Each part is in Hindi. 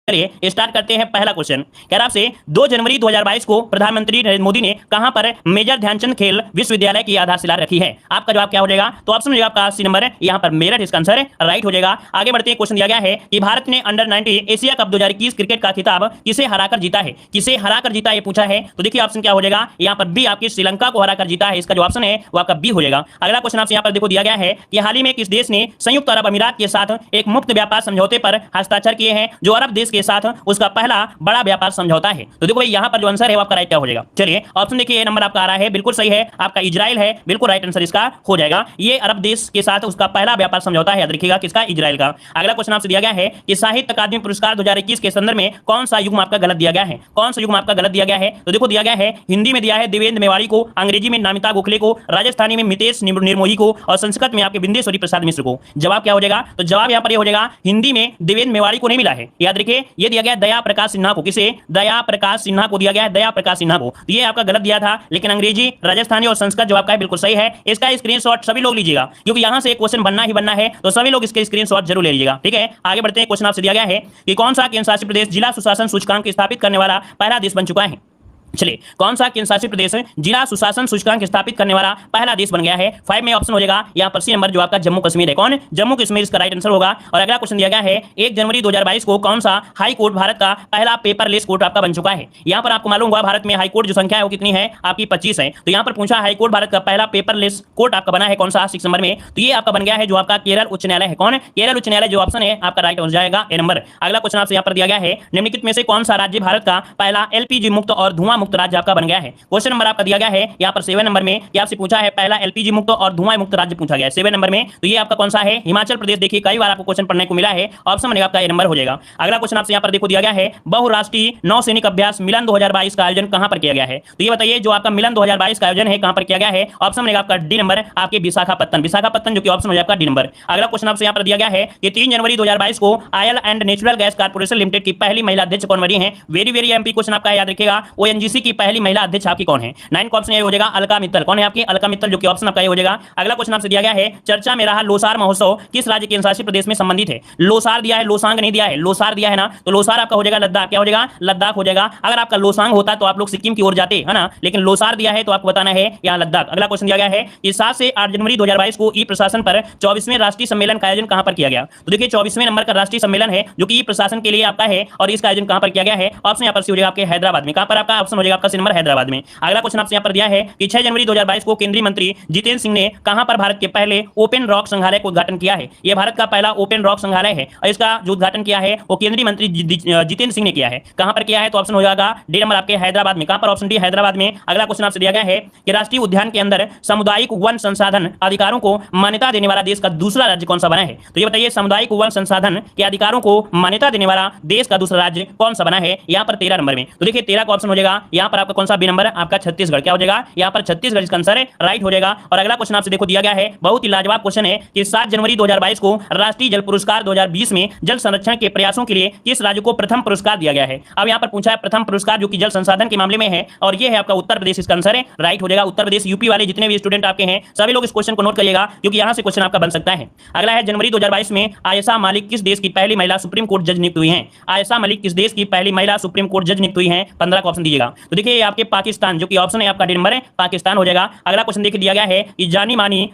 चलिए स्टार्ट करते हैं। पहला क्वेश्चन कह रहा आपसे 2 जनवरी 2022 को प्रधानमंत्री नरेंद्र मोदी ने कहां पर मेजर ध्यानचंद खेल विश्वविद्यालय की आधारशिला रखी है? आपका जवाब क्या हो जाएगा? तो ऑप्शन हो जाएगा आपका सी नंबर, यहां पर मेरठ इसका आंसर राइट हो जाएगा। आगे बढ़ते हैं। क्वेश्चन दिया गया है कि भारत ने अंडर 19 एशिया कप 2021 क्रिकेट का खिताब किसे हराकर जीता है? किसे हराकर जीता ये पूछा है। तो देखिए ऑप्शन क्या हो जाएगा, यहां पर बी आपकी श्रीलंका को हराकर जीता है। इसका जो ऑप्शन है वो आपका बी हो जाएगा। अगला क्वेश्चन आपसे यहां पर देखो दिया गया है कि हाल ही में किस देश ने संयुक्त अरब अमीरात के साथ एक मुक्त व्यापार समझौते पर हस्ताक्षर किए हैं, जो अरब देश के साथ उसका पहला बड़ा व्यापार समझौता है? तो देखो यहां पर जो आंसर है वो आपका राइट क्या हो जाएगा। चलिए ऑप्शन देखिए, ए नंबर आपका आ रहा है, बिल्कुल सही है, आपका इजराइल है, बिल्कुल राइट आंसर इसका हो जाएगा। ये अरब देश के साथ उसका पहला व्यापार समझौता है, याद रखिएगा किसका, इजराइल का। अगला क्वेश्चन आपसे दिया गया है कि साहित्य अकादमी पुरस्कार 2021 के संदर्भ में कौन सा युग्म आपका गलत दिया गया है? कौन सा युग्म आपका गलत दिया गया है? तो देखो दिया गया है, हिंदी में दिया है देवेंद्र मेवाड़ी को, अंग्रेजी में नामिता गोखले को, राजस्थानी में मितेश निर्मोही को और संस्कृत में आपके बिंदेश्वरी प्रसाद मिश्र को। जवाब क्या हो जाएगा? तो जवाब यहां पर ये हो जाएगा, हिंदी में देवेंद्र मेवाड़ी को नहीं मिला है, याद रखिए। ये दिया गया दया प्रकाश सिन्हा को, किसे? दया प्रकाश सिन्हा को दिया गया है, दया प्रकाश सिन्हा को। ये आपका गलत दिया था, लेकिन अंग्रेजी, राजस्थानी और संस्कृत जवाब का है, बिल्कुल सही है। इसका स्क्रीनशॉट सभी लोग लीजिएगा, क्योंकि यहां से क्वेश्चन बनना ही बनना है, तो सभी लोग इसके स्क्रीनशॉट जरूर ले लीजिएगा, ठीक है। आगे बढ़ते हैं। क्वेश्चन आपसे दिया गया है कि कौन सा केंद्र शासित प्रदेश जिला सुशासन सूचकांक स्थापित करने वाला पहला देश बन चुका है? चलिए कौन सा केंद्र शासित प्रदेश जिला सुशासन सूचकांक स्थापित करने वाला पहला देश बन गया है? 5 में ऑप्शन हो जाएगा यहाँ पर सी नंबर, जो आपका जम्मू कश्मीर है। कौन? जम्मू कश्मीर इसका राइट आंसर होगा। और अगला क्वेश्चन दिया गया है 1 जनवरी 2022 को कौन सा हाई कोर्ट भारत का पहला पेपरलेस कोर्ट आपका बन चुका है? यहाँ पर आपको मालूम होगा भारत में हाई कोर्ट जो संख्या है वो कितनी है, आपकी 25 है। तो यहाँ पर पूछा हाई कोर्ट भारत का पहला पेपरलेस कोर्ट आपका बना है कौन सा, 6 नंबर में। तो ये आपका बन गया है जो आपका केरल उच्च न्यायालय है। कौन? केरल उच्च न्यायालय, जो ऑप्शन है आपका राइट हो जाएगा, ए नंबर। अगला क्वेश्चन आपसे यहाँ पर दिया गया है निम्नलिखित में से कौन सा राज्य भारत का पहला एलपीजी मुक्त और धुआं मुक्त राज्य आपका बन गया है? क्वेश्चन नंबर आपका दिया गया है यहाँ पर 7 नंबर में, कि आपसे पूछा है पहला एलपीजी मुक्त और धुआं मुक्त राज्य पूछा गया है 7 नंबर में। तो ये आपका कौन सा है? हिमाचल प्रदेश। देखिए कई बार आपको क्वेश्चन पढ़ने को मिला है, ऑप्शन बनेगा आपका ए नंबर हो जाएगा। अगला क्वेश्चन आपसे यहाँ पर देखो दिया गया है बहुराष्ट्रीय नौसैनिक अभ्यास मिलन 2022 का आयोजन कहां पर किया गया है? तो ये बताइए जो आपका मिलन 2022 का आयोजन है कहां पर किया गया है? ऑप्शन बनेगा आपका डी नंबर, आपके विशाखापत्तनम, विशाखापत्तनम जो कि ऑप्शन हो जाएगा डी नंबर। अगला क्वेश्चन आपसे यहाँ पर दिया गया है कि 3 जनवरी 2022 को oil and natural gas corporation limited की पहली महिला अध्यक्ष कौन बनी है? वेरी वेरी एमपी क्वेश्चन आपका याद रखिएगा, ओएनजीसी की पहली महिला अध्यक्ष आपकी कौन है? 9 का ऑप्शन ये हो जाएगा अलका मित्तल। कौन है आपकी? अलका मित्तल, जो कि ऑप्शन आपका ये हो जाएगा। अगला क्वेश्चन आपसे दिया गया है चर्चा में रहा लोसार महोत्सव किस राज्य केंद्र शासित प्रदेश में संबंधित है? लोसार दिया है, लोसांग नहीं दिया है, लोसार दिया है ना, तो लोसार आपका हो जाएगा लद्दाख। क्या हो जाएगा? लद्दाख हो जाएगा। अगर आपका लोसांग होता तो आप लोग सिक्किम की ओर जाते है ना, लेकिन लोसार दिया है तो आपको बताना है यहाँ लद्दाख। अगला क्वेश्चन दिया गया है कि 7 से 8 जनवरी 2022 को ई प्रशासन पर 24वें राष्ट्रीय सम्मेलन का आयोजन कहां पर किया गया? तो देखिए 24वें नंबर का राष्ट्रीय सम्मेलन है जो कि ई प्रशासन के लिए आपका है, और इसका आयोजन कहां पर किया गया है? ऑप्शन यहाँ पर हो जाएगा आपके हैदराबाद में। कहां पर आपका ऑप्शन हो जाएगा आपका सी नंबर, हैदराबाद में। अगला क्वेश्चन आपसे यहाँ पर दिया है कि 6 जनवरी 2022 को केंद्रीय मंत्री जितेंद्र सिंह ने कहां पर भारत के पहले ओपन रॉक संग्रहालय का उद्घाटन किया है? यह भारत का पहला ओपन रॉक संग्रहालय है, और इसका जो उद्घाटन किया है वो केंद्रीय मंत्री जितेंद्र सिंह ने किया है। कहां पर किया है? तो ऑप्शन हो जाएगा डी नंबर आपके हैदराबाद में। कहां पर? ऑप्शन डी हैदराबाद में। अगला क्वेश्चन आपसे दिया गया है कि राष्ट्रीय उद्यान के अंदर सामुदायिक वन संसाधन अधिकारों को मान्यता देने वाला देश का दूसरा राज्य कौन सा बना है? तो ये बताइए सामुदायिक वन संसाधन के अधिकारों को मान्यता देने वाला देश का दूसरा राज्य कौन सा बना है? यहाँ पर 13 नंबर में। तो देखिए 13 का ऑप्शन हो जाएगा यहाँ पर आपका कौन सा? बी नंबर, आपका छत्तीसगढ़। क्या हो जाएगा? यहाँ पर छत्तीसगढ़ इसका आंसर राइट हो जाएगा। और अगला क्वेश्चन आपसे देखो दिया गया है बहुत ही लाजवाब क्वेश्चन है कि 7 जनवरी 2022 को राष्ट्रीय जल पुरस्कार 2020 में जल संरक्षण के प्रयासों के लिए किस राज्य को प्रथम पुरस्कार दिया गया है? अब यहाँ पर पूछा है प्रथम पुरस्कार जो कि जल संसाधन के मामले में है, और ये है आपका उत्तर प्रदेश। इसका आंसर राइट हो जाएगा उत्तर प्रदेश। यूपी वाले जितने भी स्टूडेंट आपके हैं सभी लोग इस क्वेश्चन को नोट करिएगा, क्योंकि यहाँ से क्वेश्चन आपका बन सकता है। अगला है जनवरी 2022 में आयशा मलिक किस देश की पहली महिला सुप्रीम कोर्ट जज नियुक्त हुई है? आयशा मलिक किस देश की पहली महिला सुप्रीम कोर्ट जज नियुक्त हुई है? 15 का ऑप्शन दीजिएगा। तो देखिए आपके पाकिस्तान, जो कि ऑप्शन है आपका डी नंबर, पाकिस्तान हो जाएगा। अगला क्वेश्चन देखिए दिया गया है कि जानी मानी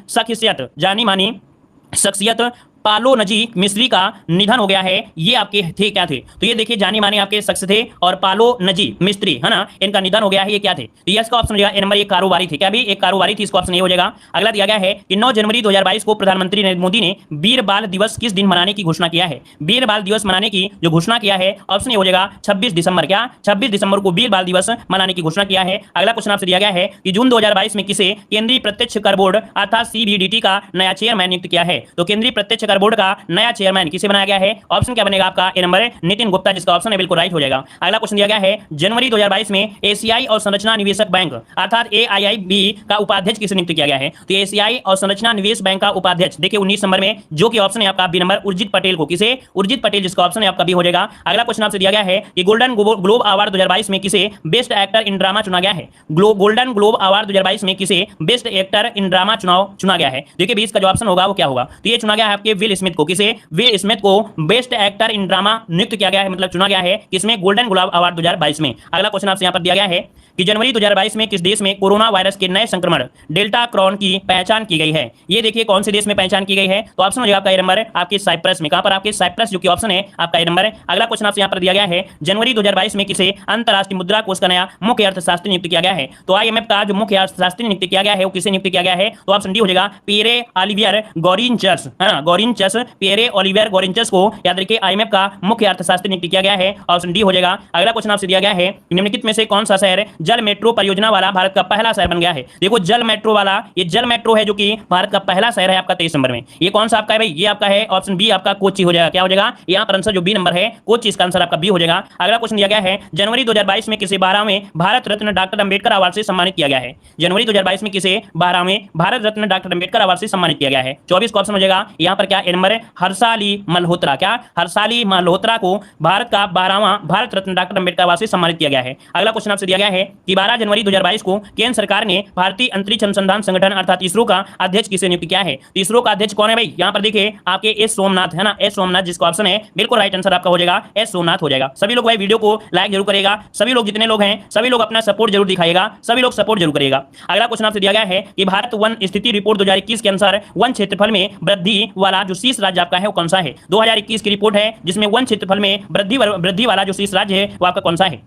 शख्सियत पालो नजी मिस्री का निधन हो गया है, ये आपके थे क्या थे? तो ये देखिए जानी मानी आपके शख्स थे, और पालो नजी मिस्त्री है ना, इनका निधन हो गया है, ये क्या थे? तो ये इसका ऑप्शन हो जाएगा ए नंबर, एक कारोबारी थे। क्या भी? एक कारोबारी थी, इसका ऑप्शन ये हो जाएगा। अगला दिया गया है कि 9 जनवरी 2022 को प्रधानमंत्री नरेंद्र मोदी ने वीर बाल दिवस किस दिन मनाने की घोषणा किया है? वीर बाल दिवस मनाने की जो घोषणा किया है ऑप्शन ये हो जाएगा 26 दिसंबर। क्या? 26 दिसंबर को वीर बाल दिवस मनाने की घोषणा किया है। अगला क्वेश्चन आपसे दिया गया है कि जून 2022 में किसे केंद्रीय प्रत्यक्ष कर बोर्ड अर्थात सीबीडीटी का नया चेयरमैन नियुक्त किया है? तो केंद्रीय प्रत्यक्ष कर बोर्ड का नया चेयरमैन किसे बनाया गया है? ऑप्शन क्या बनेगा आपका? ए नंबर, नितिन गुप्ता, जिसका ऑप्शन है बिल्कुल राइट हो जाएगा। अगला क्वेश्चन दिया गया है जनवरी 2022 में एशियाई और संरचना निवेशक बैंक अर्थात एआईआईबी का उपाध्यक्ष किसे नियुक्त किया गया है? तो एशियाई और संरचना निवेश बैंक का उपाध्यक्ष देखिए 19 नंबर में, जो कि ऑप्शन है आपका बी नंबर, उर्जित पटेल को। किसे? उर्जित पटेल, जिसका ऑप्शन है आपका बी हो जाएगा। अगला क्वेश्चन आपसे दिया गया है कि गोल्डन ग्लोब अवार्ड 2022 में किसे बेस्ट एक्टर इन ड्रामा चुना गया है? गोल्डन ग्लोब अवार्ड 2022 में किसे बेस्ट एक्टर इन ड्रामा चुना गया है? देखिए 20 का जो ऑप्शन होगा वो क्या होगा? तो ये चुना गया है आपके विल स्मिथ को, किसे, विल स्मिथ को बेस्ट एक्टर इन ड्रामा नियुक्त किया गया है, मतलब चुना गया है किसमें, गोल्डन ग्लोब अवार्ड 2022 में। अगला क्वेश्चन आपसे यहाँ पर दिया गया है कि जनवरी 2022 में किस देश में कोरोना वायरस के नए संक्रमण डेल्टा क्रॉन की पहचान की गई है। ये देखिए कौन से देश में पहचान की गई है, तो ऑप्शन हो जाएगा आपका ए नंबर आपके साइप्रस में। कहां पर, आपके साइप्रस, जो कि ऑप्शन है आपका ए नंबर। अगला क्वेश्चन आपसे यहाँ पर दिया गया है जनवरी 2022 में किसे अंतर्राष्ट्रीय मुद्रा कोष का नया मुख्य अर्थशास्त्री नियुक्त किया गया है। तो IMF का जो मुख्य अर्थशास्त्री नियुक्त किया गया है वो किसे नियुक्त किया गया है, तो ऑप्शन डी हो जाएगा पियरे ओलिवियर गॉरिंचस, है ना, गॉरिंचस, पियरे ओलिवियर गॉरिंचस को याद रखिए IMF का मुख्य अर्थशास्त्री नियुक्त किया गया है, ऑप्शन डी हो जाएगा। अगला क्वेश्चन आपसे दिया गया है निम्नलिखित में से कौन सा शहर जल मेट्रो परियोजना वाला भारत का पहला शहर बन गया है। देखो जल मेट्रो वाला, ये जल मेट्रो है जो कि भारत का पहला शहर है आपका 23 नंबर में। ये कौन सा आपका है भाई, ये आपका है ऑप्शन बी आपका कोच्चि हो जाएगा। क्या हो जाएगा यहाँ पर आंसर जो बी नंबर है कोच्चि, इसका आंसर आपका बी हो जाएगा। अगला क्वेश्चन दिया गया है जनवरी 2022 में किसे 12वें भारत रत्न डॉक्टर अंबेडकर अवार्ड से सम्मानित किया गया है। जनवरी 2022 में किसे 12वें भारत रत्न डॉक्टर अंबेडकर अवार्ड से सम्मानित किया गया है। 24 का ऑप्शन हो जाएगा यहाँ पर क्या ए नंबर है हर्षाली मल्होत्रा। क्या, हर्षाली मल्होत्रा को भारत का 12वां भारत रत्न डॉक्टर अंबेडकर अवार्ड से सम्मानित किया गया है। अगला क्वेश्चन आपसे दिया गया है कि 12 जनवरी 2022 को केंद्र सरकार ने भारतीय अंतरिक्ष अनुसंधान संगठन अर्थात इसरो का अध्यक्ष किसे नियुक्त किया है। तो इसरो का अध्यक्ष कौन है भाई, यहाँ पर देखिए आपके एस सोमनाथ, है ना, एस सोमनाथ, जिसका ऑप्शन है बिल्कुल राइट आंसर आपका हो जाएगा एस सोमनाथ हो जाएगा। सभी लोग भाई वीडियो को लाइक जरूर करेगा, सभी लोग जितने लोग हैं सभी लोग अपना सपोर्ट जरूर दिखाएगा, सभी लोग सपोर्ट जरूर करेगा। अगला क्वेश्चन आपसे दिया गया है कि भारत वन स्थिति रिपोर्ट 2021 के अनुसार वन क्षेत्रफल में वृद्धि वाला जो शीर्ष राज्य आपका है वो कौन सा है। 2021 की रिपोर्ट है जिसमें वन क्षेत्रफल में वृद्धि वाला जो शीर्ष राज्य है वो आपका कौन सा है।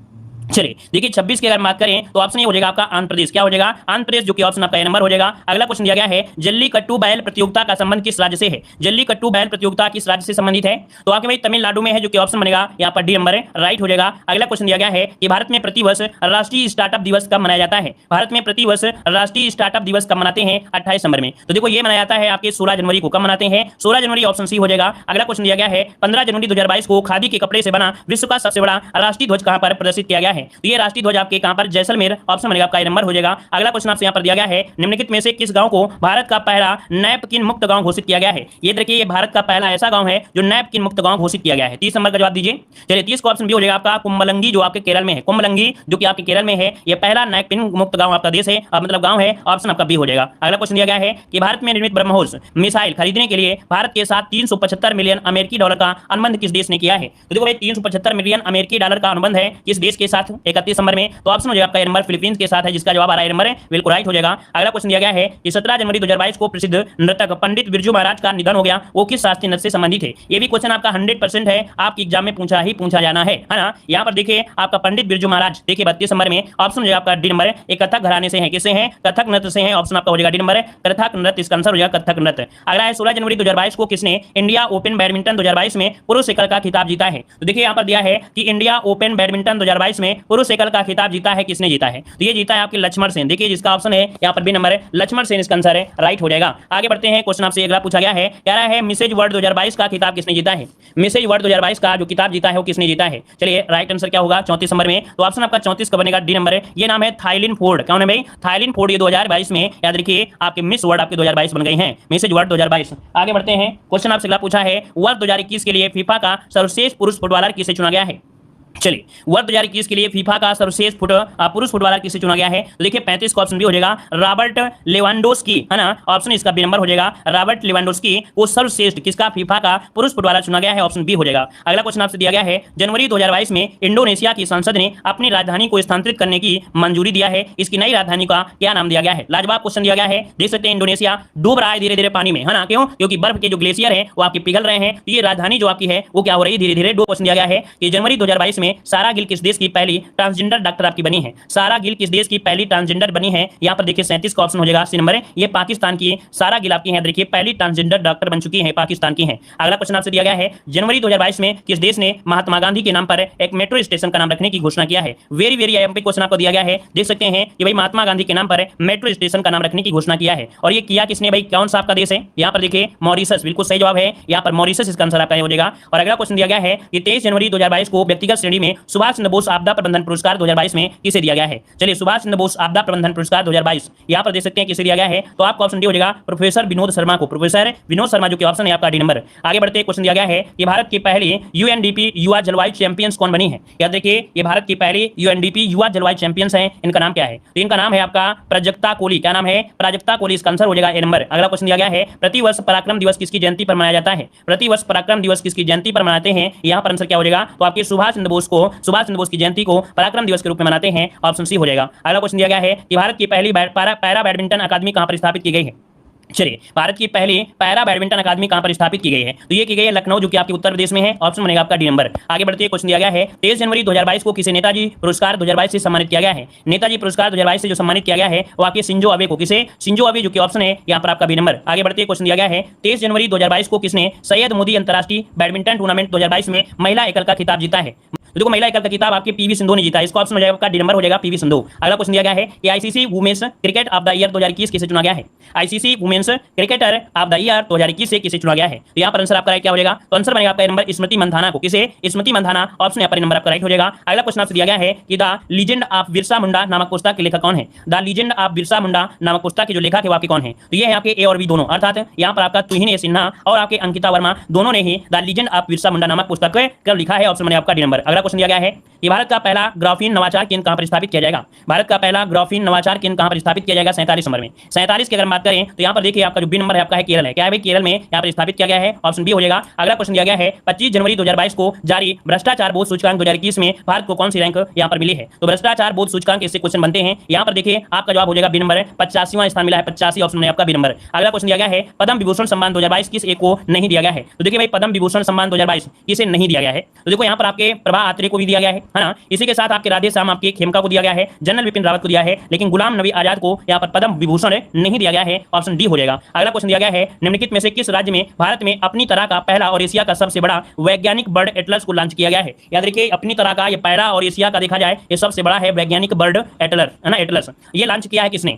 चलिए देखिए 26 की अगर बात करें तो ऑप्शन ये हो जाएगा आपका आंध्र प्रदेश। क्या हो जाएगा, आंध्र प्रदेश, जो कि ऑप्शन आपका ए नंबर हो जाएगा। अगला क्वेश्चन दिया गया है जल्लीकट्टू बैल प्रतियोगिता का संबंध किस राज्य से है। जल्लीकट्टू बैल प्रतियोगिता किस राज्य से संबंधित है, तो आपके भाई तमिलनाडु में है, जो कि ऑप्शन बनेगा यहाँ पर डी नंबर है, राइट हो जाएगा। अगला क्वेश्चन दिया गया है कि भारत में प्रतिवर्ष राष्ट्रीय स्टार्टअप दिवस कब मनाया जाता है। भारत में प्रतिवर्ष राष्ट्रीय स्टार्टअप दिवस कब मनाते हैं, 28 नंबर में। तो देखो ये मनाया जाता है आपके 16 जनवरी को। कब मनाते हैं, 16 जनवरी, ऑप्शन सी हो जाएगा। अगला क्वेश्चन दिया गया है 15 जनवरी 2022 को खादी के कपड़े से बना विश्व का सबसे बड़ा राष्ट्रीय ध्वज कहां पर प्रदर्शित किया गया है। तो ये राष्ट्रीय ध्वज आपके कहां पर, जैसलमेर, ऑप्शन बनेगा आपका नंबर हो जाएगा। अगला क्वेश्चन आपसे यहां पर दिया गया है निम्नलिखित में से किस गांव को भारत का पहला नैपकिन मुक्त गांव घोषित किया गया है। ये देखिए ये भारत का पहला ऐसा गांव है जो नैपकिन मुक्त गांव घोषित किया गया है। 30 नंबर का जवाब दीजिए। चलिए 30 का ऑप्शन भी हो जाएगा आपका कुंभलंगी, जो आपके केरल में है। कुंभलंगी जो कि आपके केरल में है, ये पहला नैपकिन मुक्त गांव आपका देश है, मतलब गांव है, ऑप्शन आपका बी हो जाएगा। अगला क्वेश्चन दिया गया है कि भारत में निर्मित ब्रह्मोस मिसाइल खरीदने के लिए भारत के साथ 375 मिलियन अमेरिकी डॉलर का अनुबंध किस देश ने किया है। तो देखो भाई 375 मिलियन अमेरिकी डॉलर का अनुबंध है किस देश के साथ, 31 नंबर में। तो ऑप्शन हो जाएगा आपका नंबर फिलीपींस के साथ है, जिसका जवाब आ रहा है नंबर बिल्कुल राइट हो जाएगा। अगला क्वेश्चन दिया गया है कि 17 जनवरी 2022 को प्रसिद्ध नर्तक पंडित बिरजू महाराज का निधन हो गया, वो किस शास्त्रीय नृत्य से संबंधित है। ये भी क्वेश्चन आपका 100% है, आपके एग्जाम में पूछा जाना है ना। यहाँ पर देखिए आपका पंडित बिरजू महाराज, देखिए 32 नंबर में, ऑप्शन हो जाएगा आपका डी नंबर। एक कथक घराने से है, किससे है, कथक नृत्य से है, ऑप्शन आपका हो जाएगा डी नंबर, कथक नृत्य, इसका आंसर हो जाएगा कथक नृत्य। अगला है 16 जनवरी 2022 को किसने इंडिया ओपन बैडमिंटन 2022 में पुरुष एकल का खिताब जीता है। तो देखिए यहाँ पर दिया है कि इंडिया ओपन बैडमिंटन 2022 में पुरुष एकल का खिताब जीता है, किसने जीता है। तो ये जीता है आपके लक्ष्मण सेन, देखिए जिसका ऑप्शन है यहाँ पर बी नंबर है, लक्ष्मण सेन इसका आंसर है, राइट हो जाएगा। आगे बढ़ते हैं, क्वेश्चन आपसे अगला पूछा गया है, कह रहा है मिसेज वर्ल्ड 2022 का खिताब किसने जीता है। मिसेज वर्ल्ड 2022 का जो किताब जीता है वो किसने जीता है। चलिए राइट आंसर क्या होगा 34 नंबर में। तो ऑप्शन आपका 34 का बनेगा डी नंबर है। ये नाम है थाइलिन फोर्ड। कौन है भाई, थाइलिन फोर्ड। ये 2022 में याद रखिए आपके मिस वर्ल्ड आपके 2022 बन गई हैं, मिसेज वर्ल्ड 2022। आगे बढ़ते हैं, क्वेश्चन आपसे अगला पूछा है वर्ष 2021 के लिए फीफा का सर्वश्रेष्ठ पुरुष फुटबॉलर किसे चुना गया है। चलिए वर्ष 2021 के लिए फीफा का सर्वश्रेष्ठ पुरुष फुटबॉलर किसे चुना गया है। तो देखिए 35 का ऑप्शन भी हो जाएगा रॉबर्ट लेवांडोस्की, है ना, ऑप्शन इसका बी नंबर हो जाएगा। रॉबर्ट लेवांडोस्की को सर्वश्रेष्ठ किसका फीफा का पुरुष फुटबॉलर चुना गया है, ऑप्शन बी हो जाएगा। अगला क्वेश्चन आपसे दिया गया है जनवरी 2022 में इंडोनेशिया की संसद ने अपनी राजधानी को स्थानांतरित करने की मंजूरी दिया है, इसकी नई राजधानी का क्या नाम दिया गया है। लाजवाब क्वेश्चन दिया गया है, देख सकते हैं इंडोनेशिया डूब रहा है धीरे धीरे पानी में, है ना, क्यों, क्योंकि बर्फ के जो ग्लेशियर है वो आपके पिघल रहे हैं। तो ये राजधानी जो आपकी है वो क्या हो रही है, धीरे धीरे। 2 क्वेश्चन दिया गया है कि जनवरी 2022 में सारा गिल किस देश की पहली ट्रांसजेंडर डॉक्टर आपकी बनी है। सारा गिल किस देश की पहली ट्रांसजेंडर बनी है, यहाँ पर देखिए 37 का ऑप्शन हो जाएगा सी नंबर। ये पाकिस्तान की सारा गिल आपकी है, देखिए पहली ट्रांसजेंडर डॉक्टर बन चुकी है, पाकिस्तान की है। अगला क्वेश्चन आपसे दिया गया है जनवरी 2022 में किस देश ने महात्मा गांधी के नाम पर एक मेट्रो स्टेशन का नाम रखने की घोषणा किया है। वेरी वेरी एमपी क्वेश्चन आपको दिया गया है, देख सकते हैं कि भाई महात्मा गांधी के नाम पर मेट्रो स्टेशन का नाम रखने की घोषणा किया है। और ये किया किसने भाई, कौन सा आपका देश है, यहाँ पर देखिए मॉरिशस, बिल्कुल सही जवाब है, यहाँ पर मॉरिशस इसका आंसर आपका हो जाएगा। और अगला क्वेश्चन दिया गया है कि 23 जनवरी 2022 को व्यक्तिगत श्रेणी जनवरी में सुभाष चंद्र बोस आपदा प्रबंधन पुरस्कार 2022 में किसे दिया गया है? चलिए, सुभाष चंद्र बोस आपदा प्रबंधन पुरस्कार 2022 यहाँ पर देख सकते हैं किसे दिया गया है, तो आपका ऑप्शन डी हो जाएगा प्रोफेसर विनोद शर्मा को, प्रोफेसर विनोद शर्मा जो कि ऑप्शन है आपका डी नंबर। आगे बढ़ते क्वेश्चन दिया गया है कि भारत की पहली यूएनडीपी युवा जलवायु चैंपियंस कौन बनी है? याद देखिए, ये भारत की पहली यूएनडीपी युवा जलवायु चैंपियंस है, इनका नाम क्या है? तो इनका नाम है आपका प्राजक्ता कोली। क्या नाम है? प्राजक्ता कोली, इसका आंसर हो जाएगा ए नंबर। अगला क्वेश्चन दिया गया है, प्रतिवर्ष पराक्रम दिवस किसकी जयंती पर मनाया जाता है? प्रतिवर्ष पराक्रम दिवस किसकी जयंती पर मनाते हैं? यहाँ पर आंसर क्या हो जाएगा? तो आपके सुभाष चंद्र बोस की जयंती को पराक्रम दिवस के रूप में मनाते हैं, ऑप्शन सी हो जाएगा। अगला क्वेश्चन दिया गया है कि भारत की पहली पैरा बैडमिंटन अकादमी कहां पर स्थापित की गई है? चलिए, भारत की पहली पैरा बैडमिंटन अकादमी कहां पर स्थापित की गई है? तो ये की गई है लखनऊ, जो कि आपके उत्तर प्रदेश में है, ऑप्शन बनेगा आपका डी नंबर। आगे बढ़ते हैं, क्वेश्चन दिया गया है 23 जनवरी 2022 को किसे नेताजी पुरस्कार 2022 से सम्मानित किया गया है? नेताजी पुरस्कार 2022 से जो सम्मानित किया गया है वो आपके शिंजो अबे को, किसे? शिंजो अबे, जो कि ऑप्शन है यहाँ पर आपका बी नंबर। आगे बढ़ते हैं, क्वेश्चन दिया गया है 23 जनवरी 2022 को किसने सैयद मोदी अंतर्राष्ट्रीय बैडमिंटन टूर्नामेंट 2022 में महिला एकल का खिताब जीता है? तो देखो, महिला एकल का खिताब आपके पीवी सिंधु ने जीता है, इसका ऑप्शन हो जाएगा आपका डी नंबर हो जाएगा पीवी सिंधु। अगला क्वेश्चन दिया गया है कि ICC women's cricket of the year 2021 किसे चुना गया है? ICC women's cricketer of the year 2021 से किसे चुना गया है? तो यहाँ पर आंसर आपका क्या हो जाएगा? तो आंसर बनेगा आपका नंबर स्मृति मंधाना को, किसे? स्मृति मंधाना, ऑप्शन यहाँ पर नंबर आपका राइट हो जाएगा। अगला क्वेश्चन आपसे दिया गया है कि the legend of Birsa Munda नामक पुस्तक के लेखक कौन है? The legend of Birsa Munda नामक पुस्तक के जो लेखक है वो आपके कौन है? तो ये है आपके ए और बी दोनों, अर्थात यहाँ पर आपका तुहिन ए सिन्हा और आपके अंकिता वर्मा दोनों ने ही the legend of Birsa Munda नामक पुस्तक को लिखा है, ऑप्शन बनेगा आपका डी नंबर। अगला क्वेश्चन दिया गया है कि भारत का पहला ग्राफीन नवाचार केंद्र कहां पर स्थापित किया जाएगा? भारत का पहला ग्राफीन नवाचार केंद्र कहां पर स्थापित किया जाएगा? 47 नंबर में। 47 की अगर बात करें तो यहां पर देखिए आपका जो बी नंबर है आपका है केरल है। क्या है भाई? केरल में यहां पर स्थापित किया गया है, ऑप्शन बी हो जाएगा। अगला क्वेश्चन दिया गया है 25 जनवरी 2022 को जारी भ्रष्टाचार बोध सूचकांक 2021 में भारत को कौन सी रैंक यहां पर मिली है? तो भ्रष्टाचार बोध सूचकांक इससे क्वेश्चन बनते हैं, यहां पर देखिए आपका जवाब हो जाएगा बी नंबर, 85वां स्थान मिला है, 85 ऑप्शन है आपका बी नंबर। अगला क्वेश्चन दिया गया है पद्म विभूषण सम्मान 2022 किस एक को नहीं दिया गया है? तो देखिए भाई, पद्म विभूषण सम्मान 2022 किसे नहीं दिया गया है? तो देखो यहाँ पर आपके प्रभा आत्रे को भी दिया गया है ना, इसी के साथ आपके राधे श्याम आपके खेमका को दिया गया है, जनरल विपिन रावत को दिया है, लेकिन गुलाम नबी आजाद को यहाँ पर पद्म विभूषण नहीं दिया गया है, ऑप्शन डी हो जाएगा। अगला क्वेश्चन दिया गया है निम्नलिखित में से किस राज्य में भारत में अपनी तरह का पहला और एशिया का सबसे बड़ा वैज्ञानिक बर्ड एटलस को लॉन्च किया गया है? याद रखिए, अपनी तरह का ये पैरा और एशिया का देखा जाए ये सबसे बड़ा है वैज्ञानिक बर्ड एटलर है ना, एटलस। ये लॉन्च किया है किसने?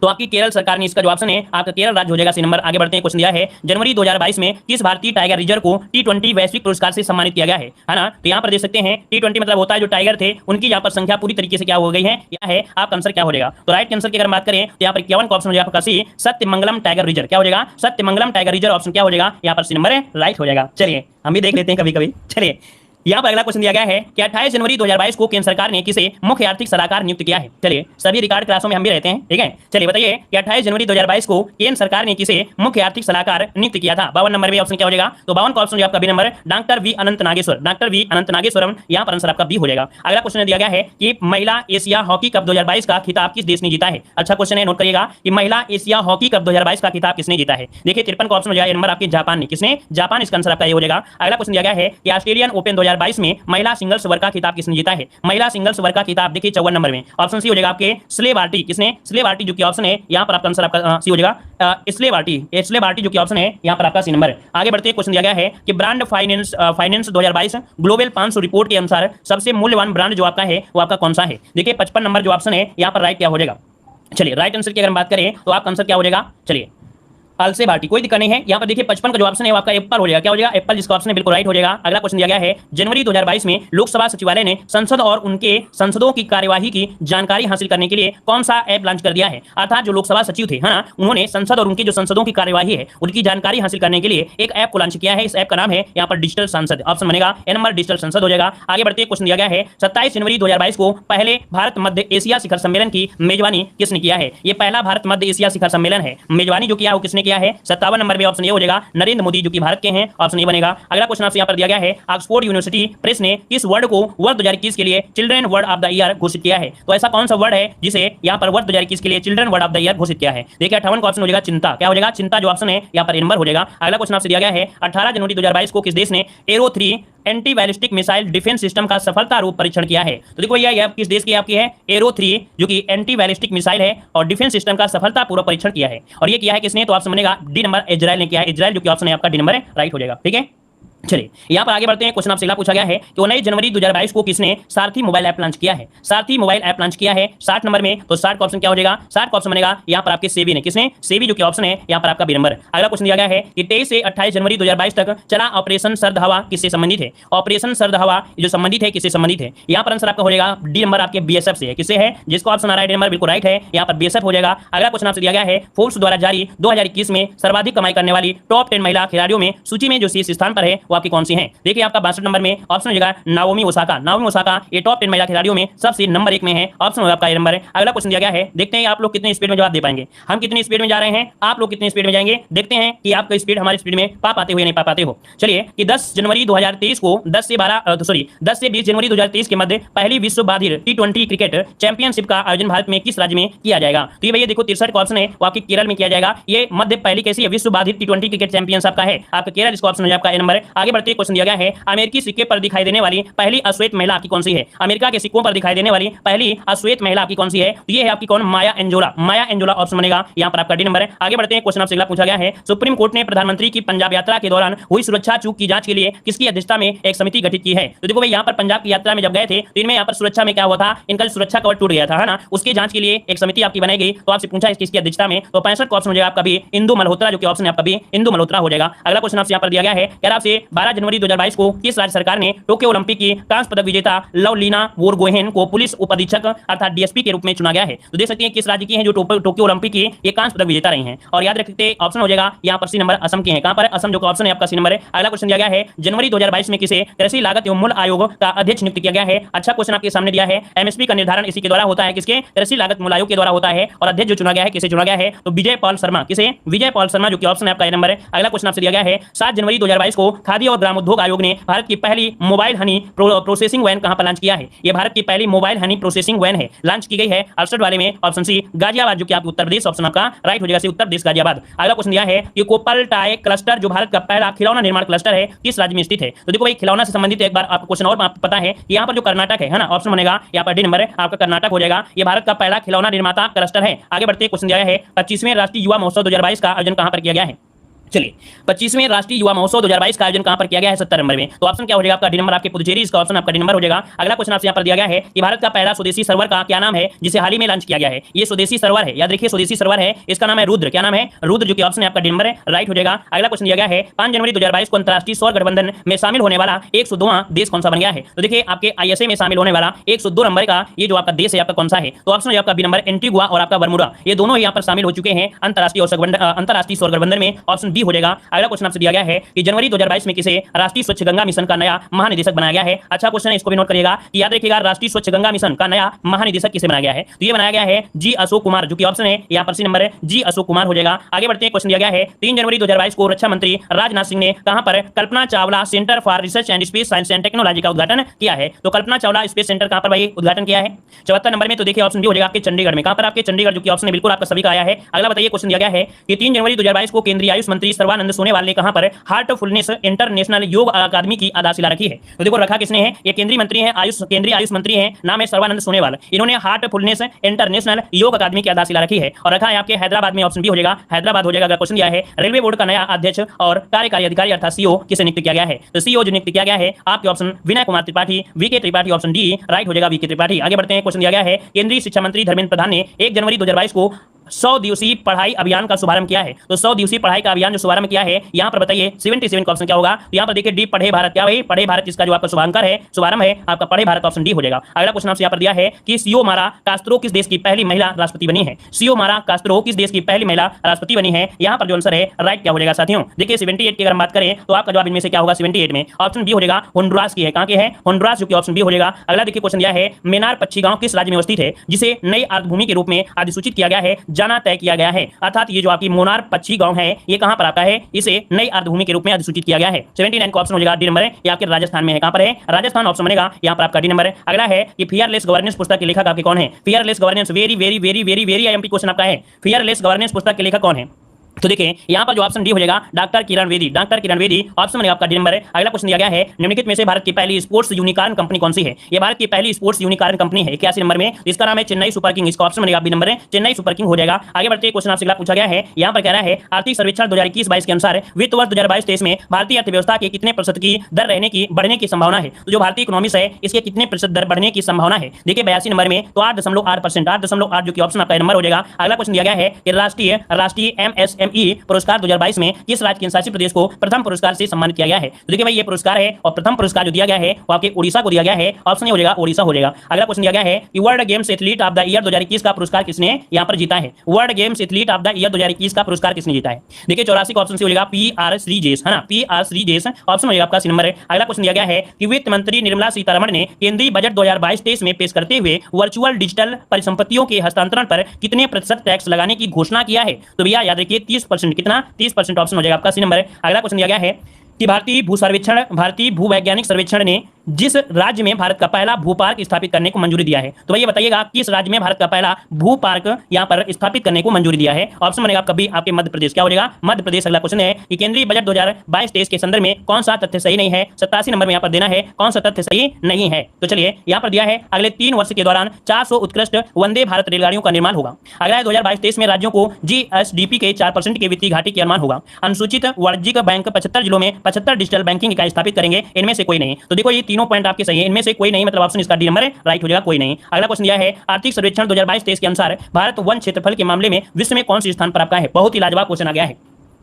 तो आपकी केरल सरकार ने, इसका जो ऑप्शन है आपका केरल राज्य हो जाएगा सी नंबर। आगे बढ़ते हैं, क्वेश्चन दिया है जनवरी 2022 में किस भारतीय टाइगर रिजर्व को T20 वैश्विक पुरस्कार से सम्मानित किया गया है ना? तो यहाँ पर देख सकते हैं T20 मतलब होता है जो टाइगर थे उनकी यहाँ पर संख्या पूरी तरीके से क्या हो गई है, यह है आपका आंसर क्या हो जाएगा? तो राइट आंसर की अगर बात करें तो यहाँ पर 51 का ऑप्शन हो जाएगा आपका सी सत्यमंगलम टाइगर रिजर्व। क्या हो जाएगा? सत्यमंगलम टाइगर रिजर्व, ऑप्शन क्या हो जाएगा यहाँ पर सी नंबर राइट हो जाएगा। चलिए हम भी देख लेते हैं कभी कभी। चलिए, यहाँ पर अगला क्वेश्चन दिया गया है कि 28 जनवरी 2022 को केंद्र सरकार ने किसे मुख्य आर्थिक सलाहकार नियुक्त किया है? चलिए, सभी रिकॉर्ड क्लासों में हम भी रहते हैं, ठीक है। चलिए बताइए कि 28 जनवरी 2022 को केंद्र सरकार ने किसे मुख्य आर्थिक सलाहकार नियुक्त किया था? 52 नंबर में ऑप्शन क्या हो जाएगा? तो 52 का ऑप्शन जो आपका बी नंबर डॉक्टर वी अनंत नागेश्वर, डॉक्टर वी अनंत नागेश्वरम, यहाँ पर आंसर आपका बी हो जाएगा। अगला क्वेश्चन दिया गया है कि महिला एशिया हॉकी कप 2022 का खिताब किस देश ने जीता है? अच्छा क्वेश्चन है, नोट करिएगा कि महिला एशिया हॉकी कप 2022 का खिताब किसने जीता है? देखिए 53 का ऑप्शन हो जाएगा नंबर आपके जापान ने, किसने? जापान, इसका आंसर आपका ये हो जाएगा। अगला क्वेश्चन दिया गया है कि ऑस्ट्रेलियन ओपन 2022 में महिला सिंगल्स वर्ग का खिताब किसने जीता है? महिला सिंगल्स वर्ग का खिताब देखिए 54 नंबर में, ऑप्शन सी हो जाएगा आपके स्ले बार्टी, किसने? स्ले बार्टी, जो कि ऑप्शन है यहाँ पर आपका आंसर आपका सी हो जाएगा स्ले बार्टी, जो कि ऑप्शन है यहाँ पर आपका सी नंबर। आगे बढ़ते क्वेश्चन दिया गया है कि ब्रांड फाइनेंस 2022 ग्लोबल 500 रिपोर्ट के अनुसार सबसे मूल्यवान ब्रांड जो आपका है वो आपका कौन सा है? देखिए 55 नंबर जो ऑप्शन है यहाँ पर राइट क्या हो जाएगा? चलिए, राइट आंसर की अगर बात करें तो आपका आंसर क्या हो जाएगा? चलिए, अलसे बाटी, कोई दिक्कत नहीं है। यहाँ पर देखिए 55 का जो ऑप्शन है वो आपका एप्पल हो जाएगा। क्या हो जाएगा? एप्पल, जिसका ऑप्शन है बिल्कुल राइट हो जाएगा। अगला क्वेश्चन दिया गया है जनवरी 2022 में लोकसभा सचिवालय ने संसद और उनके संसदों की कार्यवाही की जानकारी हासिल करने के लिए कौन सा ऐप लॉन्च कर दिया है? अर्थात जो लोकसभा सचिव थे ना, उन्होंने संसद और उनकी जो संसदों की कार्यवाही है उनकी जानकारी हासिल करने के लिए एक ऐप को लॉन्च किया है। इस ऐप का नाम है यहाँ पर डिजिटल संसद, ऑप्शन बनेगा ए नंबर डिजिटल संसद हो जाएगा। आगे बढ़ते क्वेश्चन दिया गया है 27 जनवरी 2022 को पहले भारत मध्य एशिया शिखर सम्मेलन की मेजबानी किसने किया है? ये पहला भारत मध्य एशिया शिखर सम्मेलन है, मेजबानी जो किया वो किसने किया है? 57 नंबर में ऑप्शन ये हो जाएगा नरेंद्र मोदी, जो कि भारत के हैं, ऑप्शन ये बनेगा। अगला क्वेश्चन आपसे यहाँ पर दिया गया है ऑक्सफोर्ड यूनिवर्सिटी प्रेस ने किस वर्ड को वर्ष 2021 के लिए children word of the year घोषित किया है? तो ऐसा कौन सा वर्ड है जिसे यहाँ पर वर्ष 2021 के लिए children word of the year घोषित किया है? देखिए 58 का ऑप्शन हो जाएगा चिंता। क्या हो जाएगा? चिंता, जो ऑप्शन है यहाँ पर नंबर हो जाएगा। अगला क्वेश्चन आपसे दिया गया है 18 जनवरी 2022 को किस देश ने arrow 3 anti ballistic missile defence system का सफलतापूर्वक परीक्षण किया है? तो देखो ये किस देश की आपकी है? एरो 3, जो कि एंटी बैलिस्टिक मिसाइल है और डिफेंस सिस्टम का सफलतापूर्वक परीक्षण किया है। और ये किया है किसने? तो ऑप्शन बनेगा डी नंबर इजराइल ने किया है। इजराइल, जो कि ऑप्शन है आपका डी नंबर राइट हो जाएगा, ठीक है। चलिए यहाँ पर आगे बढ़ते हैं। क्वेश्चन आपसे अगला पूछा गया है कि 19 जनवरी 2022 को किसने सारथी मोबाइल ऐप लॉन्च किया है? सारथी मोबाइल ऐप लॉन्च किया है 60 नंबर में, तो 60 का ऑप्शन क्या हो जाएगा? 60 का ऑप्शन बनेगा यहाँ पर आपके सेबी ने। किसने? सेबी जो कि ऑप्शन है यहाँ पर आपका बी नंबर। अगला क्वेश्चन दिया गया है कि 23 से 28 जनवरी 2022 तक चला ऑपरेशन सर्द हवा किससे संबंधित है? ऑपरेशन सर्द हवा जो संबंधित है किससे संबंधित है? यहाँ पर आंसर आपका हो जाएगा डी नंबर, आपके बीएसएफ से है। किससे है? जिसको ऑप्शन आ रहा है डी नंबर बिल्कुल राइट है, यहाँ पर बीएसएफ हो जाएगा। अगला क्वेश्चन आपसे दिया गया है फोर्ब्स द्वारा जारी 2021 में सर्वाधिक कमाई करने वाली टॉप 10 महिला खिलाड़ियों में सूची में जो शीर्ष स्थान पर है वो आपकी कौन सी है? देखिए आपका 62 नंबर में ऑप्शन हो जाएगा नाओमी ओसाका। नाओमी ओसाका ये टॉप 10 महिला खिलाड़ियों में सबसे नंबर 1 में है, ऑप्शन होगा आपका ए नंबर। अगला क्वेश्चन दिया गया है, देखते हैं आप लोग कितने स्पीड में जवाब दे पाएंगे। हम कितनी स्पीड में जा रहे हैं, आप लोग कितनी स्पीड में जाएंगे, देखते हैं कि आपका स्पीड हमारी स्पीड में पा पाते हो या नहीं पा पाते हो। चलिए कि 10 जनवरी 2023 को 10 से 20 जनवरी 2023 के मध्य पहली विश्व बाधिर T20 क्रिकेट चैंपियनशिप का आयोजन भारत में किस राज्य में किया जाएगा? तो ये भैया देखो 63 का ऑप्शन है वो आपके केरल में किया जाएगा। ये मध्य पहली कैसी है? विश्व बाधिर T20 क्रिकेट चैंपियनशिप का है आपका केरल, इसका ऑप्शन हो जाएगा आपका ए नंबर। आगे बढ़ते क्वेश्चन दिया गया है अमेरिकी सिक्के पर दिखाई देने वाली पहली अश्वेत महिला आपकी कौन सी है? अमेरिका के सिक्कों पर दिखाई देने वाली पहली अश्वेत महिला आपकी कौन सी है? तो ये है आपकी कौन? माया एंजोला। माया एंजोला ऑप्शन बनेगा यहाँ पर आपका डी नंबर है। आगे बढ़ते हैं, क्वेश्चन आपसे अगला पूछा गया है सुप्रीम कोर्ट ने प्रधानमंत्री की पंजाब यात्रा के दौरान हुई सुरक्षा चूक की जांच के लिए किसकी अध्यक्षता में एक समिति गठित की है? तो देखो भाई यहाँ पर पंजाब की यात्रा में जब गए थे तो इनमें यहाँ पर सुरक्षा में क्या हुआ था, इनका सुरक्षा कवर टूट गया था, है ना, उसकी जांच के लिए एक समिति आपकी बनाई गई। तो आपसे पूछा इसकी अध्यक्षता में, तो 65 का ऑप्शन हो जाएगा आपका भी इंदु मल्होत्रा, जो कि ऑप्शन है आपका भी इंदु मल्होत्रा हो जाएगा। अगला क्वेश्चन आपसे यहाँ पर दिया गया है कि आपसे 12 जनवरी 2022 को किस राज्य सरकार ने टोक्यो ओलंपिक की कांस्य पदक विजेता लवलीना बोरगोहेन को पुलिस उप अधीक्षक अर्थात डीएसपी के रूप में चुना गया है? तो देख सकते हैं किस राज्य की है जो टोक्यो ओलंपिक की ये कांस्य पदक विजेता रही हैं। और याद रखते ऑप्शन हो जाएगा यहाँ पर सी नंबर, असम के हैं। कहां पर? असम, जो ऑप्शन है आपका सी नंबर है। अगला क्वेश्चन दिया गया है जनवरी 2022 में किसे कृषि लागत एवं मूल्य आयोग का अध्यक्ष नियुक्त किया गया है? अच्छा क्वेश्चन आपके सामने दिया है। एमएसपी का निर्धारण इसी के द्वारा होता है, किसके? कृषि लागत मूल्य आयोग के द्वारा होता है। और अध्यक्ष जो चुना गया है किसे चुना गया है? तो विजय पॉल शर्मा। किसे? विजय पॉल शर्मा, जो कि ऑप्शन है आपका ए नंबर है। अगला क्वेश्चन आपसे दिया गया है 7 जनवरी 2022 को खादी और ग्रामोद्योग आयोग ने भारत की पहली मोबाइल हनी प्रोसेसिंग वैन कहां पर लॉन्च किया है? ये भारत की पहली मोबाइल हनी प्रोसेसिंग वैन है, लॉन्च की गई है अड़सठ वाले में, ऑप्शन सी गाजियाबाद, जो कि आपका उत्तर प्रदेश ऑप्शन आपका राइट हो जाएगा, उत्तर प्रदेश गाजियाबाद। अगला क्वेश्चन दिया है कि कोपल टाई क्लस्टर जो भारत का पहला खिलौना निर्माण क्लस्टर है किस राज्य में स्थित है? तो देखो भाई खिलौना से संबंधित एक बार आपको क्वेश्चन और पता है कि यहाँ पर जो कर्नाटक है ना, ऑप्शन बनेगा यहाँ पर डी नंबर है आपका कर्नाटक हो जाएगा। ये भारत का पहला खिलौना निर्माता क्लस्टर है। आगे बढ़ते क्वेश्चन दिया है 25वें राष्ट्रीय युवा महोत्सव 2022 का आयोजन कहां पर किया गया है? चलिए 25वें राष्ट्रीय युवा महोत्सव 2022 का आयोजन कहां पर किया गया है? 70 नंबर में। तो ऑप्शन क्या हो जाएगा आपका डी नंबर, आपके पुदुचेरी, इसका ऑप्शन आपका डी नंबर हो जाएगा। अगला क्वेश्चन आपसे यहां पर दिया गया है कि भारत का पहला स्वदेशी सर्वर का क्या नाम है जिसे हाल ही में लॉन्च किया गया है? ये स्वदेशी सर्वर है, याद रखिए स्वदेशी सर्वर है, इसका नाम है रुद्र। क्या नाम है? रुद्र, जो कि ऑप्शन है आपका डी नंबर है राइट हो जाएगा। अगला क्वेश्चन दिया गया है 5 जनवरी 2022 को अंतरराष्ट्रीय सौर गठबंधन में शामिल होने वाला 102वां देश कौन सा बन गया है? तो देखिए आपके आईएसए में शामिल होने वाला 102 नंबर का ये जो आपका देश है आपका कौन सा है? तो ऑप्शन है आपका बी नंबर एंटीगुआ और आपका बरमूडा, ये दोनों यहाँ पर शामिल हो चुके हैं अंतरराष्ट्रीय सौर गठबंधन में, ऑप्शन बी हो जाएगा। अगला क्वेश्चन आपसे दिया गया है कि जनवरी 2022 में किसे राष्ट्रीय स्वच्छ गंगा मिशन का नया महानिदेशक बनाया गया है? अच्छा क्वेश्चन है, इसको भी नोट करिएगा कि याद रखिएगा राष्ट्रीय स्वच्छ गंगा मिशन का नया महानिदेशक किसे बनाया गया है? तो ये बनाया गया है जी अशोक कुमार, जो कि ऑप्शन है यहाँ पर सी नंबर है जी अशोक कुमार हो जाएगा। आगे बढ़ते हैं, क्वेश्चन दिया गया है 3 जनवरी 2022 को रक्षा मंत्री राजनाथ सिंह ने कहां पर Kalpana Chawla centre for research and space science and technology का उद्घाटन किया है? तो कल्पना चावला स्पेस सेंटर कहां पर भाई उद्घाटन किया है? 74 नंबर में। तो देखिए ऑप्शन डी हो जाएगा आपके चंडीगढ़ में। कहां पर? आपके चंडीगढ़, जो कि ऑप्शन है बिल्कुल आपका सभी का आया है। अगला बताइए, क्वेश्चन दिया गया है कि 3 जनवरी 2022 को केंद्रीय आयुष मंत्री सर्बानंद सोनोवाल ने कहां पर हार्टफुलनेस इंटरनेशनल योग अकादमी की आधारशिला रखी है? तो देखो रखा किसने है? ये केंद्रीय मंत्री हैं, केंद्रीय आयुष मंत्री हैं, नाम है सर्बानंद सोनोवाल। इन्होंने हार्टफुलनेस इंटरनेशनल योग अकादमी की आधारशिला रखी है और रखा है आपके हैदराबाद में, ऑप्शन बी हो जाएगा हैदराबाद हो जाएगा। अगर क्वेश्चन दिया है रेलवे बोर्ड का नया अध्यक्ष और कार्यकारी अधिकारी अर्थात सीओ किसे नियुक्त किया गया है? तो सीओ जो नियुक्त किया गया है आपके option Vinay Kumar Tripathi, VK Tripathi, option D right हो जाएगा वीके त्रिपाठी। आगे बढ़ते हैं, क्वेश्चन दिया गया है केंद्रीय शिक्षा मंत्री धर्मेंद्र प्रधान ने 1 जनवरी 2022 को 100 दिवसीय पढ़ाई अभियान का शुभारंभ किया है। तो 100 दिवसीय पढ़ाई का अभियान जो शुभारंभ किया है यहाँ पर बताइए 77 का ऑप्शन क्या होगा? यहाँ पर देखिए डी पढ़े भारत, क्या भाई पढ़े भारत, इसका जो आपका शुभारंभ है आपका पढ़े भारत, ऑप्शन डी हो जाएगा। अगला क्वेश्चन आपसे यहाँ पर दिया है कि सियोमारा कास्त्रो किस देश की पहली महिला राष्ट्रपति बनी है? सियोमारा कास्त्रो किस देश की पहली महिला राष्ट्रपति बनी है? यहाँ पर जो आंसर है राइट क्या हो जाएगा साथियों? देखिए 78 की अगर हम बात करें तो आपका जवाब इनमें से क्या होगा? 78 में ऑप्शन बी हो जाएगा होंडुरास की है। कहां के है? होंडुरास, जो कि ऑप्शन बी हो जाएगा। अगला देखिए क्वेश्चन दिया है मेनार पक्षी गांव किस राज्य में अवस्थित है जिसे नई अर्धभूमि के रूप में अधिसूचित किया गया है, जाना तय किया गया है? अर्थात ये जो आपकी मोनार पक्षी गांव है ये कहां पर आता है? इसे नई अर्धभूमि के रूप में अधिसूचित किया गया है। 79 का ऑप्शन हो जाएगा डी नंबर है, ये आपके राजस्थान में है। कहां पर है? राजस्थान ऑप्शन बनेगा यहाँ पर आपका डी नंबर है। अगला है कि फियरलेस गवर्नेंस पुस्तक के लेखक आपके कौन है? Fearless governance very very very very very IMP question आपका है। फियरलेस गवर्नेंस पुस्तक के लेखक कौन है? तो देखिए यहाँ पर जो ऑप्शन डी हो जाएगा doctor Kiran Bedi. Doctor Kiran Bedi option में आपका डी नंबर है। अगला क्वेश्चन दिया गया है निम्नलिखित में से भारत की पहली स्पोर्ट्स यूनिकॉर्न कंपनी कौन सी है? ये भारत की पहली स्पोर्ट्स यूनिकॉर्न कंपनी है 81 नंबर में। इसका नाम है चेन्नई सुपर किंग। इसका ऑप्शन बनेगा बी नंबर है, चेन्नई सुपर किंग हो जाएगा। आगे बढ़ते क्वेश्चन आपसे अगला पूछा गया है, यहाँ पर कह रहा है आर्थिक सर्वेक्षण 2021-22 के अनुसार वित्त वर्ष 2022-23 में भारतीय अर्थव्यवस्था के कितने प्रतिशत की दर बढ़ने की संभावना है? तो जो भारतीय इकोनॉमिक्स है इसके कितने प्रतिशत दर बढ़ने की संभावना है? देखिए 82 नंबर में तो 8.8%, 8.8 जो कि ऑप्शन आपका नंबर हो जाएगा। अगला क्वेश्चन दिया गया है कि राष्ट्रीय MSME पुरस्कार 2022 में किस राज्य केंद्रशासित प्रदेश को प्रथम पुरस्कार से सम्मानित किया गया है? तो देखिए भाई ये पुरस्कार है और प्रथम पुरस्कार जो दिया गया है वो आपके उड़ीसा को दिया गया है। ऑप्शन हो जाएगा उड़ीसा हो जाएगा। अगला क्वेश्चन दिया गया है कि world games athlete of the year 2021 का पुरस्कार किसने यहाँ पर जीता है? World games athlete of the year 2021 का पुरस्कार किसने जीता है? देखिए 84 का ऑप्शन से हो जाएगा PR श्रीजेश, है ना, PR श्रीजेश ऑप्शन हो जाएगा आपका सी नंबर है। अगला क्वेश्चन दिया गया है कि वित्त मंत्री निर्मला सीतारमण ने केंद्रीय बजट 2022-23 में पेश करते हुए वर्चुअल डिजिटल परिसंपत्तियों के हस्तांतरण पर कितने प्रतिशत टैक्स लगाने की घोषणा किया है? तो भैया याद रखिए 30%। कितना? 30% ऑप्शन हो जाएगा आपका सी नंबर है। अगला क्वेश्चन दिया गया है कि भारतीय भूवैज्ञानिक सर्वेक्षण ने जिस राज्य में भारत का पहला भू पार्क स्थापित करने को मंजूरी दिया है, तो भैया बताइएगा किस राज्य में भारत का पहला भू पार्क यहां पर स्थापित करने को मंजूरी दिया है? ऑप्शन बनेगा आपका बी, आपके मध्य प्रदेश। क्या हो जाएगा? मध्य प्रदेश। अगला क्वेश्चन है कि केंद्रीय बजट 2022-23 के संदर्भ में कौन सा तथ्य सही नहीं है? 87 नंबर में यहां पर देना है कौन सा तथ्य सही नहीं है। तो चलिए यहां पर दिया है अगले 3 वर्ष के दौरान 400 उत्कृष्ट वंदे भारत रेलगाड़ियों का निर्माण होगा। अगला है 2022-23 में राज्यों को GSDP के 4% के वित्तीय घाटे के अनुमान होगा। अनुसूचित वाणिज्यिक बैंक 75 जिलों में 75 डिजिटल बैंकिंग इकाई स्थापित करेंगे। इनमें से कोई नहीं। तो देखो ये तीनों पॉइंट आपके सही है, इनमें से कोई नहीं, मतलब ऑप्शन इसका डी नंबर है, राइट हो जाएगा, कोई नहीं। अगला क्वेश्चन दिया है आर्थिक सर्वेक्षण 2022-23 के अनुसार भारत वन क्षेत्रफल के मामले में विश्व में कौन से स्थान पर आपका है? बहुत ही लाजवाब क्वेश्चन आ गया है।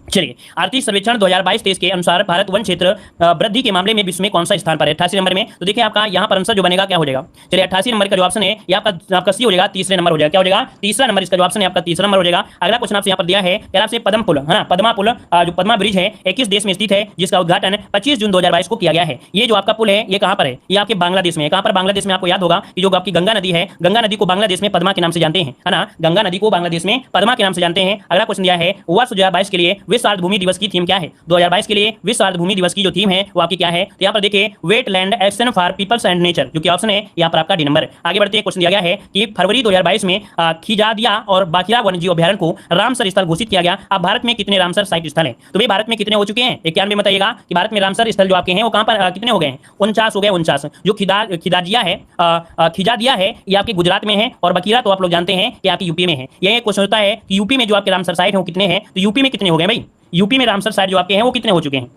चलिए आर्थिक सर्वेक्षण 2022-23 के अनुसार भारत वन क्षेत्र वृद्धि के मामले में विश्व में कौन सा स्थान पर है? 88 नंबर में। तो देखिए आपका यहाँ पर आंसर जो बनेगा क्या हो जाएगा? चलिए 88 नंबर का जो ऑप्शन है ये आपका सी हो जाएगा, तीसरे नंबर हो जाएगा। क्या हो जाएगा? तीसरा नंबर। इसका जो ऑप्शन है आपका तीसरा नंबर हो जाएगा। अगला क्वेश्चन आपसे यहाँ पर दिया है यार आपसे पद्म पुल, है ना, पद्मा पुल जो पद्मा ब्रिज है 21 देश में स्थित है जिसका उद्घाटन 25 जून 2022 को किया गया है। ये जो आपका पुल है ये कहाँ पर है? ये आपके बांग्लादेश में है। कहाँ पर? बांग्लादेश में। आपको याद होगा कि जो आपकी गंगा नदी है, गंगा नदी को बांग्लादेश में पद्मा के नाम से जानते हैं, है ना, गंगा नदी को बांग्लादेश में पद्मा के नाम से जानते हैं। अगला क्वेश्चन दिया है वर्ष 2022 के लिए विश्व आर्द्र भूमि दिवस की थीम क्या है? 2022 के लिए विश्व आर्द्र भूमि दिवस की जो थीम है वो आपकी क्या है? तो यहाँ पर देखिए wetland action for peoples and nature, जो कि ऑप्शन है यहाँ पर आपका डी नंबर। आगे बढ़ते हैं क्वेश्चन दिया गया है कि फरवरी 2022 में खिजादिया और बाखिरा वन्यजीव अभ्यारण्य को रामसर स्थल घोषित किया गया। अब भारत में कितने रामसर साइट स्थल हैं? तो भाई भारत में कितने हो चुके हैं? 91 बताइएगा कि भारत में रामसर स्थल जो आपके हैं वो कहाँ पर कितने हो गए हैं? 49 हो गए, 49। जो खिजादिया है ये आपके गुजरात में है और बखीरा तो आप लोग जानते हैं कि आपकी यूपी में है। यह क्वेश्चन होता है कि यूपी में जो आपके रामसर साइट है वो कितने हैं? तो यूपी में कितने हो गए भाई? यूपी में रामसर साइट जो आपके हैं वो कितने हो चुके हैं?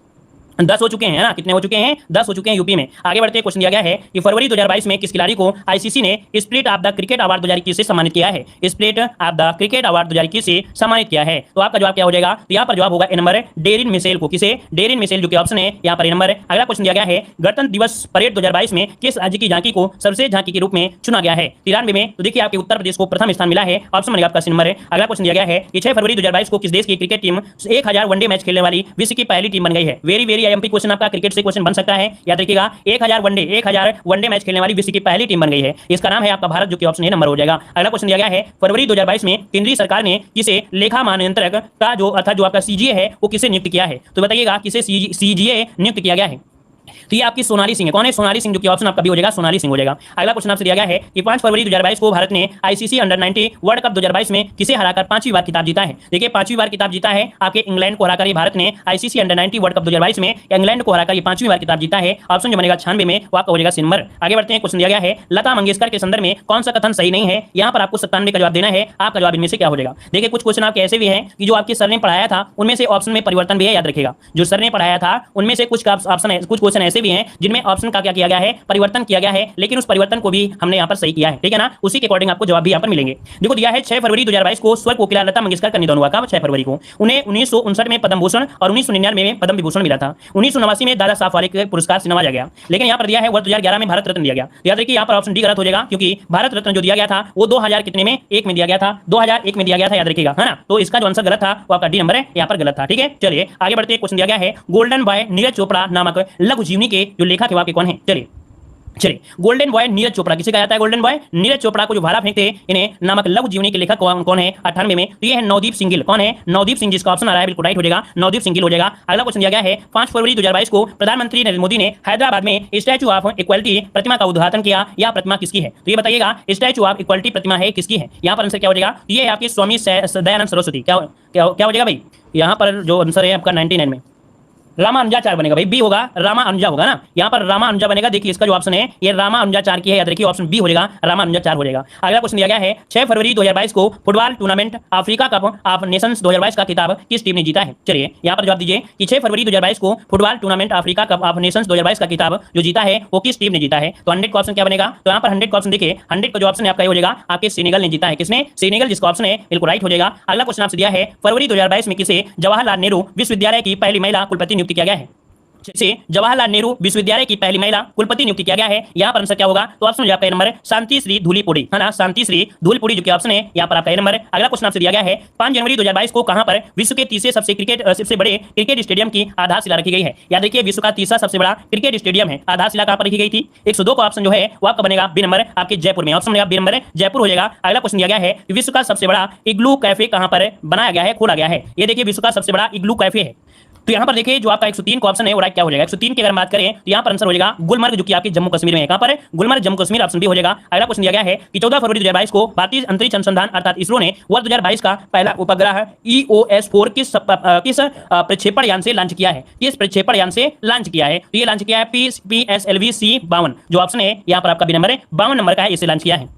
10 हो चुके हैं, है ना, कितने हो चुके हैं? 10 हो चुके हैं यूपी में। आगे बढ़ते क्वेश्चन दिया गया है कि फरवरी 2022 में किस खिलाड़ी को आईसीसी ने spirit of the cricket award 2021 से सम्मानित किया है? Spirit of the cricket award 2021 से सम्मानित किया है। तो आपका जवाब क्या हो जाएगा? तो यहाँ पर जवाब होगा ए नंबर, डेरिन मिशेल को। किसे? डेरिन मिशेल, जो कि ऑप्शन है यहाँ पर ए नंबर। अगला क्वेश्चन दिया गया है गणतंत्र दिवस परेड 2022 में किस राज्य की झांकी को सर्वश्रेष्ठ झांकी के रूप में चुना गया है? 93 में। तो देखिए आपके उत्तर प्रदेश को प्रथम स्थान मिला है, ऑप्शन बनेगा आपका सी नंबर है। अगला क्वेश्चन दिया गया है कि 6 फरवरी 2022 को किस देश की क्रिकेट टीम 1000 वनडे मैच खेलने वाली विश्व की पहली टीम बन गई है? वेरी आईएमपी क्वेश्चन आपका क्रिकेट से क्वेश्चन बन सकता है, याद रखिएगा। 1000 वनडे मैच खेलने वाली विश्व की पहली टीम बन गई है। इसका नाम है आपका भारत, जो कि ऑप्शन ए नंबर हो जाएगा। अगला क्वेश्चन दिया गया है फरवरी 2022 में केंद्रीय सरकार ने किसे लेखा महानियंत्रक का जो अर्थात जो आपका सीजीए है वो किसे नियुक्त किया है? तो बताइएगा किसे सीजीए नियुक्त किया गया है? तो ये आपकी सोनाली सिंह है। कौन है? सोनाली सिंह, जो कि ऑप्शन आपका भी हो जाएगा, सोनाली सिंह हो जाएगा। अगला क्वेश्चन आपसे दिया गया है कि 5 फरवरी 2022 को भारत ने आईसीसी अंडर 90 वर्ल्ड कप 2022 में किसे हराकर 5वीं बार खिताब जीता है? देखिए 5वीं बार खिताब जीता है आपके इंग्लैंड को हराकर भारत ने आईसीसी अंडर 90 वर्ल्ड कप 2022 में इंग्लैंड को हराकर 5वीं बार खिताब जीता है। ऑप्शन जो बनेगा 96 में वो आपका हो जाएगा सी नंबर। आगे बढ़ते हैं, क्वेश्चन दिया गया है लता मंगेशकर के संदर्भ में कौन सा कथन सही नहीं है? यहाँ पर आपको 97 का जवाब देना है। आपका जवाब इनमें से क्या हो जाएगा? देखिए कुछ क्वेश्चन आपके ऐसे भी हैं कि जो आपके सर ने पढ़ाया था उनमें से ऑप्शन में परिवर्तन भी है, याद रखिएगा। जो सर ने पढ़ाया था उनमें से कुछ क्वेश्चन ऐसे भी हैं जिनमें ऑप्शन का क्या किया गया है? परिवर्तन किया गया है, लेकिन उस परिवर्तन को भी हमने यहाँ पर सही किया है, ठीक है ना। उसी के अकॉर्डिंग आपको जवाब भी यहाँ पर मिलेंगे। देखो दिया है 6 फरवरी 2022 को स्वर कोकिला लता मंगेशकर का निधन हुआ। कब? 6 फरवरी को। उन्हें 1959 में पद्म भूषण और 1999 में पद्म विभूषण मिला था। 1989 में दादा साहब फाल्के पुरस्कार से नवाजा गया, लेकिन यहाँ पर दिया है वर्ष 2011 में भारत रत्न दिया गया। याद रखिए यहाँ पर ऑप्शन डी गलत हो जाएगा, क्योंकि भारत रत्न जो दिया गया था वो 2000 कितने में? 1 में दिया गया था, 2001 में दिया गया था, याद रखिएगा, है ना। तो इसका जो आंसर गलत था वो आपका डी नंबर है, यहाँ पर गलत था, ठीक है। चलिए आगे बढ़ते, क्वेश्चन दिया गया है गोल्डन बॉय नीरज चोपड़ा नामक लघु जीवनी के जो लेखक है वो आपके कौन है? चलिए चलिए, गोल्डन बॉय नीरज चोपड़ा, किसे कहा जाता है गोल्डन बॉय? नीरज चोपड़ा को जो भाला फेंकते हैं इन्हें नामक लघु जीवनी के लेखक कौन है 98 में? तो ये है नवदीप सिंह गिल। कौन है? नवदीप सिंह, जिसका ऑप्शन आ रहा है बिल्कुल राइट हो जाएगा, नवदीप सिंह गिल हो जाएगा। अगला क्वेश्चन दिया गया है 5 फरवरी 2022 को प्रधानमंत्री नरेंद्र मोदी ने हैदराबाद में स्टैचू ऑफ इक्वालिटी प्रतिमा का उद्घाटन किया, यह प्रतिमा किसकी है? तो ये बताइएगा, स्टैचू ऑफ इक्वालिटी प्रतिमा है किसकी है? यहाँ पर आंसर क्या हो जाएगा? ये है आपकी स्वामी दयानंद सरस्वती। क्या हो जाएगा भाई? यहाँ पर जो आंसर है आपका 99 में रामानुजाचार्य बनेगा भाई, बी होगा, रामानुजा होगा ना, यहाँ पर रामानुजा बनेगा। देखिए इसका जो ऑप्शन है ये रामानुजाचार्य की है, याद रखिए ऑप्शन बी हो जाएगा, रामानुजाचार्य हो जाएगा। अगला क्वेश्चन दिया गया है 6 फरवरी 2022 को football tournament Africa cup of Nations 2022 का खिताब किस टीम ने जीता है? चलिए यहाँ पर जवाब दीजिए कि 6 फरवरी 2022 को football tournament Africa cup of Nations 2022 का खिताब जो जीता है वो किस टीम ने जीता है? तो 100 का ऑप्शन क्या बनेगा? तो यहाँ पर 100 का ऑप्शन देखिए, 100 का जो ऑप्शन है आपका हो जाएगा आपके सेनेगल ने जीता है। किसने? सेनेगल, जिसका ऑप्शन है बिल्कुल राइट हो जाएगा। अगला क्वेश्चन आपसे दिया है फरवरी 2022 में किसे जवाहरलाल नेहरू विश्वविद्यालय की पहली महिला कुलपति नियुक्त किया गया है? से जवाहरलाल नेहरू विश्वविद्यालय की पहली महिला कुलपति नियुक्त किया गया है। यहाँ पर आंसर क्या होगा? तो ऑप्शन आपका नंबर शांति श्री धूलीपुड़ी है ना, शांति श्री धूलीपुड़ी जो कि ऑप्शन है यहाँ पर आपका नंबर। अगला क्वेश्चन आपसे दिया गया है 5 जनवरी 2022 को कहां पर विश्व के तीसरे सबसे बड़े क्रिकेट स्टेडियम की आधारशिला रखी गई है? याद रखिए विश्व का तीसरा सबसे बड़ा क्रिकेट स्टेडियम है, आधारशिला कहां पर रखी गई थी? 102 का ऑप्शन जो है वो आपका बनेगा बी नंबर, आपके जयपुर में। ऑप्शन बी नंबर जयपुर हो जाएगा। अगला क्वेश्चन दिया गया है विश्व का सबसे बड़ा इग्लू कैफे कहां पर बनाया गया है, खोला गया है? ये देखिए विश्व का सबसे बड़ा इग्लू कैफे है। तो यहाँ पर देखिए जो आपका 103 का ऑप्शन है वो राइट क्या हो जाएगा? 103 की अगर बात करें तो यहाँ पर आंसर हो जाएगा गुलमर्ग, जो कि आपके जम्मू कश्मीर में है। कहां पर है? गुलमर्ग, जम्मू कश्मीर, ऑप्शन बी हो जाएगा। अगला क्वेश्चन दिया गया है कि 14 फरवरी 2022 को भारतीय अंतरिक्ष अनुसंधान अर्थात इसरो ने वर्ष 2022 का पहला उपग्रह EOS-4 किस प्रक्षेपण यान से लॉन्च किया है? किस प्रक्षेपण यान से लॉन्च किया है? तो ये लॉन्च किया है PSLV-C52, जो ऑप्शन है यहाँ पर आपका बी नंबर है, 52 नंबर का है, इसे लॉन्च किया है।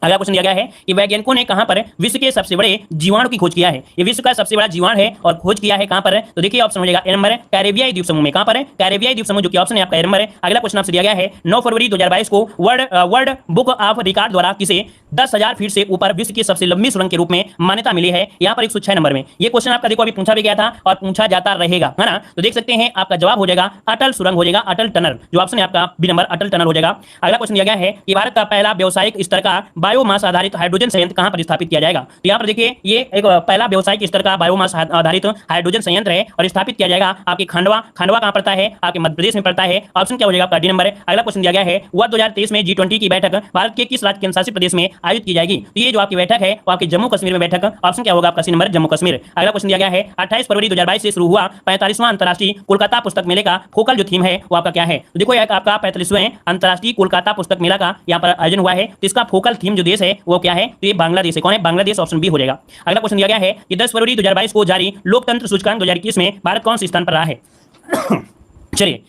अगला क्वेश्चन दिया गया है कि वैज्ञानिकों ने कहां पर विश्व के सबसे बड़े जीवाणु की खोज किया है? ये विश्व का सबसे बड़ा जीवाणु है और खोज किया है कहां पर? तो देखिए ऑप्शन हो जाएगा ए नंबर, कैरेबियाई द्वीप समूह में। कहां पर है? कैरेबियाई द्वीप समूह, जो कि ऑप्शन है आपका ए नंबर है। अगला क्वेश्चन आपसे दिया गया है 9 फरवरी 2022 को वर्ल्ड बुक ऑफ रिकॉर्ड द्वारा किसे 10,000 फीट से ऊपर विश्व की सबसे लंबी सुरंग के रूप में मान्यता मिली है? यहाँ पर 106 नंबर में। ये क्वेश्चन आपका देखो अभी पूछा भी गया था और पूछा जाता रहेगा, है ना। तो देख सकते हैं आपका जवाब हो जाएगा अटल सुरंग हो जाएगा, अटल टनल, जो ऑप्शन है आपका बी नंबर, अटल टनल हो जाएगा। अगला क्वेश्चन दिया गया है कि भारत का पहला व्यावसायिक स्तर का बायोमास आधारित हाइड्रोजन संयंत्र कहां पर स्थापित किया जाएगा? तो यहाँ पर देखिए ये एक पहला व्यावसायिक स्तर का बायोमास आधारित हाइड्रोजन संयंत्र है और स्थापित किया जाएगा आपके खंडवा कहां पड़ता है? आपके मध्य प्रदेश में पड़ता है। ऑप्शन क्या हो जाएगा आपका डी नंबर है। अगला क्वेश्चन दिया गया है वर्ष 2023 में G20 की बैठक भारत के किस राज्य केंद्र शासित प्रदेश में आयोजित की जाएगी? तो ये जो आपकी बैठक है वो आपके जम्मू कश्मीर में बैठक, ऑप्शन क्या होगा आपका सी नंबर, जम्मू कश्मीर। अगला क्वेश्चन दिया गया है 28 फरवरी 2022 से शुरू हुआ 45वां अंतर्राष्ट्रीय कोलकाता पुस्तक मेले का फोकल जो थीम है वो आपका क्या है? तो देखो आपका 45वें अंतर्राष्ट्रीय कोलकाता पुस्तक मेला का यहाँ पर आयोजन हुआ है, तो इसका फोकल थीम जो देश है वो क्या है? तो ये बांग्लादेश है। कौन है? बांग्लादेश, ऑप्शन बी हो जाएगा। अगला क्वेश्चन दिया गया है कि 10 फरवरी 2022 को जारी लोकतंत्र सूचकांक 2021 में भारत कौन से स्थान पर रहा है? चलिए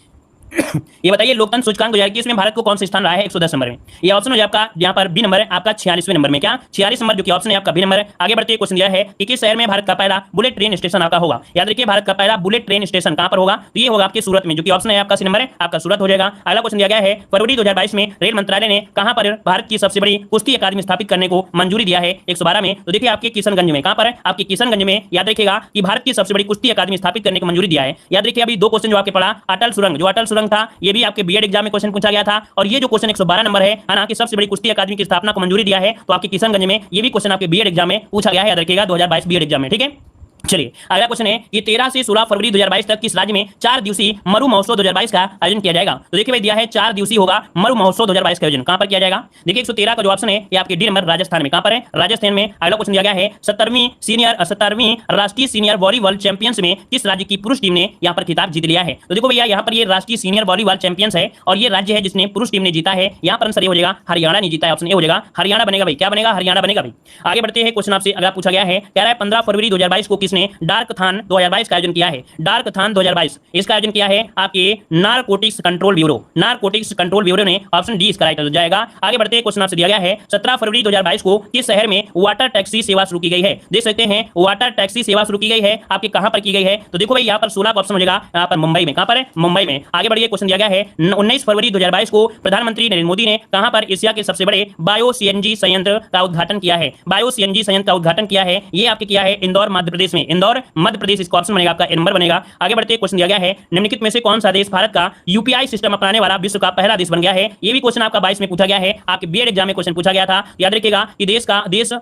ये बताइए लोकतंत्र सूचकांक 2021 में भारत को कौन सा स्थान रहा है? 110 नंबर में। ये ऑप्शन हो आपका यहाँ पर बी नंबर है, आपका 46वें नंबर में। क्या 46 नंबर जो कि ऑप्शन है आपका बी नंबर है। आगे बढ़ते क्वेश्चन दिया है कि किस शहर में भारत का पहला बुलेट ट्रेन स्टेशन आपका होगा? याद रखिए भारत का पहला बुलेट ट्रेन स्टेशन कहां पर होगा? तो ये होगा आपके सूरत में, जो कि ऑप्शन है आपका सी नंबर है, आपका सूरत हो जाएगा। अगला क्वेश्चन दिया गया है फरवरी 2022 में रेल मंत्रालय ने कहां पर भारत की सबसे बड़ी कुश्ती अकादमी स्थापित करने को मंजूरी दिया है? 112 में। तो देखिए आपके किशनगंज में, कहां पर है? आपके किशनगंज में। याद रखिएगा कि भारत की सबसे बड़ी कुश्ती अकादमी स्थापित करने को मंजूरी दिया है। याद रखिए अभी 2 क्वेश्चन जो आपके पढ़ा अटल सुरंग, जो अटल सुरंग था ये भी आपके बीएड एग्जाम में क्वेश्चन पूछा गया था, और ये जो क्वेश्चन 112 नंबर है ना, कि सबसे बड़ी कुश्ती अकादमी की स्थापना को मंजूरी दिया है, तो आपके किशनगंज में ये भी क्वेश्चन आपके बीएड एग्जाम में पूछा गया है, याद रखिएगा 2022 बीएड एग्जाम में। ठीक है, चलिए अगला क्वेश्चन है कि 13 से 16 फरवरी 2022 तक किस राज्य में 4 दिवसीय मरु महोत्सव 2022 का आयोजन किया जाएगा? तो देखिए भाई दिया है 4 दिवसीय होगा मरु महोत्सव 2022 का आयोजन कहां पर किया जाएगा? देखिए 113 का जो ऑप्शन है ये आपके डी नंबर राजस्थान में। कहां पर है? राजस्थान में। अगला क्वेश्चन दिया गया है 17वीं राष्ट्रीय सीनियर वॉलीबॉल चैंपियंस में किस राज्य की पुरुष टीम ने यहाँ पर खिताब जीत लिया है? तो देखो भैया यहाँ पर ये राष्ट्रीय सीनियर वॉलीबॉल चैंपियंस है और ये राज्य है जिसने पुरुष टीम ने जीता है। यहाँ पर आंसर ये हो जाएगा हरियाणा ने जीता है, ऑप्शन ए हो जाएगा हरियाणा बनेगा भाई। क्या बनेगा? हरियाणा बनेगा भाई। आगे बढ़ते हैं क्वेश्चन आपसे अगला पूछा गया है, कह रहा है 15 फरवरी 2022 को किसने डार्क थान 2022 का आयोजन किया है? डार्क थान 2022 इसका आयोजन किया है आपके narcotics control bureau, narcotics control bureau ने, ऑप्शन डी इसका राइट हो जाएगा। आगे बढ़ते हैं क्वेश्चन आपसे दिया गया है 17 फरवरी 2022 को किस शहर में वाटर टैक्सी सेवा शुरू की गई है? देख सकते हैं वाटर टैक्सी सेवा शुरू की गई है, आपके कहां पर की गई है? तो देखो भाई यहाँ पर 16 का ऑप्शन हो जाएगा यहाँ पर मुंबई में। कहां पर है? मुंबई में। आगे बढ़िए क्वेश्चन दिया गया है 19 फरवरी 2022 को प्रधानमंत्री नरेंद्र मोदी ने कहां पर एशिया के सबसे बड़े बायो सीएनजी संयंत्र का उद्घाटन किया है? बायो सीएनजी संयंत्र का उद्घाटन किया है, ये आपके किया है इंदौर मध्य प्रदेश में। इंदौर मध्य प्रदेश, इसका ऑप्शन बनेगा आपका ए नंबर बनेगा। आगे बढ़ते हैं, क्वेश्चन दिया गया है निम्नलिखित में से कौन सा देश भारत का यूपीआई सिस्टम अपनाने वाला विश्व का पहला देश बन गया है। ये भी क्वेश्चन आपका 22 में पूछा गया है, आपके बीएड एग्जाम में क्वेश्चन पूछा गया था। याद रखिएगा कि देश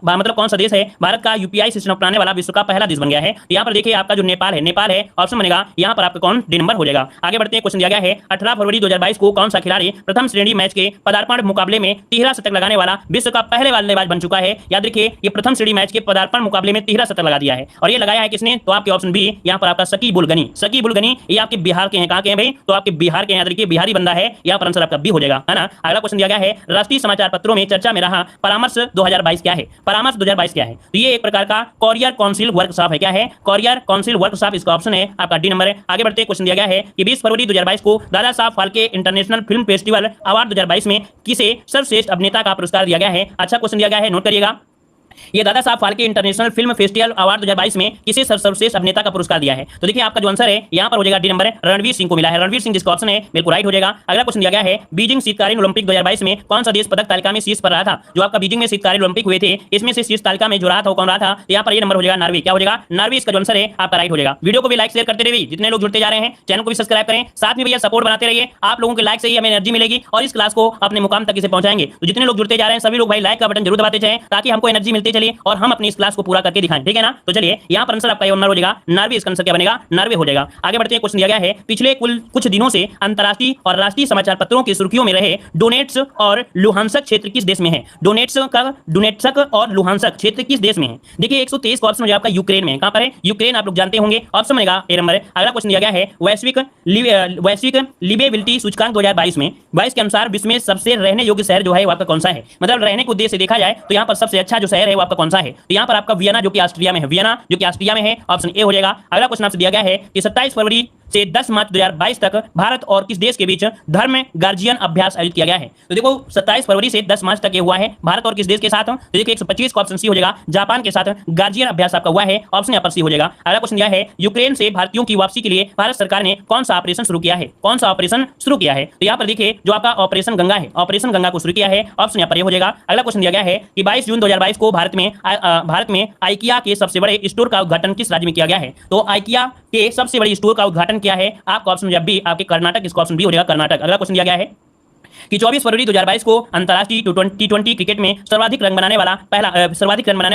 मतलब कौन सा देश है भारत का यूपीआई सिस्टम अपनाने वाला विश्व का पहला देश बन गया है। यहाँ पर देखिए आपका जो नेपाल है ऑप्शन बनेगा यहाँ पर आपका कौन डी नंबर हो जाएगा। आगे बढ़ते हैं, क्वेश्चन दिया गया है 18 फरवरी 2022 को कौन सा खिलाड़ी प्रथम श्रेणी मैच के पदार्पण मुकाबले में 13 शतक लगाने वाला विश्व का पहले बल्लेबाज बन चुका है। याद रखिए ये प्रथम श्रेणी मैच के पदार्पण मुकाबले में 13 शतक लगा दिया है और ये लगाया है किसने, तो आपके ऑप्शन बी यहाँ पर आपका शकीबुल गनी। ये आपके बिहार के हैं, कहाँ के हैं भाई, तो आपके बिहार के याद रखिए बिहारी बंदा है, यहाँ पर आंसर आपका बी हो जाएगा, है ना। अगला क्वेश्चन दिया गया है राष्ट्रीय समाचार पत्रों में चर्चा में रहा परामर्श 2022 क्या है। परामर्श 2022 क्या है, तो ये एक प्रकार का कॉरियर काउंसिल वर्कशॉप है। क्या है, कॉरियर काउंसिल वर्कशॉप, इसका ऑप्शन है आपका डी नंबर है। आगे बढ़ते हैं, क्वेश्चन दिया गया है कि 20 फरवरी 2022 को Dada Saheb Phalke international film festival award 2022 में किसे सर्वश्रेष्ठ अभिनेता का पुरस्कार दिया गया है। अच्छा क्वेश्चन दिया गया है, नोट करिएगा। ये Dada Saheb Phalke international film festival award 2022 में किसे सर्वश्रेष्ठ अभिनेता का पुरस्कार दिया है। तो देखिए आपका जो आंसर है यहाँ पर हो जाएगा डी नंबर है, रणवीर सिंह को मिला है। रणवीर सिंह जिसका ऑप्शन है बिल्कुल राइट हो जाएगा। अगला क्वेश्चन दिया गया है बीजिंग शीतकालीन ओलंपिक 2022 में कौन सा देश पदक तालिका में शीर्ष पर रहा था। जो आपका बीजिंग में शीतकालीन ओलंपिक हुए थे इसमें से शीर्ष तालिका में जो रहा था कौन रहा था, तो यहाँ पर ये नंबर हो जाएगा नॉर्वे। क्या हो जाएगा, नॉर्वे इसका जो आंसर है आपका राइट हो जाएगा। वीडियो को भी लाइक शेयर करते रहिए, जितने लोग जुड़ते जा रहे हैं चैनल को भी सब्सक्राइब करें, साथ में भैया सपोर्ट बनाते रहिए। आप लोगों के लाइक से ही हमें एनर्जी मिलेगी और इस क्लास को अपने मुकाम तक इसे पहुंचाएंगे। तो जितने लोग जुड़ते जा रहे हैं सभी लोग भाई लाइक का बटन जरूर दबाते जाएं ताकि हमको एनर्जी मिलती चलिए और हम अपनी इस क्लास को पूरा करके दिखाएं, ठीक है ना। तो चलिए यहाँ पर आंसर आपका नंबर हो जाएगा नॉर्वे, इसका आंसर क्या बनेगा, नॉर्वे हो जाएगा। आगे बढ़ते हैं, क्वेश्चन दिया गया है पिछले कुछ दिनों से अंतर्राष्ट्रीय और राष्ट्रीय समाचार पत्रों की सुर्खियों में रहे डोनेट्स्क और लुहांसक क्षेत्र किस देश में है। डोनेट्स्क और लुहांसक क्षेत्र किस देश में है। देखिए 123 का ऑप्शन हो जाएगा आपका यूक्रेन में। कहां पर है, यूक्रेन आप लोग जानते होंगे, ऑप्शन बनेगा ए नंबर है। अगला क्वेश्चन दिया गया है वैश्विक लिवेबिलिटी सूचकांक 2022 में 22 के अनुसार विश्व में सबसे रहने योग्य शहर जो है वो आपका कौन सा है। मतलब रहने के उद्देश्य से देखा जाए तो यहाँ पर सबसे अच्छा जो शहर है वो आपका कौन सा है, तो यहाँ पर आपका वियना जो कि ऑस्ट्रिया में है, वियना जो कि ऑस्ट्रिया में है, ऑप्शन ए हो जाएगा। अगला क्वेश्चन आपसे दिया गया है कि 27 फरवरी से 10 मार्च 2022 तक भारत और किस देश के बीच धर्म गार्जियन अभ्यास आयोजित किया गया है। तो देखो 27 फरवरी से 10 मार्च तक ये हुआ है भारत और किस देश के साथ, तो देखिए 125 का ऑप्शन सी हो जाएगा, जापान के साथ गार्जियन अभ्यास आपका हुआ है, ऑप्शन यहाँ पर सी हो जाएगा। अगला क्वेश्चन दिया है यूक्रेन से भारतीयों की वापसी के लिए भारत सरकार ने कौन सा ऑपरेशन शुरू किया है, कौन सा ऑपरेशन शुरू किया है। तो यहाँ पर देखिए जो आपका ऑपरेशन गंगा है, ऑपरेशन गंगा को शुरू किया है, ऑप्शन यहाँ पर हो जाएगा। अगला क्वेश्चन दिया गया है कि 22 जून 2022 को भारत में आइकिया के सबसे बड़े स्टोर का उद्घाटन किस राज्य में किया गया है। तो आइकिया के सबसे बड़े स्टोर का उद्घाटन किया है आपका ऑप्शन जब भी आपके कर्नाटक, इसका ऑप्शन बी हो जाएगा कर्नाटक। अगला क्वेश्चन दिया गया है कि 24 फरवरी 2022 को अंतर्राष्ट्रीय T20 क्रिकेट में सर्वाधिक रन बनाने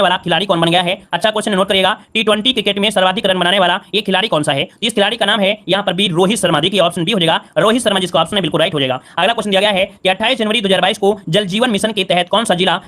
वाला खिलाड़ी कौन बन गया है। अच्छा क्वेश्चन नोट करिएगा, T20 क्रिकेट में सर्वाधिक रन बनाने वाला ये खिलाड़ी कौन सा है। इस खिलाड़ी का नाम है यहाँ पर बी रोहित शर्मा। देखिए ऑप्शन बी हो जाएगा रोहित शर्मा, जिसका ऑप्शन है बिल्कुल राइट हो जाएगा। अगला क्वेश्चन दिया गया है कि 28 जनवरी 2022 को जल जीवन मिशन के तहत कौन सा जिला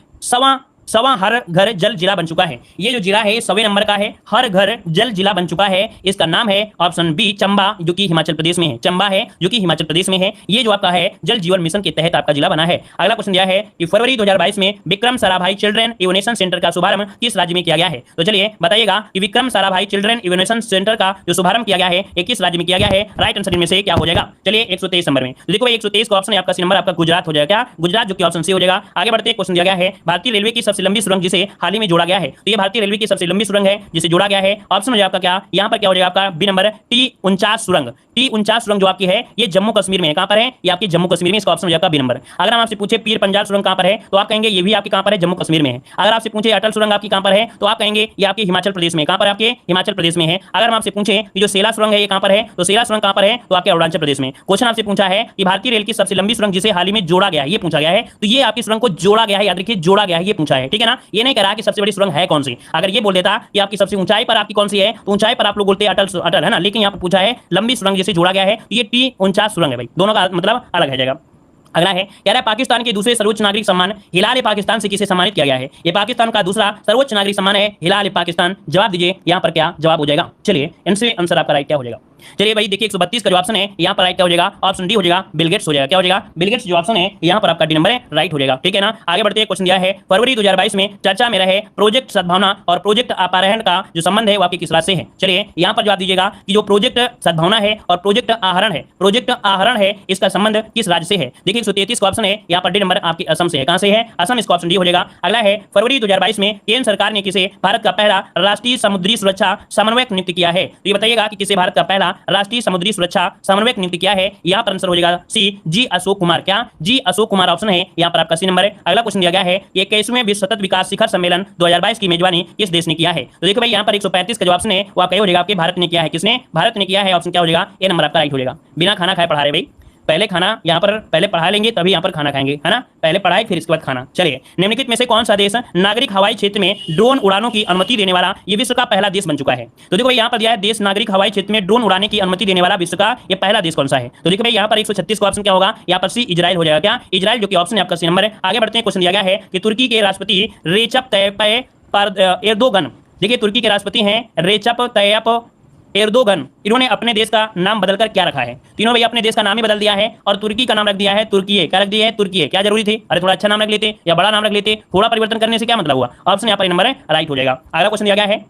सवा हर घर जल जिला बन चुका है। ये जो जिला है 100वें नंबर का है, हर घर जल जिला बन चुका है। इसका नाम है ऑप्शन बी चंबा, जो कि हिमाचल प्रदेश में है, चंबा है जो कि हिमाचल प्रदेश में है। ये जो आपका है जल जीवन मिशन के तहत आपका जिला बना है। अगला क्वेश्चन दिया है कि फरवरी 2022 में विक्रम साराभाई चिल्ड्रेन इवोनेशन सेंटर का शुभारंभ किस राज्य में किया गया है। तो चलिए बताइएगा कि विक्रम साराभाई चिल्ड्रेन इवोनेशन सेंटर का जो शुभारंभ किया गया है ये किस राज्य में किया गया है। राइट आंसर इनमें से क्या हो जाएगा, चलिए 123 नंबर में। देखो 123 का ऑप्शन है आपका सी नंबर आपका गुजरात हो जाएगा, गुजरात जो कि ऑप्शन सी हो जाएगा। आगे बढ़ते क्वेश्चन दिया गया है भारतीय रेलवे की सबसे लंबी सुरंग जिसे हाल ही में जोड़ा गया है। तो ये भारतीय रेलवे की सबसे लंबी सुरंग है जिसे जोड़ा गया है, ऑप्शन हो जाएगा आपका क्या, यहाँ पर क्या हो जाएगा आपका बी नंबर T49 सुरंग। T49 सुरंग जो आपकी है ये जम्मू कश्मीर में है। कहां पर है, ये आपकी जम्मू कश्मीर में, इसका ऑप्शन हो जाएगा बी नंबर। अगर हम आपसे पूछे पीर पंजाल सुरंग कहां पर है तो आप कहेंगे ये भी आपके कहां पर है, जम्मू कश्मीर में है। अगर आपसे पूछे अटल सुरंग आपकी कहां पर है तो आप कहेंगे ये आपके हिमाचल प्रदेश में। कहां पर आपके हिमाचल प्रदेश में है। अगर हम आपसे पूछे कि जो सेला सुरंग है ये कहां पर है तो सेला सुरंग कहां पर है तो आपके अरुणाचल प्रदेश में। क्वेश्चन आपसे पूछा है कि भारतीय रेल की सबसे लंबी सुरंग जिसे हाल ही में जोड़ा गया है ये पूछा गया है, तो ये आपकी सुरंग को जोड़ा गया है, याद रखिए जोड़ा गया है ये पूछा है, ठीक है ना। ये नहीं कह रहा कि सबसे बड़ी सुरंग है कौन सी। अगर ये बोल देता कि आपकी सबसे ऊंचाई पर आपकी कौन सी है तो ऊंचाई पर आप लोग बोलते हैं अटल है ना, लेकिन यहाँ पर पूछा है लंबी सुरंग जिसे जोड़ा गया है, ये T49 सुरंग है भाई, दोनों का मतलब अलग है जाएगा। अगला है कह रहा है पाकिस्तान के दूसरे सर्वोच्च नागरिक सम्मान हिलाल पाकिस्तान से किसे सम्मानित किया गया है। ये पाकिस्तान का दूसरा सर्वोच्च नागरिक सम्मान है हिलाल पाकिस्तान। जवाब दीजिए यहाँ पर क्या जवाब हो जाएगा। चलिए इनसे आंसर आपका राइट क्या हो जाएगा। चलिए भाई देखिए 132 का जो ऑप्शन है यहाँ पर राइट क्या हो जाएगा, ऑप्शन डी हो जाएगा बिल गेट्स हो जाएगा। क्या हो जाएगा, बिल गेट्स जो ऑप्शन है यहाँ पर आपका डी नंबर है राइट हो जाएगा, ठीक है ना। आगे बढ़ते हैं, क्वेश्चन दिया है फरवरी 2022 में चर्चा में रहे प्रोजेक्ट सद्भावना और प्रोजेक्ट अपहरण का जो संबंध है वो आपकी किस राज्य से है। चलिए यहाँ पर जवाब दीजिएगा कि जो प्रोजेक्ट सद्भावना है और प्रोजेक्ट आहरण है इसका संबंध किस राज्य से है। देखिए 133 का ऑप्शन है यहाँ पर डी नंबर आपकी असम से है। कहां से है, असम, इसका ऑप्शन डी हो जाएगा। अगला है फरवरी 2022 में केंद्र सरकार ने किसे भारत का पहला राष्ट्रीय समुद्री सुरक्षा समन्वयक नियुक्त किया है। तो ये बताइएगा कि किसे भारत का पहला राष्ट्रीय समुद्री सुरक्षा समन्वयक नियुक्त किया है? यहाँ पर आंसर हो जाएगा सी, जी अशोक कुमार। क्या? जी अशोक कुमार ऑप्शन है यहाँ पर आपका सी नंबर है। अगला क्वेश्चन दिया गया है, ये 21वें विश्व सतत विकास शिखर सम्मेलन 2022 की मेजबानी किस देश ने किया है? तो देखो भाई यहाँ पर 135 का जवाब ऑप्शन है वो आपका हो जाएगा आपके भारत ने किया है। किसने? भारत ने किया है। ऑप्शन क्या हो जाएगा? ए नंबर आपका राइट हो जाएगा। बिना खाना खाए पढ़ा रहे भाई, पहले खाना यहाँ पर पहले पढ़ा लेंगे तभी यहाँ पर खाना खाएंगे, है ना? पहले पढ़ाई फिर इसके बाद खाना। चलिए, निम्नलिखित में से कौन सा देश नागरिक हवाई क्षेत्र में ड्रोन उड़ानों की अनुमति देने वाला ये विश्व का पहला देश बन चुका है? तो देखो भाई यहाँ पर दिया है देश नागरिक हवाई क्षेत्र में ड्रोन उड़ाने की अनुमति देने वाला विश्व का ये पहला देश कौन सा है? तो देखो भाई यहाँ पर 136 का ऑप्शन क्या होगा? यहाँ पर सी, इजराइल हो जाएगा। क्या? इजराइल जो कि ऑप्शन है आपका सी नंबर है। आगे बढ़ते हैं, क्वेश्चन दिया गया है कि तुर्की के राष्ट्रपति रेचप तय्यप एर्दोगन, देखिए तुर्की के राष्ट्रपति हैं रेचप तय्यप एर्दोगन, इन्होंने अपने देश का नाम बदलकर क्या रखा है? तीनों भैया अपने देश का नाम ही बदल दिया है और तुर्की का नाम रख दिया है तुर्की। क्या रख दिया है? तुर्की। क्या जरूरी थी? अरे थोड़ा अच्छा नाम रख लेते या बड़ा नाम रख लेते, थोड़ा परिवर्तन करने से क्या मतलब हुआ? ऑप्शन यहाँ पर नंबर है राइट हो जाएगा। अगला क्वेश्चन दिया गया है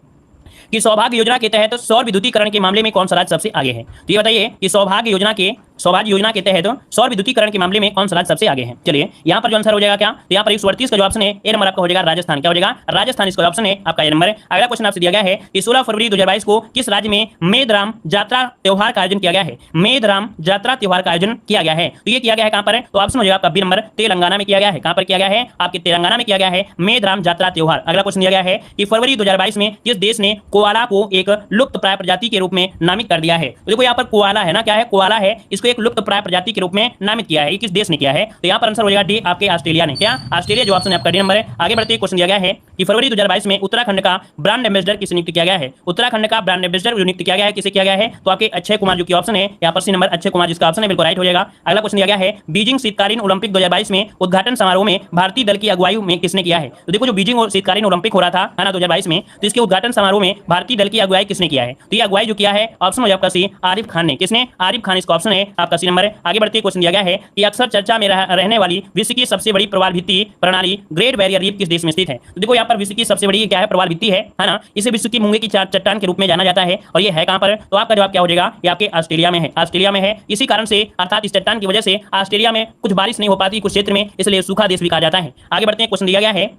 कि सौभाग्य योजना के तहत सौर विद्युतीकरण के मामले में कौन सा राज्य सबसे आगे है? तो ये बताइए कि सौभाग्य योजना के तहत सौर विद्युतीकरण के मामले में कौन सा राज्य सबसे आगे है? चलिए, यहाँ पर जो आंसर हो जाएगा क्या? तो यहाँ पर 138 का जो ऑप्शन है ए नंबर आपका हो जाएगा राजस्थान। क्या हो जाएगा? राजस्थान इसका ऑप्शन है आपका ए नंबर है। अगला क्वेश्चन आपसे दिया गया है कि 16 फरवरी 2022 को किस राज्य में मेदराम यात्रा त्योहार का आयोजन किया गया है? मेदराम यात्रा त्योहार का आयोजन किया गया है, तो ये किया गया है कहां पर है? तो ऑप्शन हो जाएगा आपका बी नंबर, तेलंगाना में किया गया है। कहां पर किया गया है? आपके तेलंगाना में किया गया है मेदराम यात्रा त्योहार। अगला क्वेश्चन दिया गया है कि फरवरी 2022 में किस देश ने कोआला को एक लुप्त प्राय प्रजाति के रूप में नामित कर दिया है? तो देखो यहाँ पर कोआला है ना, क्या है? कोआला है, इसको एक लुप्त प्राय प्रजाति के रूप में नामित किया है। ये किस देश ने किया है? तो यहाँ पर आंसर हो जाएगा डी, आपके ऑस्ट्रेलिया ने। क्या? ऑस्ट्रेलिया जो ऑप्शन है आपका डी नंबर है। आगे बढ़ते क्वेश्चन दिया गया है कि फरवरी 2022 में उत्तराखंड का ब्रांड एम्बेसडर किसे नियुक्त किया गया है? उत्तराखंड का ब्रांड एम्बेसडर नियुक्त किया गया है, किसे किया गया है? तो आपके अक्षय कुमार जो कि ऑप्शन है यहाँ पर सी नंबर, अक्षय कुमार जिसका ऑप्शन है बिल्कुल राइट हो जाएगा। अगला क्वेश्चन दिया गया है बीजिंग शीतकालीन ओलंपिक 2022 में उद्घाटन समारोह में भारतीय दल की अगुवाई में किसने किया है? तो देखो जो बीजिंग शीतकालीन ओलंपिक हो रहा था है ना 2022 में, तो इसके उद्घाटन समारोह में भारतीय दल की अगुवाई किसने किया है? तो ये अगुवाई जो किया है ऑप्शन हो जाएगा आपका सी, आरिफ खान ने। किसने? आरिफ खान इसका ऑप्शन है आपका सी नंबर है। आगे बढ़ते क्वेश्चन दिया गया है कि अक्सर चर्चा में रहने वाली विश्व की सबसे बड़ी प्रवाल भित्ति प्रणाली ग्रेट बैरियर रीफ किस देश में स्थित है? तो देखो यहाँ पर विश्व की सबसे बड़ी क्या है? प्रवाल भित्ति है ना? इसे विश्व की मूंगे की चट्टान के रूप में जाना जाता है और ये है कहां पर? तो आपका जवाब क्या हो जाएगा? ये आपके ऑस्ट्रेलिया में है। ऑस्ट्रेलिया में है, इसी कारण से अर्थात इस चट्टान की वजह से ऑस्ट्रेलिया में कुछ बारिश नहीं हो पाती कुछ क्षेत्र में, इसलिए सूखा देश भी कहा जाता है। आगे बढ़ते हैं, क्वेश्चन दिया गया है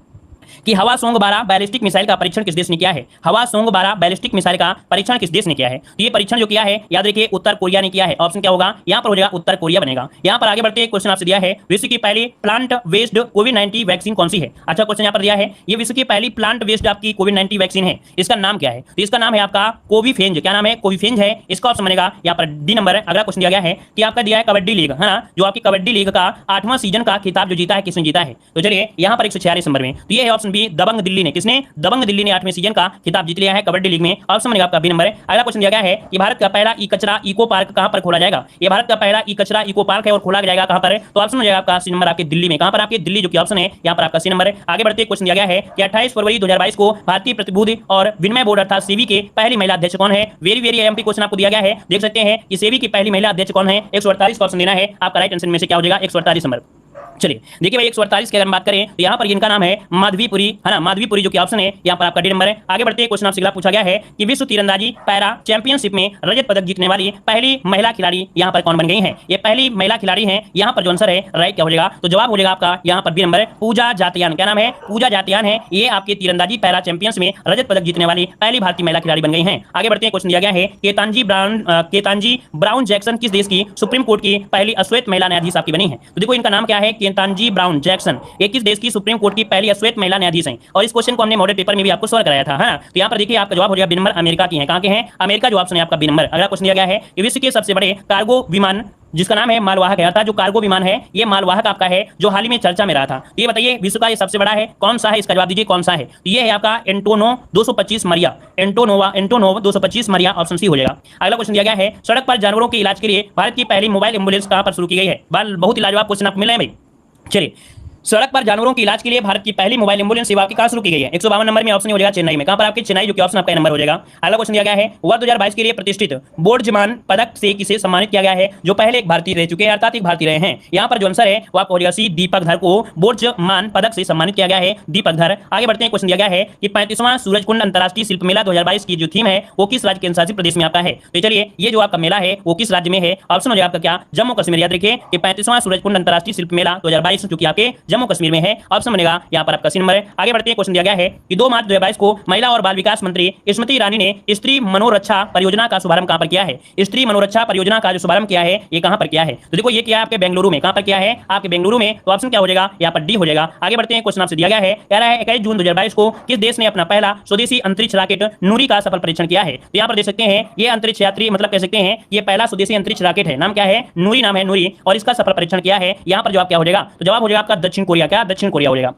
कि हवा सोंग 12 बैलिस्टिक मिसाइल का परीक्षण किस देश ने किया है? हवा सोंग 12 बैलिस्टिक मिसाइल का परीक्षण किस देश ने किया है? तो ये परीक्षण जो किया है याद रखिए उत्तर कोरिया ने किया है। ऑप्शन क्या होगा? यहाँ पर हो जाएगा उत्तर कोरिया बनेगा। यहाँ पर आगे बढ़ते हैं, क्वेश्चन आपसे दिया है विश्व की पहली प्लांट बेस्ड कोविड-19 वैक्सीन कौन सी है? अच्छा क्वेश्चन यहाँ पर दिया है ये विश्व की पहली प्लांट बेस्ड आपकी कोविड-19 वैक्सीन है, इसका नाम क्या है? तो इसका नाम है आपका कोविफेंज। क्या नाम है? कोविफेंज है, इसका ऑप्शन बनेगा यहाँ पर डी नंबर है। अगला क्वेश्चन दिया गया है कि आपका दिया है कबड्डी लीग है ना, जो आपकी कबड्डी लीग का 8वां सीजन का खिताब जो जीता है किसने जीता है? तो चलिए यहाँ पर 146 नंबर में, तो ये है ऑप्शन बी, दबंग दिल्ली ने। किसने? दबंग दिल्ली ने 8वें सीजन का खिताब जीत लिया है कबड्डी लीग में। ऑप्शन बनेगा आपका बी नंबर है। अगला क्वेश्चन दिया गया है कि भारत का पहला ई कचरा इको पार्क कहां पर खोला जाएगा? ये भारत का पहला ई कचरा इको पार्क है और खोला जाएगा कहां पर है? तो ऑप्शन हो जाएगा आपका सी नंबर, आपके दिल्ली में। कहां पर? आपके दिल्ली जो कि ऑप्शन है यहाँ पर आपका सी नंबर है। आगे बढ़ते क्वेश्चन दिया गया है कि 28 फरवरी 2022 को भारतीय प्रतिभूति और विनिमय बोर्ड अर्थात सेबी के पहली महिला अध्यक्ष कौन है? वेरी वेरी एमपी क्वेश्चन आपको दिया गया है, देख सकते हैं कि सेबी की पहली महिला अध्यक्ष कौन है? 148 का ऑप्शन देना है आपका, राइट आंसर में से क्या हो जाएगा? 148 नंबर। चलिए देखिए भाई 148 की अगर हम बात करें तो यहाँ पर इनका नाम है माधवीपुरी है ना, माधवीपुरी जो कि ऑप्शन है यहाँ पर आपका डी नंबर है। आगे बढ़ते हैं, क्वेश्चन आपसे अगला पूछा गया है कि विश्व तीरंदाजी पैरा चैंपियनशिप में रजत पदक जीतने वाली पहली महिला खिलाड़ी यहाँ पर कौन बन गई है? ये पहली महिला खिलाड़ी है यहाँ पर जो आंसर है राइट क्या हो जाएगा? तो जवाब हो जाएगा आपका यहाँ पर बी नंबर है, पूजा जातियान। क्या नाम है? पूजा जातियान है, ये आपके तीरंदाजी पैरा चैंपियंस में रजत पदक जीतने वाली पहली भारतीय महिला खिलाड़ी बन गई है। आगे बढ़ते हैं, क्वेश्चन दिया गया है केतांजी ब्राउन जैक्सन किस देश की सुप्रीम कोर्ट की पहली अश्वेत महिला न्यायाधीश आपकी बनी है? तो देखो इनका नाम क्या है? केतांजी ब्राउन जैक्सन, ये किस देश की सुप्रीम कोर्ट की पहली अश्वेत महिला न्यायाधीश हैं? और इस क्वेश्चन को हमने मॉडल पेपर में भी आपको सॉल्व कराया था है ना। तो यहाँ पर देखिए आपका जवाब हो जाएगा बी नंबर, अमेरिका की है। कहां के हैं? अमेरिका जो ऑप्शन है आपका बी नंबर। अगला क्वेश्चन दिया गया है कि विश्व के सबसे बड़े कार्गो विमान जिसका नाम है मालवाहक है, अर्थात जो कार्गो विमान है ये मालवाहक आपका है जो हाल ही में चर्चा में रहा था। तो ये बताइए विश्व का ये सबसे बड़ा है कौन सा है? इसका जवाब दीजिए कौन सा है? तो ये है आपका एंटोनो 225 मरिया, एंटोनोवा 225 मरिया, ऑप्शन सी हो जाएगा। अगला क्वेश्चन दिया गया है सड़क पर जानवरों के इलाज के लिए भारत की पहली मोबाइल एम्बुलेंस कहां पर शुरू की गई है? बहुत ही लाजवाब क्वेश्चन आपको मिले हैं भाई। चलिए, सड़क पर जानवरों के इलाज के लिए भारत की पहली मोबाइल एम्बुलेंस सेवा की कहां शुरू की गई है? 152 नंबर में ऑप्शन हो जाएगा चेन्नई में। कहां पर? आपके चेन्नई जो कि ऑप्शन आपका नंबर हो जाएगा। अगला क्वेश्चन दिया गया है वर्ष 2022 के लिए प्रतिष्ठित बोर्डजमान पदक से किसे सम्मानित किया गया है जो पहले एक भारतीय रह चुके हैं अर्थात एक भारतीय रहे हैं? यहाँ पर जो आंसर है वो आपको हो जाएगा सी, दीपक धर को बोर्डजमान पदक से सम्मानित किया गया है, दीपक धर। आगे बढ़ते हैं, क्वेश्चन दिया गया है कि 35वां सूरजकुंड अंतर्राष्ट्रीय शिल्प मेला 2022 की जो थीम है वो किस राज्य केंद्र शासित प्रदेश में आपका है? तो चलिए ये जो आपका मेला है वो किस राज्य में है? ऑप्शन हो जाएगा आपका क्या? जम्मू कश्मीर। याद रखिए कि 35वां सूरजकुंड अंतर्राष्ट्रीय शिल्प मेला 2022 जो कि आपके जम्मू कश्मीर में है। ऑप्शन बनेगा यहाँ पर आपका सी नंबर। आगे बढ़ते हैं, क्वेश्चन दिया गया है कि 2 मार्च 2022 को महिला और बाल विकास मंत्री स्मृति ईरानी ने स्त्री मनोरक्षा परियोजना का शुभारंभ कहां पर किया है? स्त्री मनोरक्षा परियोजना का जो शुभारंभ किया है ये कहां पर किया है? तो देखो ये किया है आपके बेंगलुरु में। कहां पर किया है? आपके बेंगलुरु में। तो ऑप्शन क्या हो जाएगा? यहाँ पर डी हो जाएगा। आगे बढ़ते हैं, क्वेश्चन आपसे दिया गया है, कह रहा है 21 जून 2022 को किस देश ने अपना पहला स्वदेशी अंतरिक्ष रॉकेट नूरी का सफल परीक्षण किया है? तो यहाँ पर देख सकते हैं ये अंतरिक्ष यात्री, मतलब कह सकते हैं ये पहला स्वदेशी अंतरिक्ष रॉकेट है। नाम क्या है? नूरी नाम है, नूरी, और इसका सफल परीक्षण किया है। यहाँ पर जवाब क्या हो जाएगा? तो जवाब हो जाएगा आपका दक्षिण कोरिया। क्या? दक्षिण कोरिया हो जाएगा।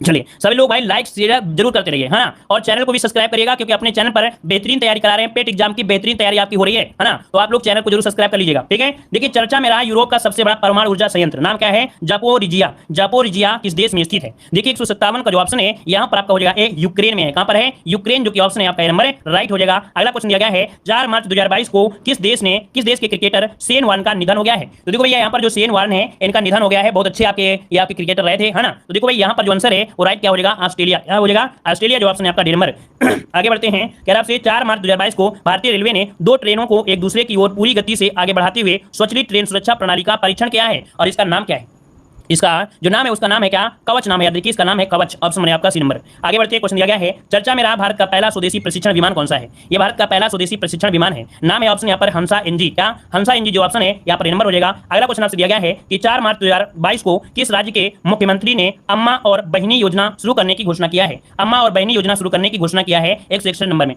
चलिए सभी लोग भाई लाइक शेयर जरूर करते रहिए, है ना, और चैनल को भी सब्सक्राइब करिएगा, क्योंकि अपने चैनल पर बेहतरीन तैयारी करा रहे हैं, पेट एग्जाम की बेहतरीन तैयारी आपकी हो रही है ना, तो आप लोग चैनल को जरूर सब्सक्राइब कर लीजिएगा, ठीक है। देखिए चर्चा में रहा यूरोप का सबसे बड़ा परमाणु ऊर्जा संयंत्र, नाम क्या है? जापोरिजिया। जापोरिजिया किस देश में स्थित है? देखिए 157 का जो ऑप्शन है यहाँ पर आपका हो जाएगा ए यूक्रेन में है। कहां पर है? यूक्रेन, जो कि ऑप्शन है आपका नंबर राइट हो जाएगा। अगला क्वेश्चन दिया गया है 4 मार्च 2022 को किस देश के क्रिकेटर शेन वॉर्न का निधन हो गया है? तो देखो भैया यहाँ पर जो शेन वॉर्न है इनका निधन हो गया है। बहुत अच्छे आपके क्रिकेटर रहे थे, है ना। तो देखो भाई यहाँ पर जो आंसर है वो राइट क्या हो जाएगा? ऑस्ट्रेलिया। क्या हो जाएगा? ऑस्ट्रेलिया, जो ऑप्शन है आपका डी नंबर। आगे बढ़ते हैं, कह रहा आपसे 4 मार्च 2022 को भारतीय रेलवे ने 2 ट्रेनों को एक दूसरे की ओर पूरी गति से आगे बढ़ाते हुए स्वचालित ट्रेन सुरक्षा प्रणाली का परीक्षण किया है, और इसका नाम क्या है? इसका जो नाम है उसका नाम है क्या? कवच नाम है, याद रखिए इसका नाम है कवच। ऑप्शन है आपका सी नंबर। आगे बढ़ते हैं, क्वेश्चन दिया गया है चर्चा में रहा भारत का पहला स्वदेशी प्रशिक्षण विमान कौन सा है? ये भारत का पहला स्वदेशी प्रशिक्षण विमान है। नाम है ऑप्शन यहाँ पर हंसा एनजी। क्या? हंसा एनजी, जो ऑप्शन है यहाँ पर नंबर हो जाएगा। अगला क्वेश्चन आपसे दिया गया है कि 4 मार्च 2022 को किस राज्य के मुख्यमंत्री ने अम्मा और बहिनी योजना शुरू करने की घोषणा किया है? अम्मा और बहिनी योजना शुरू करने की घोषणा किया है 161 नंबर में।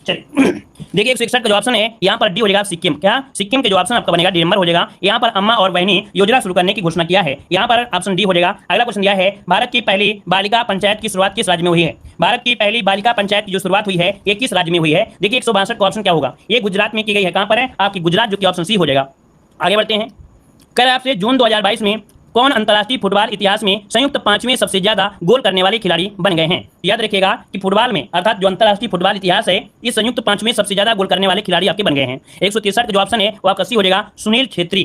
चलिए देखिए 161 का जो ऑप्शन है यहाँ पर डी हो जाएगा सिक्किम। क्या? सिक्किम के जो ऑप्शन आपका बनेगा डी नंबर हो जाएगा। यहाँ पर अम्मा और बहनी योजना शुरू करने की घोषणा किया है, यहाँ पर ऑप्शन डी हो जाएगा। अगला क्वेश्चन दिया है भारत की पहली बालिका पंचायत की शुरुआत किस राज्य में हुई है? भारत की पहली बालिका पंचायत की जो शुरुआत हुई है ये किस राज्य में हुई है? देखिए 162 का ऑप्शन क्या होगा? ये गुजरात में की गई है। कहां पर है? आपकी गुजरात, जो कि ऑप्शन सी हो जाएगा। आगे बढ़ते हैं, कह रहे आपसे जून 2022 में कौन अंतर्राष्ट्रीय फुटबॉल इतिहास में संयुक्त 5वें सबसे ज्यादा गोल करने वाले खिलाड़ी बन गए हैं? याद रखिएगा कि फुटबॉल में, अर्थात जो अंतर्राष्ट्रीय फुटबॉल इतिहास है, इस संयुक्त 5वें सबसे ज्यादा गोल करने वाले खिलाड़ी आपके बन गए हैं। 163 का जो ऑप्शन है वो आपका सी हो जाएगा, सुनील छेत्री।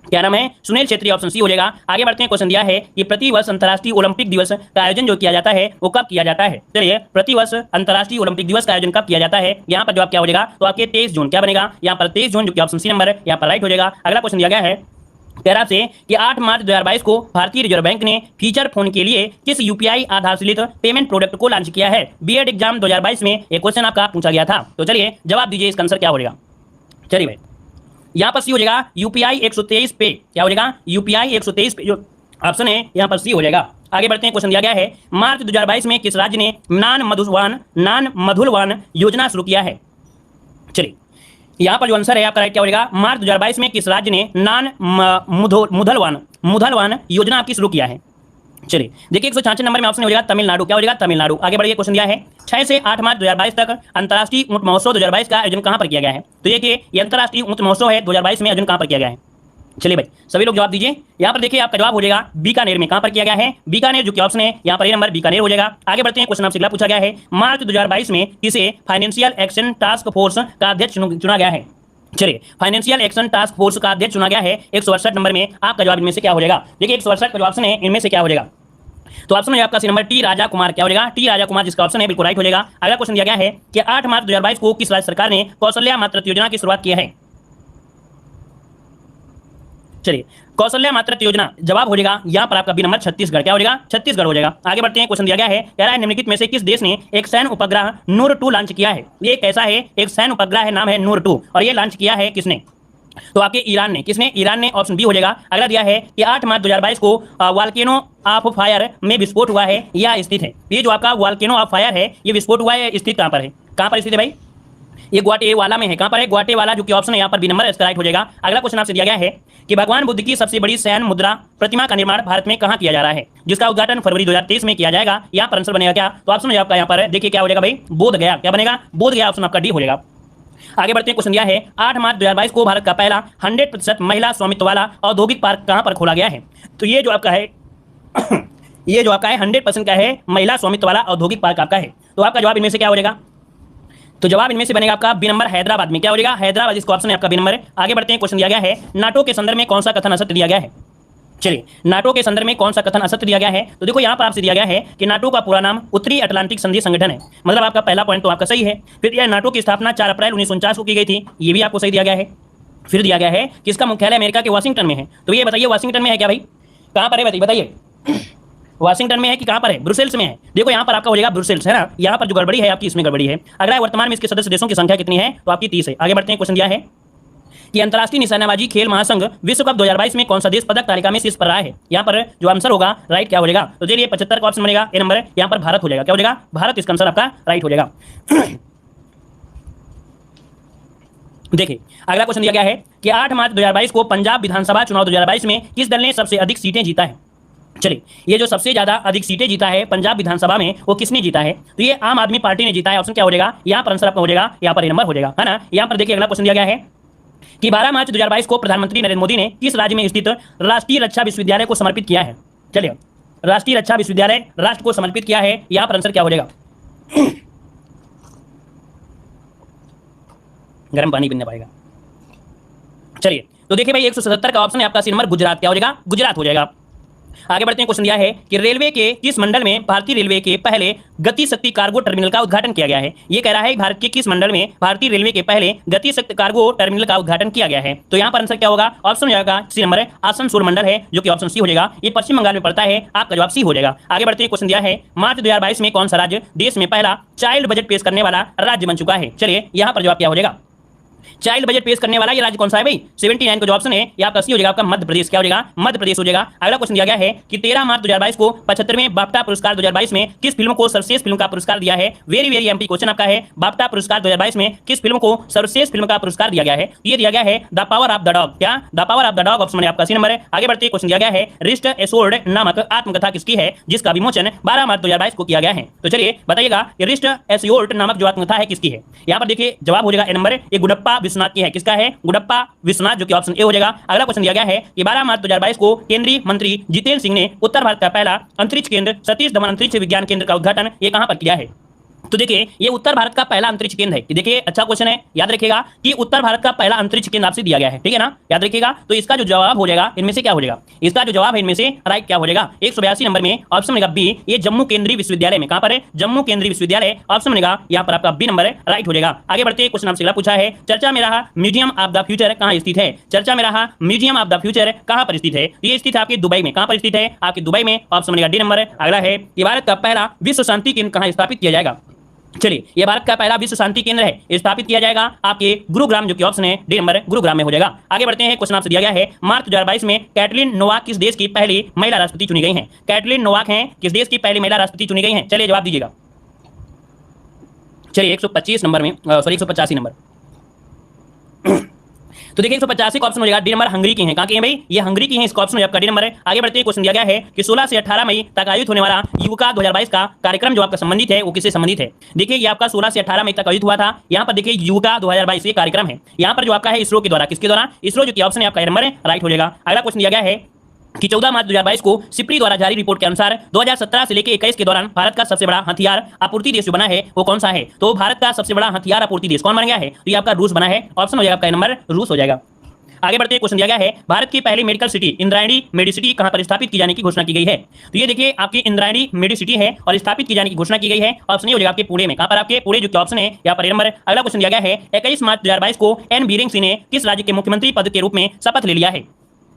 क्या नाम है? सुनील छेत्री, ऑप्शन सी हो जाएगा। आगे बढ़ते हैं, क्वेश्चन दिया है कि प्रतिवर्ष अंतर्राष्ट्रीय ओलंपिक दिवस का आयोजन जो किया जाता है वो कब किया जाता है? चलिए प्रतिवर्ष अंतर्राष्ट्रीय ओलंपिक दिवस का आयोजन कब किया जाता है? यहाँ पर जवाब क्या हो जाएगा? तो आपके 23 जून। क्या बनेगा? यहाँ पर 23 जून, जो कि ऑप्शन सी नंबर है, यहाँ पर राइट हो जाएगा। अगला क्वेश्चन दिया गया है कह रहा से कि 8 मार्च 2022 को भारतीय रिजर्व बैंक ने फीचर फोन के लिए किस यूपीआई आधारित पेमेंट प्रोडक्ट को लॉन्च किया है? बीएड एग्जाम 2022 में एक क्वेश्चन आपका पूछा गया था। तो चलिए जवाब दीजिए, इसका आंसर क्या हो जाएगा? चलिए भाई यहाँ पर सी हो जाएगा यूपीआई 123 पे। क्या हो जाएगा? यूपीआई 123 पे, जो ऑप्शन है यहाँ पर सी हो जाएगा। आगे बढ़ते हैं, क्वेश्चन दिया गया है मार्च 2022 में किस राज्य ने नान मधुलवान योजना शुरू किया है? चलिए यहाँ पर जो आंसर है आपका राइट क्या हो जाएगा? मार्च 2022 में किस राज्य ने नान मुधलवान योजना आपकी शुरू किया है? चलिए देखिए 166 नंबर में ऑप्शन हो जाएगा तमिलनाडु। क्या हो जाएगा? तमिलनाडु। आगे बढ़िए, क्वेश्चन दिया है 6 से 8 मार्च 2022 तक अंतर्राष्ट्रीय ऊंट महोत्सव 2022 का आयोजन कहां पर किया गया है? तो ये अंतर्राष्ट्रीय ऊंट महोत्सव है 2022 में आयोजन कहां पर किया गया है? चलिए भाई सभी लोग जवाब दीजिए। यहाँ पर देखिए आपका जवाब हो जाएगा बीकानेर में। कहां पर किया गया है? बीकानेर, जो कि ऑप्शन है यहाँ पर ये नंबर बीकानेर हो जाएगा। आगे बढ़ते हैं, क्वेश्चन आपसे अगला पूछा गया है मार्च 2022 में किसे फाइनेंशियल एक्शन टास्क फोर्स का अध्यक्ष चुना गया है? चलिए फाइनेंशियल एक्शन टास्क फोर्स का अध्यक्ष चुना गया है 168 नंबर में। आपका जवाब इनमें से क्या हो जाएगा? देखिए 168 का जो ऑप्शन है इनमें से क्या हो जाएगा? तो ऑप्शन है आपका C number T Raja Kumar. क्या हो जाएगा? टी राजा कुमार, जिसका ऑप्शन है बिल्कुल राइट हो जाएगा। अगला क्वेश्चन दिया गया है कि 8 मार्च 2022 को किस राज्य सरकार ने कौशल्या मातृत्व योजना की शुरुआत की है? चलिए कौशल्या मातृत्व योजना, जवाब हो जाएगा यहाँ पर आपका बी नंबर छत्तीसगढ़। क्या हो जाएगा? छत्तीसगढ़ हो जाएगा। आगे बढ़ते हैं, क्वेश्चन दिया गया है कह रहा है निम्नलिखित में से किस देश ने एक सैन्य उपग्रह नूर 2 लॉन्च किया है? ये कैसा है? एक सैन्य उपग्रह है, नाम है नूर 2, और ये लॉन्च किया है किसने? तो आपके ईरान ने। किसने? ईरान ने, ऑप्शन बी हो जाएगा। अगला दिया है कि 8 मार्च 2022 को वॉल्केनो ऑफ फायर में विस्फोट हुआ है या स्थित है? ये जो आपका वॉल्केनो ऑफ फायर है ये विस्फोट हुआ है, स्थित कहां पर है? कहां पर स्थित है भाई? ये ग्वाटेमाला में है। कहां पर है? ग्वाटेमाला, जो कि ऑप्शन है यहाँ पर बी नंबर इसका राइट हो जाएगा। अगला क्वेश्चन आपसे दिया गया है कि भगवान बुद्ध की सबसे बड़ी सैन मुद्रा प्रतिमा का निर्माण भारत में कहां किया जा रहा है, जिसका उद्घाटन फरवरी 2023 में किया जाएगा? यहाँ पर आंसर बनेगा क्या? तो ऑप्शन आपका यहाँ पर देखिए क्या हो जाएगा भाई? बोध गया। क्या बनेगा? बोध गया, ऑप्शन आपका डी हो जाएगा। आगे बढ़ते हैं, क्वेश्चन दिया है 8 मार्च 2022 को भारत का पहला 100% महिला स्वामित्व वाला औद्योगिक पार्क कहां पर खोला गया है? तो ये जो आपका है ये जो आपका है 100% का है महिला स्वामित्व वाला औद्योगिक पार्क आपका है। तो आपका जवाब इनमें से क्या हो जाएगा? तो जवाब इनमें से बनेगा आपका बी नंबर हैदराबाद में। क्या हो जाएगा? हैदराबाद, इसका ऑप्शन है आपका बी नंबर। आगे बढ़ते हैं, क्वेश्चन दिया गया है नाटो के संदर्भ में कौन सा कथन असत्य दिया गया है? चलिए नाटो के संदर्भ में कौन सा कथन असत्य दिया गया है? तो देखो यहाँ पर आपसे दिया गया है कि नाटो का पूरा नाम उत्तरी अटलांटिक संधि संगठन है। मतलब आपका पहला पॉइंट तो आपका सही है। फिर यह नाटो की स्थापना 4 अप्रैल 1949 को की गई थी, ये भी आपको सही दिया गया है। फिर दिया गया है कि इसका मुख्यालय अमेरिका के वाशिंगटन में है। तो ये बताइए वाशिंगटन में है क्या भाई, कहां पर है बताइए वाशिंगटन में है कि कहां पर है, ब्रुसेल्स में है। देखो यहां पर आपका हो जाएगा ब्रुसेल्स, है ना। यहां पर जो गड़बड़ी है आपकी इसमें गड़बड़ी है। अगला है वर्तमान में इसके सदस्य देशों की संख्या कितनी है, तो आपकी 30 है। आगे बढ़ते हैं, क्वेश्चन दिया है कि अंतर्राष्ट्रीय निशानेबाजी खेल महासंघ विश्व कप 2022 में कौन सा देश पदक तालिका में शीर्ष पर रहा है। यहाँ पर जो आंसर होगा राइट क्या हो जाएगा, तो चलिए 75 का ऑप्शन बनेगा ए नंबर, यहाँ पर भारत हो जाएगा। क्या हो जाएगा, भारत, इसका आंसर आपका राइट हो जाएगा। देखिए अगला क्वेश्चन दिया गया है कि 8 मार्च 2022 को पंजाब विधानसभा चुनाव 2022 में किस दल ने सबसे अधिक सीटें जीता है। चलिए ये जो सबसे ज्यादा अधिक सीटें जीता है पंजाब विधानसभा में, वो किसने जीता है, तो ये आम आदमी पार्टी ने जीता है। ऑप्शन क्या हो जाएगा, यहाँ पर आंसर आपका हो जाएगा, यहाँ पर ए नंबर हो जाएगा, है ना। यहाँ पर देखिए अगला क्वेश्चन दिया गया है कि 12 मार्च 2022 को प्रधानमंत्री नरेंद्र मोदी ने किस राज्य में स्थित राष्ट्रीय रक्षा विश्वविद्यालय को समर्पित किया है। चलिए राष्ट्रीय रक्षा विश्वविद्यालय राष्ट्र को समर्पित किया है, यहाँ पर आंसर क्या हो जाएगा, गर्म पानी पीना पड़ेगा। चलिए तो देखिए भाई 177 का ऑप्शन है आपका सी नंबर, गुजरात। क्या हो जाएगा, गुजरात हो जाएगा। आगे बढ़ते हैं, क्वेश्चन दिया है कि रेलवे के किस मंडल में भारतीय रेलवे के पहले गति शक्ति कार्गो टर्मिनल का उद्घाटन किया गया है। ये कह रहा है भारत के किस मंडल में भारतीय रेलवे के पहले गति शक्ति कार्गो टर्मिनल का उद्घाटन किया गया है। तो यहाँ पर आंसर क्या होगा, ऑप्शन हो जाएगा सी नंबर, आसनसोल मंडल है, जो कि ऑप्शन सी हो जाएगा। ये पश्चिम बंगाल में पड़ता है, आपका जवाब सी हो जाएगा। आगे बढ़ते हैं, क्वेश्चन दिया है मार्च 2022 में कौन सा राज्य देश में पहला चाइल्ड बजट पेश करने वाला राज्य बन चुका है। चलिए यहाँ पर जवाब क्या हो जाएगा, चाइल्ड बजट पेश करने वाला ये राज्य कौन सा है भाई, 79 का जो ऑप्शन है ये आपका सी हो जाएगा, आपका मध्य प्रदेश। क्या हो जाएगा, मध्य प्रदेश हो जाएगा। अगला क्वेश्चन दिया गया है कि 13 मार्च 2022 को 75वें बाफ्टा पुरस्कार 2022 में किस फिल्म को सर्वश्रेष्ठ फिल्म का पुरस्कार दिया है। वेरी वेरी एमपी क्वेश्चन आपका है, बाफ्टा पुरस्कार 2022 में किस फिल्म को सर्वश्रेष्ठ फिल्म का पुरस्कार दिया गया है। ये दिया गया है the power of the dog. क्या, the power of the dog, option आपका सी नंबर है। आगे बढ़ते, क्वेश्चन दिया गया है रिस्ट एसोर्ड नामक आत्मकथा किसकी है, जिसका विमोचन 12 मार्च 2022 को किया गया है। तो चलिए बताइएगा रिस्ट एसोर्ड नामक जो आत्मकथा है किसकी है। यहाँ पर देखिए जवाब हो जाएगा ए नंबर, ये गुडप्पा विश्वनाथ की है। किसका है, गुडप्पा विश्वनाथ, जो कि ऑप्शन ए हो जाएगा। अगला क्वेश्चन दिया गया है कि 12 मार्च 2022 को केंद्रीय मंत्री जितेंद्र सिंह ने उत्तर भारत का पहला अंतरिक्ष केंद्र सतीश धवन अंतरिक्ष विज्ञान केंद्र का उद्घाटन ये कहां पर किया है। तो देखिए ये उत्तर भारत का पहला अंतरिक्ष केंद्र है। देखिए अच्छा क्वेश्चन है, याद रखिएगा कि उत्तर भारत का पहला अंतरिक्ष केंद्र आपसे दिया गया है, ठीक है ना, याद रखिएगा। तो इसका जो जवाब हो जाएगा इनमें से क्या हो जाएगा, इसका जो जवाब है इनमें से राइट क्या हो जाएगा, 182 नंबर में ऑप्शन बनेगा बी, ये जम्मू केंद्रीय विश्वविद्यालय में, कहां पर है, जम्मू केंद्रीय विश्वविद्यालय, ऑप्शन बनेगा यहाँ पर आपका बी नंबर है, राइट हो जाएगा। आगे बढ़ते, क्वेश्चन आपसे पूछा है चर्चा में रहा म्यूजियम ऑफ द फ्यूचर कहां स्थित है। चर्चा में रहा म्यूजियम ऑफ द फ्यूचर कहां पर स्थित है, ये स्थित है आपके दुबई में। कहां पर स्थित है, आपके दुबई में, ऑप्शन बनेगा डी नंबर। अगला है कि भारत का पहला विश्व शांति केंद्र कहां स्थापित किया जाएगा। चलिए ये भारत का पहला विश्व शांति केंद्र है, स्थापित किया जाएगा आपके गुरुग्राम, जो कि ऑप्शन है डी नंबर, गुरुग्राम में हो जाएगा। आगे बढ़ते हैं, क्वेश्चन आपसे दिया गया है मार्च 2022 में कैटलिन नोवाक किस देश की पहली महिला राष्ट्रपति चुनी गई हैं। कैटलिन नोवाक हैं किस देश की पहली महिला राष्ट्रपति चुनी गई हैं, चलिए जवाब दीजिएगा। चलिए 125 नंबर में, सॉरी 185 नंबर। तो देखिए 185 का ऑप्शन हो जाएगा डी नंबर, हंगरी की हैं। कहां की हैं भाई, ये हंगरी की हैं, इसका ऑप्शन हो जाएगा डी नंबर है। आगे बढ़ते हैं, क्वेश्चन दिया गया है कि 16 से 18 मई तक आयोजित होने वाला युविका 2022 का कार्यक्रम जो आपका संबंधित है वो किससे संबंधित है। देखिए ये आपका 16 से 18 मई तक आयोजित हुआ था। यहाँ पर देखिए युविका 2022 ये कार्यक्रम है, यहाँ पर जो आपका है इसरो के द्वारा, किसके द्वारा, इसरो, जो कि ऑप्शन है आपका नंबर है, राइट हो जाएगा। अगला क्वेश्चन दिया गया है कि 14 मार्च 2022 को सिप्री द्वारा जारी रिपोर्ट के अनुसार 2017 से लेकर 21 के दौरान भारत का सबसे बड़ा हथियार आपूर्ति देश जो बना है वो कौन सा है। तो भारत का सबसे बड़ा हथियार आपूर्ति देश कौन बन गया है, तो ये आपका रूस बना है, ऑप्शन हो जाएगा आपका नंबर, रूस हो जाएगा। आगे बढ़ते, क्वेश्चन दिया गया है भारत की पहली मेडिकल सिटी इंद्रायणी मेडिसिटी कहां पर स्थापित की जाने की घोषणा की गई है। तो ये देखिए आपकी इंद्रायणी मेडिसिटी है और स्थापित की जाने की घोषणा की गई है, ऑप्शन ये हो जाएगा आपके पुणे में। कहां पर, आपके पुणे, जो कि ऑप्शन है यहाँ पर नंबर। अगला क्वेश्चन दिया गया है 21 मार्च 2022 को एन बीरेन सिंह ने किस राज्य के मुख्यमंत्री पद के रूप में शपथ ले लिया है।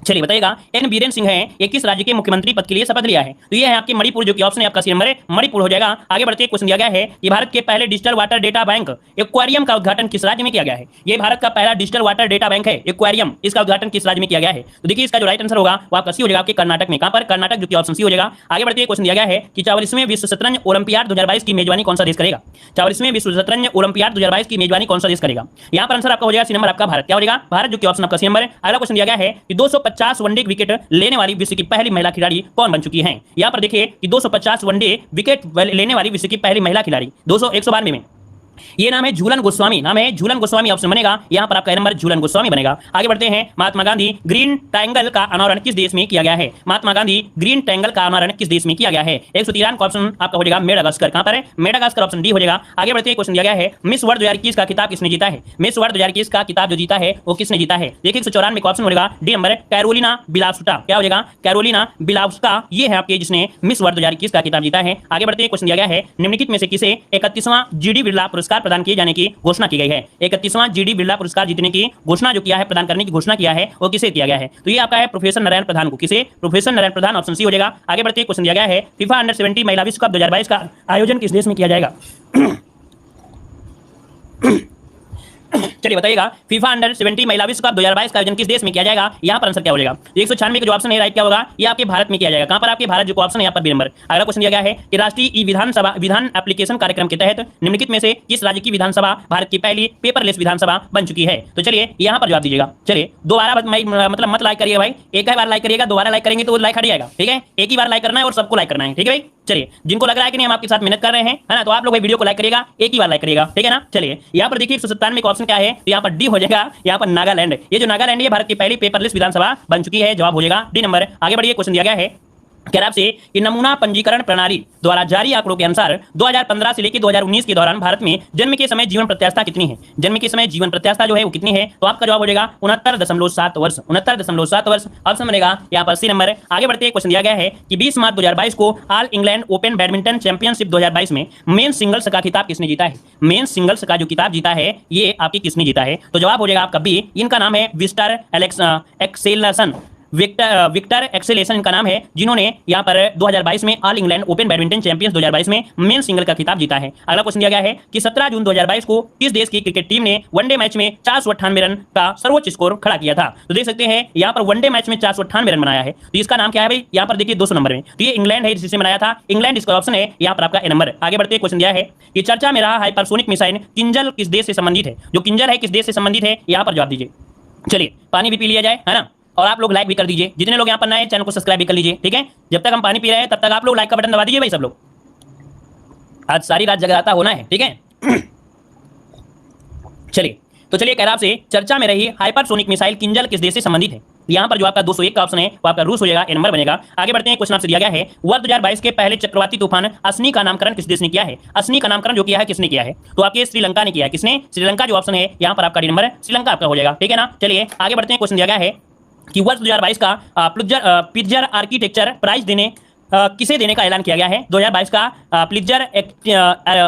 चलिए बताइएगा एन बीरेन सिंह है ये किस राज्य के मुख्यमंत्री पद के लिए शपथ लिया है। तो ये है आपके मणिपुर, जो कि ऑप्शन है आपका सी नंबर है, मणिपुर हो जाएगा। आगे बढ़ते, क्वेश्चन दिया गया है कि भारत के पहले digital water data bank aquarium का उद्घाटन किस राज्य में किया गया है। ये भारत का पहला डिजिटल वाटर डेटा बैंक है एक्वेरियम, इसका उद्घाटन किस राज्य में किया गया है। तो देखिए इसका जो राइट आंसर होगा वो आपका सी हो जाएगा, आपके कर्नाटक में। कहां पर, कर्नाटक, जो कि ऑप्शन सी हो जाएगा। आगे बढ़ते, क्वेश्चन दिया गया है कि 44वें विश्व शतरंज ओलंपियाड 2022 की मेजबानी कौन सा देश करेगा। 44वें विश्व शतरंज ओलंपियाड 2022 की मेजबानी कौन सा देश करेगा। यहाँ पर आंसर आपका हो जाएगा सी नंबर, आपका भारत। क्या हो जाएगा, भारत, जो कि ऑप्शन आपका सी नंबर है। अगला क्वेश्चन दिया गया है कि 250 वनडे विकेट लेने वाली विश्व की पहली महिला खिलाड़ी कौन बन चुकी हैं। यहां पर देखिए कि 250 वनडे विकेट लेने वाली विश्व की पहली महिला खिलाड़ी 192 में, ये नाम है झूलन गोस्वामी, नाम है झूलन गोस्वामी, ऑप्शन बनेगा यहाँ पर आपका नंबर झूलन गोस्वामी बनेगा। आगे बढ़ते हैं, महात्मा गांधी ग्रीन ट्रायंगल का अनावरण किस देश में किया गया है। महात्मा गांधी ग्रीन ट्रायंगल का अनावरण किस देश में किया गया है। 113 का ऑप्शन आपका हो जाएगा मेडागास्कर। कहां पर है, मेडागास्कर, ऑप्शन डी हो जाएगा। आगे बढ़ते हैं, क्वेश्चन दिया गया है मिस वर्ल्ड 2021 का खिताब किसने जीता है। मिस वर्ल्ड 2021 का खिताब जो जीता है वो किसने जीता है। देखिए 194 का ऑप्शन हो जाएगा डी नंबर, कैरोलिना बिलावस्का। क्या हो जाएगा, कैरोलिना बिलावस्का, ये है आपके जिसने मिस वर्ल्ड 2021 का खिताब जीता है। आगे बढ़ते हैं, क्वेश्चन दिया गया है निम्नलिखित में से किसे 31वां जीडी बिरला पुरस्कार पुरस्कार प्रदान किए जाने की घोषणा की गई है। 31वां जीडी बिरला पुरस्कार जीतने की घोषणा जो किया है, प्रदान करने की घोषणा किया है, वो किसे किया गया है? तो ये आपका है प्रोफेसर नारायण प्रधान को। किसे? प्रोफेसर नारायण प्रधान, ऑप्शन सी हो जाएगा। आगे बढ़ते क्वेश्चन दिया गया है, फीफा अंडर 17 महिला विश्व कप 2022 का आयोजन किस देश में किया जाएगा? चलिए बताइएगा, फीफा अंडर 17 महिला विश्व कप 2022 का आयोजन किस देश में किया जाएगा? यहाँ पर आंसर क्या हो जाएगा? 196 का जो ऑप्शन है राइट क्या होगा? ये आपके भारत में किया जाएगा। कहां पर? आपके भारत, जो ऑप्शन है यहाँ पर बी नंबर। अगला क्वेश्चन दिया गया है कि राष्ट्रीय ई विधान एप्लीकेशन कार्यक्रम के तहत निम्नलिखित में से किस राज्य की विधानसभा भारत की पहली पेपरलेस विधानसभा बन चुकी है? तो चलिए यहाँ पर जवाब दीजिएगा। चलिए दोबारा मतलब मत लाइक करिएगा भाई, एक ही बार लाइक करिएगा, दोबारा लाइक करेंगे तो लाइक हट जाएगा, ठीक है? एक ही बार लाइक करना है और सबको लाइक करना है, ठीक है भाई? चलिए, जिनको लग रहा है कि नहीं हम आपके साथ मेहनत कर रहे हैं, है ना, तो आप लोग वीडियो को लाइक करिएगा, एक ही बार लाइक करिएगा, ठीक है ना? चलिए यहाँ पर देखिए 197 का ऑप्शन क्या है? तो यहाँ पर डी हो जाएगा, यहाँ पर नागालैंड। ये जो नागालैंड है भारत की पहली पेपरलेस विधानसभा बन चुकी है, जवाब हो जाएगा डी नंबर। आगे बढ़िए, क्वेश्चन दिया गया है कह रहा आपसे कि नमूना पंजीकरण प्रणाली द्वारा जारी आंकड़ों के अनुसार 2015 से लेकर 2019 के दौरान भारत में जन्म के समय जीवन प्रत्याशा कितनी है? जन्म के समय जीवन प्रत्याशा जो है वो कितनी है? तो आपका जवाब हो जाएगा 69.7 वर्ष। 69.7 वर्ष ऑप्शन बनेगा यहाँ पर सी नंबर। आगे बढ़ते क्वेश्चन दिया गया है कि 20 मार्च 2022 को all England open badminton championship 2022 में मेन सिंगल्स का खिताब किसने जीता है? मेन सिंगल्स का जो खिताब जीता है ये आपकी किसने जीता है? तो जवाब हो जाएगा आपका बी। इनका नाम है विक्टर एक्सेलसन, विक्टर एक्सेलेशन इनका नाम है, जिन्होंने यहाँ पर 2022 में all England open badminton champions 2022 में मेन सिंगल का खिताब जीता है। अगला क्वेश्चन दिया गया है कि 17 जून 2022 को किस देश की क्रिकेट टीम ने वनडे मैच में 498 रन का सर्वोच्च स्कोर खड़ा किया था? तो देख सकते हैं यहाँ पर वनडे मैच में 498 रन बनाया है, तो इसका नाम क्या है भाई? यहाँ पर देखिए 200 नंबर में, तो ये इंग्लैंड है जिससे बनाया था, इंग्लैंड इसका ऑप्शन है यहाँ पर आपका ए नंबर। आगे बढ़ते क्वेश्चन दिया है कि चर्चा में रहा हाइपरसोनिक मिसाइल किंजल किस देश से संबंधित है? जो किंजल है किस देश से संबंधित है, यहाँ पर जवाब दीजिए। चलिए पानी भी पी लिया जाए, है ना, और आप लोग लाइक भी कर दीजिए। जितने लोग यहाँ पर नए चैनल को सब्सक्राइब भी कर लीजिए, ठीक है? जब तक हम पानी पी रहे हैं तब तक आप लोग लाइक का बटन दबा दीजिए भाई सब लोग। आज सारी रात जगराता होना है, ठीक है? चलिए तो चलिए कह रहा आपसे चर्चा में रही हाइपरसोनिक मिसाइल किंजल किस देश से संबंधित है? यहाँ पर जो आपका 201 का ऑप्शन है वो आपका रूस हो जाएगा, ए नंबर बनेगा। आगे बढ़ते हैं, क्वेश्चन आपसे दिया गया है वर्ष 2022 के पहले चक्रवाती तूफान असनी का नामकरण किस देश ने किया है? असनी का नामकरण जो किया है किसने किया है? तो आपके श्रीलंका ने किया है। किसने? श्रीलंका जो ऑप्शन है यहाँ पर आपका डी नंबर, श्रीलंका आपका हो जाएगा, ठीक है ना? चलिए आगे बढ़ते हैं, क्वेश्चन दिया गया है कि वर्ष 2022 का पिट्जर आर्किटेक्चर प्राइज किसे देने का ऐलान किया गया है? 2022 का पिट्जर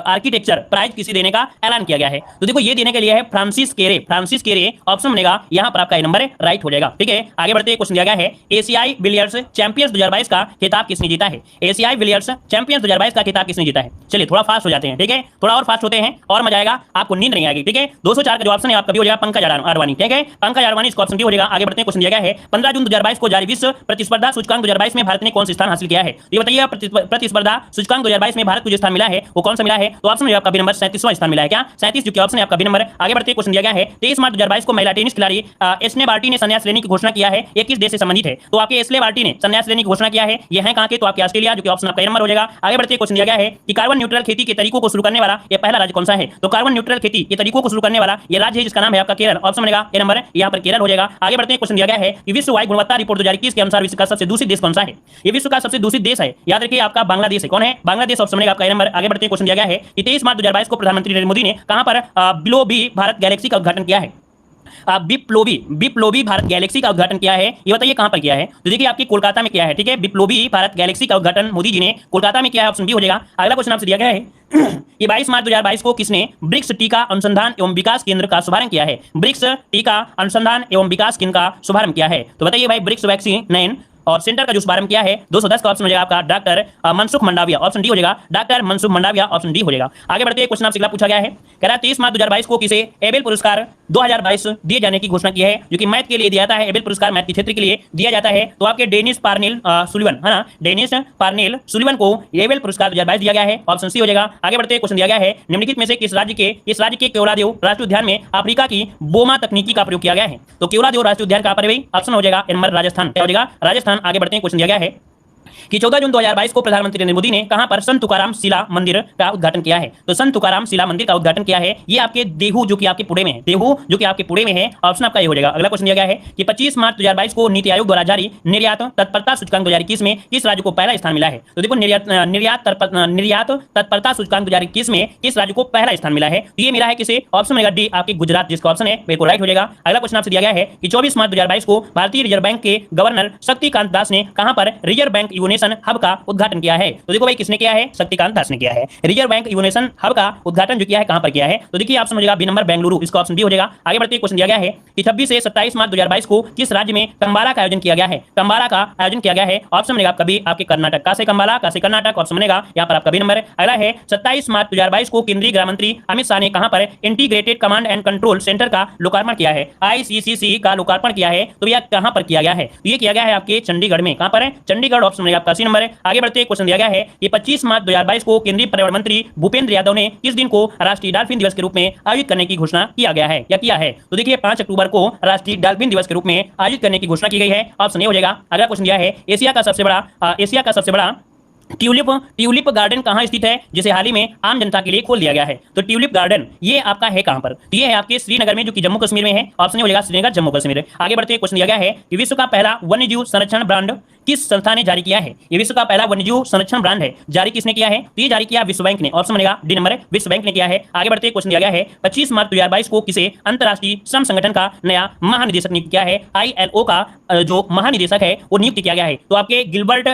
आर्किटेक्चर प्राइज किसे देने का ऐलान किया गया है? तो देखो ये देने के लिए है फ्रांसिस केरे। फ्रांसिस केरे ऑप्शन बनेगा यहाँ पर आपका नंबर राइट हो जाएगा, ठीक है? आगे बढ़ते क्वेश्चन दिया गया है एशियाई बिलियर्ड्स चैंपियंस 2022 का खिताब किसने जीता है? एशियाई बिलियर्ड्स चैंपियंस 2022 का खिताब किसने जीता है? चलिए थोड़ा फास्ट हो जाते हैं, ठीक है? थोड़ा और फास्ट होते हैं और मजा आएगा, आपको नींद नहीं आएगी, ठीक है? 204 का जो ऑप्शन है आपका भी हो जाएगा पंकज अडवाणी, ठीक है? पंकज अडवाणी इसका ऑप्शन डी हो जाएगा। आगे बढ़ते हैं, क्वेश्चन दिया गया है 15 जून 2022 को जारी विश्व प्रतिस्पर्धा सूचकांक 2022 में भारत ने कौन सा स्थान हासिल किया है? ये बताइए प्रतिस्पर्धा सूचकांक 2022 में भारत को जो स्थान मिला है वो कौन सा मिला है? तो ऑप्शन आपका बी नंबर 37वां स्थान मिला है। क्या 37 जो कि ऑप्शन है आपका बी नंबर। आगे बढ़ते क्वेश्चन दिया गया है 23 मार्च 2022 को महिला टेनिस खिलाड़ी एस्ले बार्टी ने संन्यास लेने की घोषणा किया है, ये किस देश से संबंधित है? तो आपके एस्ले बार्टी ने संन्यास लेने की घोषणा किया है, ये है कहां के? तो आपके ऑस्ट्रेलिया, जो कि ऑप्शन आपका ए नंबर हो जाएगा। आगे बढ़ते क्वेश्चन दिया गया है कि कार्बन न्यूट्रल खेती के तरीकों को शुरू करने वाला ये पहला राज्य कौन सा है? तो कार्बन न्यूट्रल खेती के तरीकों को शुरू करने वाला ये राज्य है जिसका नाम है आपका केरल, ऑप्शन बनेगा ए नंबर, यहाँ पर केरल हो जाएगा। आगे बढ़ते क्वेश्चन दिया गया है कि विश्व वायु गुणवत्ता रिपोर्ट 2021 के अनुसार विश्व का सबसे दूषित देश कौन सा है? ये विश्व का सबसे दूषित देश है, याद रखिए आपका बांग्लादेश है। कौन है? बांग्लादेश, ऑप्शन बनेगा आपका ए नंबर। आगे बढ़ते क्वेश्चन दिया गया है कि 23 मार्च 2022 को प्रधानमंत्री नरेंद्र मोदी ने कहां पर बिप्लोबी भारत गैलेक्सी का उद्घाटन किया है? बिप्लोबी भारत गैलेक्सी का उद्घाटन किया है, ये बताइए कहां पर किया है? तो देखिए आपकी कोलकाता में किया है, ठीक है? बिप्लोबी भारत गैलेक्सी का उद्घाटन मोदी जी ने कोलकाता में किया है, ऑप्शन बी हो जाएगा। अगला क्वेश्चन आपसे दिया गया है कि 22 मार्च 2022 को किसने ब्रिक्स टीका अनुसंधान एवं विकास केंद्र का शुभारंभ किया है? ब्रिक्स टीका अनुसंधान एवं विकास केंद्र का शुभारंभ किया है, तो बताइए भाई ब्रिक्स वैक्सीन और सेंटर का जो शुभारंभ किया है 210 का ऑप्शन हो जाएगा आपका doctor Mansukh Mandaviya, option D हो जाएगा। Doctor Mansukh Mandaviya, option D हो जाएगा। आगे बढ़ते क्वेश्चन आपसे अगला पूछा गया है, कह रहा है 23 मार्च 2022 को किसे एबेल पुरस्कार 2022 दिए जाने की घोषणा की है, जो कि मैथ के लिए दिया जाता है। एबेल पुरस्कार मैथ के क्षेत्र के लिए दिया जाता है, तो आपके डेनिस पार्नेल सुलिवन, है ना, डेनिस पार्नेल सुलिवन को एबेल पुरस्कार 2022 दिया गया है, ऑप्शन सी हो जाएगा। आगे बढ़ते क्वेश्चन दिया गया है निम्नलिखित में से किस राज्य के केवलादेव राष्ट्रीय उद्यान में अफ्रीका की बोमा तकनीकी का प्रयोग किया गया है? तो केवलादेव राष्ट्रीय उद्यान कहां पर है? ऑप्शन हो जाएगा नंबर राजस्थान, क्या हो जाएगा? राजस्थान। आगे बढ़ते हैं, क्वेश्चन दिया गया है कि 14 जून 2022 को प्रधानमंत्री नरेंद्र मोदी ने कहां पर संत तुकाराम शिला मंदिर का उद्घाटन किया है? तो संत तुकाराम शिला मंदिर का उद्घाटन किया है, ये आपके देहू जो कि आपके पुणे में है, देहू जो कि आपके पुणे में है, ऑप्शन आपका ये हो जाएगा। अगला क्वेश्चन दिया गया है कि 25 मार्च 2022 को नीति आयोग द्वारा जारी निर्यात तत्परता सूचकांक 2021 में किस राज्य को पहला स्थान मिला है? तो देखो निर्यात तत्परता सूचकांक 2021 में किस राज्य को पहला स्थान मिला है? तो ये मिला है किसे? ऑप्शन मिलेगा डी, आपके गुजरात, जिसका ऑप्शन है बिल्कुल राइट हो जाएगा। अगला क्वेश्चन आपसे दिया गया है कि 24 मार्च 2022 को भारतीय रिजर्व बैंक के गवर्नर शक्तिकांत दास ने कहां पर रिजर्व बैंक इनोवेशन हब का उद्घाटन किया है? तो देखो भाई किसने किया है? शक्तिकांत दास ने किया है। रिजर्व बैंक इनोवेशन हब का उद्घाटन जो किया है कहां पर किया है? तो देखिए आप समझिएगा बी नंबर बेंगलुरु, इसका ऑप्शन बी हो जाएगा। आगे बढ़ते क्वेश्चन दिया गया है कि 26 से 27 मार्च 2022 को किस राज्य में कंबाला का आयोजन किया गया है? कंबाला का आयोजन किया गया है, ऑप्शन बनेगा आपका बी आपके कर्नाटक का से कंबाला का से कर्नाटक, ऑप्शन बनेगा यहां पर आपका बी नंबर। अगला है 27 मार्च 2022 को केंद्रीय गृह मंत्री अमित शाह ने कहां पर integrated command and control centre का लोकार्पण किया है? आईसीसीसी का लोकार्पण किया है, तो यह कहां पर किया गया है? तो ये किया गया है आपके चंडीगढ़ में। कहां पर है? चंडीगढ़, ऑप्शन बनेगा आपका सी नंबर। आगे बढ़ते क्वेश्चन दिया गया है कि 25 मार्च 2022 को केंद्रीय पर्यावरण मंत्री भूपेंद्र यादव ने किस दिन को राष्ट्रीय डॉल्फिन दिवस के रूप में आयोजित करने की घोषणा किया गया है या किया है? तो देखिए 5 अक्टूबर को राष्ट्रीय डॉल्फिन दिवस के रूप में आयोजित करने की घोषणा की गई है, ऑप्शन ए हो जाएगा। अगला क्वेश्चन दिया है एशिया का सबसे बड़ा ट्यूलिप गार्डन कहां स्थित है, जिसे हाल ही में आम जनता के लिए खोल दिया गया है? तो ट्यूलिप गार्डन ये आपका है कहां पर? तो ये है आपके श्रीनगर में, जो कि जम्मू कश्मीर में है, ऑप्शन हो जाएगा श्रीनगर जम्मू कश्मीर। आगे बढ़ते क्वेश्चन दिया गया है कि विश्व का पहला वन्यजीव संरक्षण ब्रांड किस संस्था ने जारी किया है? ये विश्व का पहला वन्यजीव संरक्षण ब्रांड है, जारी किसने किया है? तो ये जारी किया विश्व बैंक ने, ऑप्शन बनेगा डी नंबर, विश्व बैंक ने किया है। आगे बढ़ते क्वेश्चन दिया गया है 25 मार्च 2022 को किसे अंतर्राष्ट्रीय श्रम संगठन का नया महानिदेशक नियुक्त किया है? ILO का जो महानिदेशक है वो नियुक्त किया गया है, तो आपके गिलबर्ट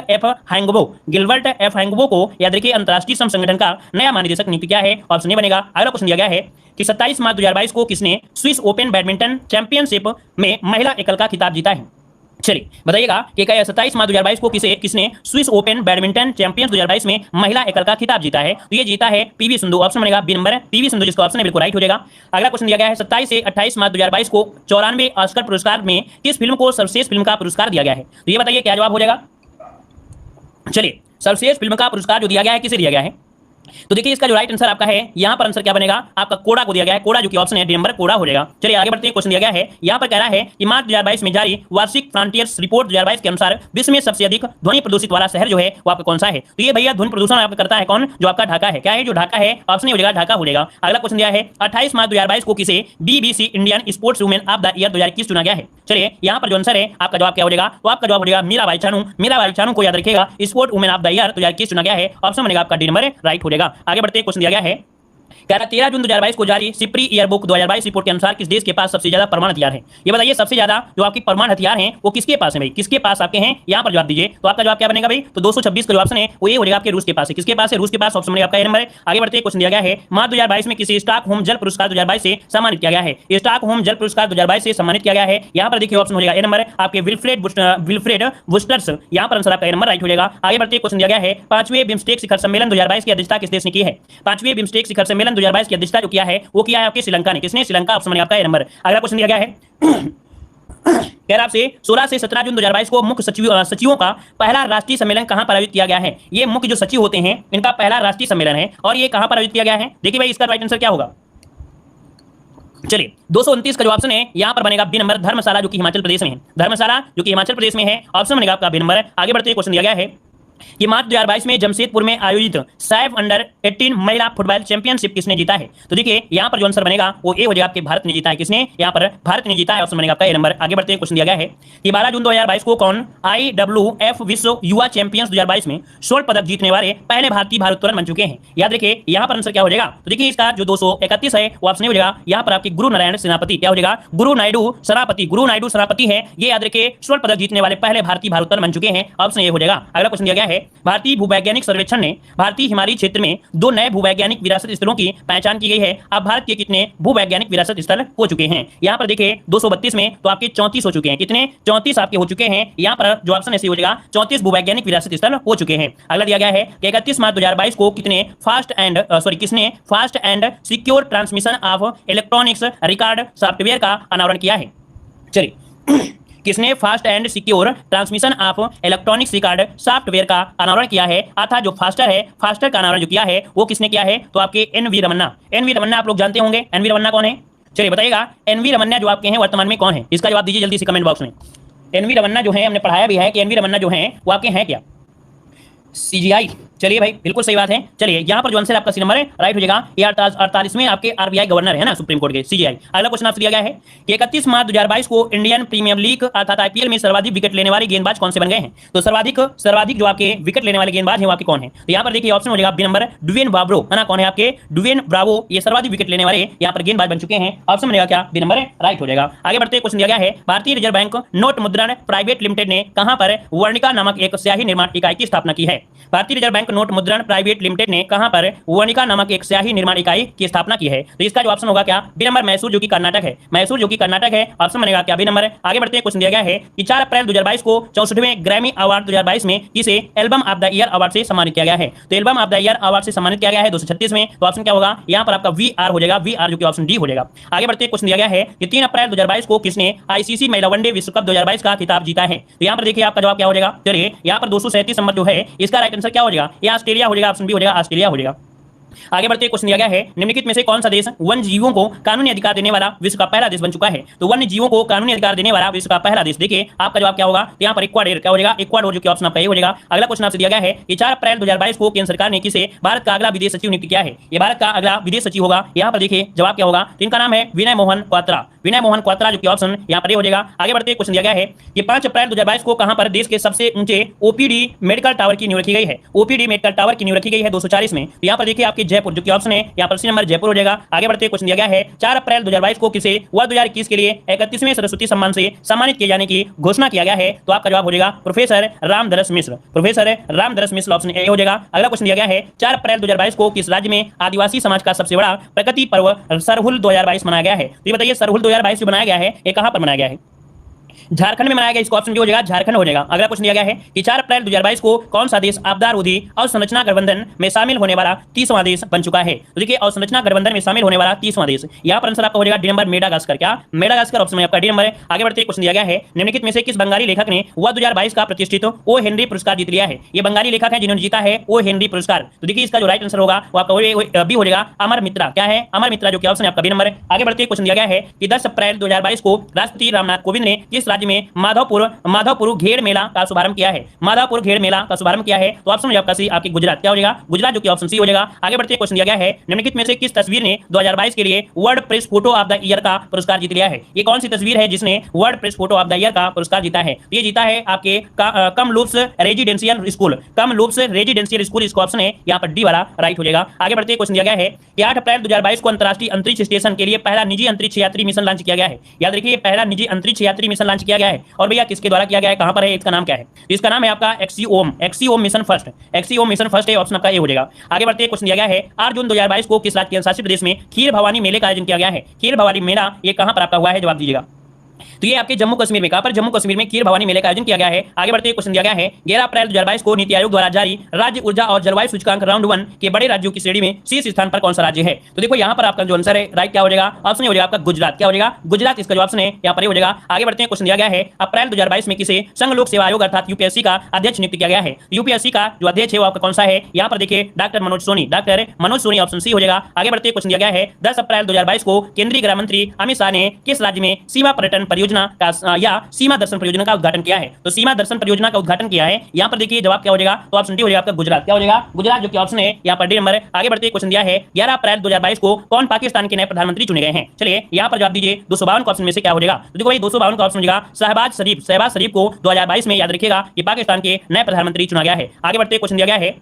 एफ हैंगबो को याद रखिए अंतर्राष्ट्रीय श्रम संगठन का नया महानिदेशक नियुक्त किया है, ऑप्शन ए बनेगा। अगला क्वेश्चन दिया गया है कि 27 मार्च 2022 को किसने स्विस ओपन बैडमिंटन चैंपियनशिप में महिला एकल का खिताब जीता है? चलिए बताइएगा कि 27 मार्च 2022 को किसने स्विस ओपन बैडमिंटन चैंपियंस 2022 में महिला एकल का खिताब जीता है? तो ये जीता है पीवी सिंधु, ऑप्शन बनेगा बी नंबर, पीवी सिंधु, जिसका ऑप्शन है बिल्कुल राइट हो जाएगा। अगला क्वेश्चन दिया गया है 27 से 28 मार्च 2022 को 94 ऑस्कर पुरस्कार में किस फिल्म को सर्वश्रेष्ठ फिल्म का पुरस्कार दिया गया है? तो ये बताइए क्या जवाब हो जाएगा? चलिए सर्वश्रेष्ठ फिल्म का पुरस्कार जो दिया गया है किसे दिया गया है? तो देखिए इसका जो राइट आंसर आपका है, यहां पर आंसर क्या बनेगा आपका? कोड़ा को दिया गया है, कोड़ा जो कि ऑप्शन है डी नंबर, कोड़ा हो जाएगा। चलिए आगे बढ़ते हैं, क्वेश्चन दिया गया है, यहां पर कह रहा है कि मार्च 2022 में जारी वार्षिक फ्रंटियर्स रिपोर्ट 2022 के अनुसार विश्व में सबसे अधिक ध्वनि प्रदूषित वाला शहर जो है वो आपका कौन सा है? तो ये भैया ध्वनि प्रदूषण आपका करता है कौन? जो आपका ढाका है। क्या है जो ढाका है? ऑप्शन हो जाएगा ढाका हो जाएगा। अगला क्वेश्चन दिया है 28 मार्च 2022 को किसे BBC Indian sports women of the year 2021 चुना गया है? चलिए यहाँ पर जो आंसर है आपका जवाब क्या हो जाएगा? तो आपका जवाब हो जाएगा मीराबाई चानू। मीराबाई चानू को याद रखिएगा sport women of the year 2021 चुना गया है, ऑप्शन बनेगा आपका डी नंबर, राइट हो जाएगा। आगे बढ़ते क्वेश्चन दिया गया है 13 जून 2022 को जारी सिप्री ईयरबुक 2022 रिपोर्ट के अनुसार किस देश के पास सबसे ज्यादा परमाणु हथियार है? ये बताइए सबसे ज्यादा जो आपकी परमाणु हथियार हैं वो किसके पास है भाई? किसके पास आपके हैं? यहाँ पर जवाब दीजिए। तो आपका जवाब क्या बनेगा भाई? तो 226 का जो ऑप्शन है वो ये हो जाएगा आपके रूस के पास है। किसके पास है? रूस के पास, ऑप्शन बनेगा आपका ए नंबर। आगे बढ़ते क्वेश्चन दिया गया है मार्च 2022 में किसी स्टॉकहोम जल पुरस्कार 2022 से सम्मानित किया गया है? स्टॉकहोम जल पुरस्कार 2022 से सम्मानित किया गया है, यहाँ पर देखिए ऑप्शन हो जाएगा ए नंबर आपके विल्फ्रेड वुस्टर्स, यहाँ पर आंसर आपका ए नंबर राइट हो जाएगा। आगे बढ़ते क्वेश्चन दिया गया है 5वें बिम्स्टेक शिखर सम्मेलन 2022 की अध्यक्षता किस देश ने की है? 5वें बिम्स्टेक शिखर सम्मेलन 2022 की अध्यक्षता जो किया है वो किया है आपके श्रीलंका ने। किसने? श्रीलंका, ऑप्शन बनेगा आपका ए नंबर। अगला क्वेश्चन दिया गया है कह रहा आपसे 16 से 17 जून 2022 को मुख्य सचिवों का पहला राष्ट्रीय सम्मेलन कहां पर आयोजित किया गया है? ये मुख्य जो सचिव होते हैं इनका पहला राष्ट्रीय सम्मेलन है और ये कहां पर आयोजित किया गया है? देखिए भाई इसका राइट आंसर क्या होगा? चलिए 229 का जो ऑप्शन है यहाँ पर बनेगा बी नंबर, धर्मशाला जो कि हिमाचल प्रदेश में है। धर्मशाला जो कि हिमाचल प्रदेश में है, ऑप्शन बनेगा आपका बी नंबर। आगे बढ़ते क्वेश्चन दिया गया है कि मार्च 2022 में जमशेदपुर में आयोजित सैफ अंडर 18 महिला फुटबॉल चैंपियनशिप किसने जीता है? तो देखिए यहाँ पर जो आंसर बनेगा वो ए हो जाएगा आपके भारत ने जीता है। किसने? यहाँ पर भारत ने जीता है, ऑप्शन बनेगा आपका ए नंबर। आगे बढ़ते क्वेश्चन दिया गया है कि 12 जून 2022 को कौन IWF विश्व युवा चैंपियंस 2022 में स्वर्ण पदक जीतने वाले पहले भारतीय भारोत्तोलन बन चुके हैं? याद रखिए यहाँ पर आंसर क्या हो जाएगा? तो देखिए इसका जो 231 है वो ऑप्शन हो जाएगा यहाँ पर आपके गुरु नारायण सेनापति। क्या हो जाएगा? गुरु नायडू सेनापति है, ये याद रखिए स्वर्ण पदक जीतने वाले पहले भारतीय भारोत्तोलन बन चुके हैं, ऑप्शन ए हो जाएगा। अगला क्वेश्चन दिया गया है भारतीय भूवैज्ञानिक सर्वेक्षण ने भारतीय हिमालयी क्षेत्र में 2 नए भूवैज्ञानिक विरासत स्थलों की पहचान की गई है। अब भारत के कितने भूवैज्ञानिक विरासत स्थल हो चुके हैं? यहाँ पर देखिए 232 में तो आपके 34 हो चुके हैं। कितने? 34 आपके हो चुके हैं। यहाँ पर जो ऑप्शन ऐसे हो जाएगा 34 भूवैज्ञानिक विरासत स्थल हो चुके हैं। अगला दिया गया है कि 31 मार्च 2022 को किसने fast and secure transmission of electronics record software का अनावरण किया है? चलिए किसने fast and secure transmission of electronics record software का अनावरण किया है? अर्थात जो फास्टर है, फास्टर का अनावरण जो किया है वो किसने किया है? तो आपके NV रमन्ना आप लोग जानते होंगे। NV रमन्ना कौन है? चलिए बताइएगा NV रमन्ना जो आपके हैं वर्तमान में कौन है? इसका जवाब दीजिए जल्दी से कमेंट बॉक्स में। NV रमन्ना जो है हमने पढ़ाया भी है कि NV रमन्ना जो है वो आपके हैं क्या? CGI चलिए भाई, बिल्कुल सही बात है। चलिए यहाँ पर जो आंसर आपका सी नंबर है राइट हो जाएगा। ये 48 में आपके आरबीआई गवर्नर है ना, सुप्रीम कोर्ट के सीजीआई। अगला क्वेश्चन आपसे दिया गया है कि 31 मार्च 2022 को इंडियन प्रीमियर लीग अर्थात आईपीएल में सर्वाधिक विकेट लेने वाले गेंदबाज कौन से बन गए हैं? तो सर्वाधिक जो आपके विकेट लेने वाले गेंदबाज हैं वो आपके कौन है? तो यहाँ पर देखिए ऑप्शन हो जाएगा बी नंबर डुवेन ब्रावो, है ना। कौन है आपके? डुवेन ब्रावो, ये सर्वाधिक विकेट लेने वाले यहाँ पर गेंदबाज बन चुके हैं। ऑप्शन बनेगा क्या? बी नंबर राइट हो जाएगा। आगे बढ़ते क्वेश्चन दिया गया है भारतीय रिजर्व बैंक नोट मुद्रण प्राइवेट लिमिटेड ने कहां पर वर्णिका नामक एक स्याही निर्माण इकाई की स्थापना की है? भारतीय रिजर्व बैंक नोट मुद्रण प्राइवेट लिमिटेड ने कहां पर वर्णिका नामक एक स्याही निर्माण इकाई की स्थापना की है? तो इसका जो ऑप्शन होगा क्या? बी नंबर मैसूर, जो कि कर्नाटक है। मैसूर जो कि कर्नाटक है। ऑप्शन बनेगा क्या? B number. आगे बढ़ते हैं, क्वेश्चन दिया गया है कि 4 अप्रैल 2022 को 64वें ग्रैमी अवार्ड 2022 में किसे album of the year award से सम्मानित किया गया है? तो album of the year award से सम्मानित किया गया है 236 में। तो ऑप्शन क्या होगा? यहाँ पर आपका वी आर हो जाएगा, वी आर, जो कि ऑप्शन डी हो जाएगा। आगे बढ़ते हैं, क्वेश्चन दिया गया है कि 3 अप्रैल 2022 को किसने आईसीसी महिला वनडे विश्व कप 2022 का खिताब जीता है? तो यहाँ पर देखिए आपका जवाब क्या हो जाएगा? चलिए यहाँ पर 237 नंबर जो है इसका राइट आंसर क्या हो जाएगा? ये ऑस्ट्रेलिया हो जाएगा। ऑप्शन बी हो जाएगा, ऑस्ट्रेलिया हो जाएगा। आगे बढ़ते क्वेश्चन दिया गया है निम्नलिखित में से कौन सा देश वन्य जीवों को कानूनी अधिकार देने वाला विश्व का पहला देश बन चुका है? तो वन्य जीवों को कानूनी अधिकार देने वाला विश्व का पहला देश, देखिए आपका जवाब क्या होगा? यहाँ पर इक्वाडोर क्या हो जाएगा? इक्वाडोर, जो कि ऑप्शन आपका ये हो जाएगा। अगला क्वेश्चन आपसे दिया गया है कि 4 अप्रैल 2022 को केंद्र सरकार ने किसे भारत का अगला विदेश सचिव नियुक्त किया है? ये भारत का अगला विदेश सचिव होगा। यहाँ पर देखिए जवाब क्या होगा? तो इनका नाम है विनय मोहन क्वात्रा, विनय मोहन क्वात्रा, जो कि ऑप्शन यहाँ पर हो जाएगा। आगे बढ़ते क्वेश्चन दिया गया है कि 5 अप्रैल 2022 को कहां पर देश के सबसे ऊंचे ओपीडी मेडिकल टावर की नींव रखी गई है? ओपीडी मेडिकल टावर की नींव रखी गई है 240 में। तो यहाँ पर देखिए आपके जयपुर, जो कि ऑप्शन है यहाँ पर सी नंबर जयपुर हो जाएगा। आगे बढ़ते क्वेश्चन दिया गया है 4 अप्रैल 2022 को किसे वर्ष 2021 के लिए 31वें सरस्वती सम्मान से सम्मानित किए जाने की घोषणा किया गया है? तो आपका जवाब हो जाएगा professor Ramdaras Mishra, professor Ramdaras Mishra, option A हो जाएगा। अगला क्वेश्चन दिया गया है 4 अप्रैल 2022 को किस राज्य में आदिवासी समाज का सबसे बड़ा प्रगति पर्व सरहुल 2022 मनाया गया है? तो ये बताइए सरहुल 2022 जो बनाया गया है ये कहां पर मनाया गया है? झारखंड में मनाया गया। इसका ऑप्शन जो हो जाएगा झारखंड हो जाएगा। अगला क्वेश्चन दिया गया है कि 4 अप्रैल 2022 को कौन सा देश आपदा रोधी अवसंरचना गठबंधन में शामिल होने वाला 30वां देश बन चुका है? तो देखिए अवसंरचना गठबंधन में शामिल होने वाला 30वां देश, यहाँ पर आंसर आपका हो जाएगा डी नंबर मेडागास्कर। क्या? मेडागास्कर, ऑप्शन में आपका डी नंबर है। आगे बढ़ते क्वेश्चन दिया गया है निम्नलिखित में से किस बंगाली लेखक ने वर्ष 2022 का प्रतिष्ठित ओ हेनरी पुरस्कार जीत लिया है? ये बंगाली लेखक है जिन्होंने जीता है ओ हेनरी पुरस्कार। तो देखिए इसका जो राइट आंसर होगा वो आपका बी हो जाएगा अमर मित्रा। क्या है? अमर मित्रा, जो कि ऑप्शन है आपका बी नंबर है। आगे बढ़ते क्वेश्चन दिया गया है कि 10 अप्रैल 2022 को राष्ट्रपति रामनाथ कोविंद ने किस राज्य में माधवपुर घेड़ मेला का शुभारंभ किया है? माधवपुर घेड़ मेला का शुभारंभ किया है। तो ऑप्शन आपका सी आपकी गुजरात। क्या हो जाएगा? गुजरात, जो कि ऑप्शन सी हो जाएगा। आगे बढ़ते क्वेश्चन दिया गया है निम्नलिखित में से किस तस्वीर ने 2022 के लिए world press photo of the year का पुरस्कार जीत लिया है? ये कौन सी तस्वीर है जिसने world press photo of the year का पुरस्कार जीता है? ये जीता है आपके कमलूप्स रेजिडेंशियल स्कूल, कमलूप्स रेजिडेंशियल स्कूल, इसका ऑप्शन है यहाँ पर डी वाला राइट हो जाएगा। आगे बढ़ते क्वेश्चन दिया गया है कि 8 अप्रैल 2022 को अंतर्राष्ट्रीय अंतरिक्ष स्टेशन के लिए पहला निजी अंतरिक्ष यात्री मिशन लॉन्च किया गया है। याद रखिए पहला निजी अंतरिक्ष यात्री मिशन लॉन्च किया गया है। और भैया किसके द्वारा किया गया है, कहां पर है, इसका नाम क्या है? इसका नाम है आपका एक्सीओम मिशन फर्स्ट, एक्सीओम मिशन फर्स्ट है। ऑप्शन आपका ए हो जाएगा। आगे बढ़ते क्वेश्चन दिया गया है 8 जून 2022 को किस राज्य केंद्र शासित प्रदेश में खीर भवानी मेले का आयोजन किया गया है? खीर भवानी मेला ये कहां पर आपका हुआ है? जवाब दीजिएगा। तो ये आपके जम्मू कश्मीर में, कहां पर? जम्मू कश्मीर में खीर भवानी मेले का आयोजन किया गया है। आगे बढ़ते क्वेश्चन दिया गया है 11 अप्रैल 2022 को नीति आयोग द्वारा जारी राज्य ऊर्जा और जलवायु सूचकांक राउंड 1 के बड़े राज्यों की श्रेणी में शीर्ष स्थान पर कौन सा राज्य है? तो देखो यहाँ पर आपका जो आंसर है राइट क्या हो जाएगा? ऑप्शन हो जाएगा आपका गुजरात। क्या हो जाएगा? गुजरात, इसका जो ऑप्शन है यहाँ पर हो जाएगा। आगे बढ़ते हैं क्वेश्चन दिया गया है अप्रैल 2022 में किसे संघ लोक सेवा आयोग अर्थात यूपीएससी का अध्यक्ष नियुक्त किया गया है? यूपीएससी का जो अध्यक्ष है वो आपका कौन सा है? यहाँ पर देखिए doctor Manoj Soni, doctor Manoj Soni, option C हो जाएगा। आगे बढ़ते क्वेश्चन दिया गया है 10 अप्रैल 2022 को केंद्रीय गृह मंत्री अमित शाह ने किस राज्य में सीमा पर्यटन परियोजना का या सीमा दर्शन परियोजना का उद्घाटन किया है? तो सीमा दर्शन परियोजना का उद्घाटन किया है। यहाँ पर देखिए जवाब क्या हो जाएगा? तो ऑप्शन डी हो जाएगा आपका गुजरात। क्या हो जाएगा? गुजरात, जो कि ऑप्शन है यहाँ पर डी नंबर। आगे बढ़ते क्वेश्चन दिया है 11 अप्रैल 2022 को कौन पाकिस्तान के नए प्रधानमंत्री चुने गए हैं? चलिए यहाँ पर जवाब दीजिए 252 ऑप्शन में से क्या हो जाएगा? तो देखो भाई 252 का ऑप्शन हो जाएगा शहबाज शरीफ। शहबाज शरीफ को 2022 में याद रखिएगा कि पाकिस्तान के नए प्रधानमंत्री चुना गया है। आगे बढ़ते क्वेश्चन दिया गया है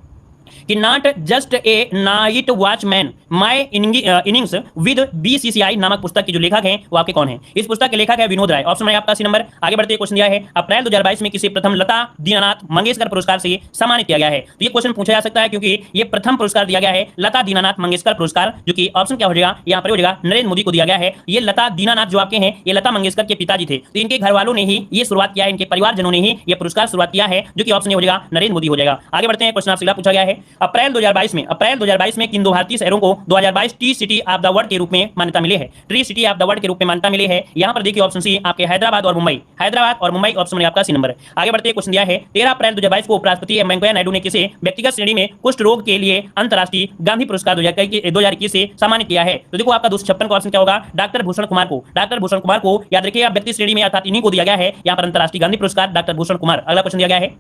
कि not just a night watchman my innings with BCCI नामक पुस्तक के जो लेखक हैं वो आपके कौन है? इस पुस्तक के लेखक है विनोद राय। ऑप्शन है आपका सी नंबर। आगे बढ़ते क्वेश्चन दिया है अप्रैल 2022 में किसी प्रथम लता दीनानाथ मंगेशकर पुरस्कार से सम्मानित किया गया है? तो ये क्वेश्चन पूछा जा सकता है क्योंकि ये प्रथम पुरस्कार दिया गया है लता दीनानाथ मंगेशकर पुरस्कार, जो कि ऑप्शन क्या हो जाएगा? यहाँ पर हो जाएगा नरेंद्र मोदी को दिया गया है। ये लता दीनानाथ जो आपके हैं ये लता मंगेशकर के पिताजी थे, तो इनके घर वालों ने ही ये शुरुआत किया है, इनके परिवारजनों ने ही ये पुरस्कार शुरुआत किया है, जो कि ऑप्शन हो जाएगा नरेंद्र मोदी हो जाएगा। आगे बढ़ते हैं क्वेश्चन आपसे पूछा गया है अप्रैल 2022 में किन दो भारतीय शहरों को 2022 T city of the world के रूप में मान्यता मिली है? Tree city of the world के रूप में मान्यता मिली है। यहाँ पर देखिए ऑप्शन सी आपके हैदराबाद और मुंबई, हैदराबाद और मुंबई, ऑप्शन आपका सी नंबर। आगे बढ़ते क्वेश्चन दिया है 13 अप्रैल 2022 को उपराष्ट्रपति एम वेंकैया नायडू ने किसे व्यक्तिगत श्रेणी में कुष्ठ रोग के लिए अंतर्राष्ट्रीय गांधी पुरस्कार 2021 से सम्मानित किया है? तो देखो आपका 256 का ऑप्शन क्या होगा? डॉक्टर भूषण कुमार को, डॉक्टर भूषण कुमार को याद रखिएगा व्यक्ति श्रेणी में अर्थात इन्हीं को दिया गया है यहाँ पर अंतर्राष्ट्रीय गांधी पुरस्कार डॉक्टर भूषण कुमार। अगला क्वेश्चन दिया गया है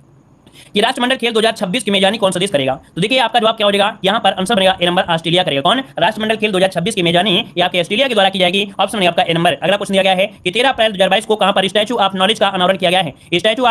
कि राष्ट्रमंडल खेल 2026 की मेजबानी कौन सा देश करेगा? तो देखिए आपका जवाब क्या हो जाएगा, यहाँ पर आंसर बनेगा ए नंबर, ऑस्ट्रेलिया करेगा। कौन? राष्ट्रमंडल खेल 2026 की मेजबानी ये आपके ऑस्ट्रेलिया के द्वारा की जाएगी। ऑप्शन बनेगा आपका ए नंबर। अगला क्वेश्चन दिया गया है कि 13 अप्रैल 2022 को कहां पर स्टैचू ऑफ नॉलेज का अनावरण किया गया है? स्टैचू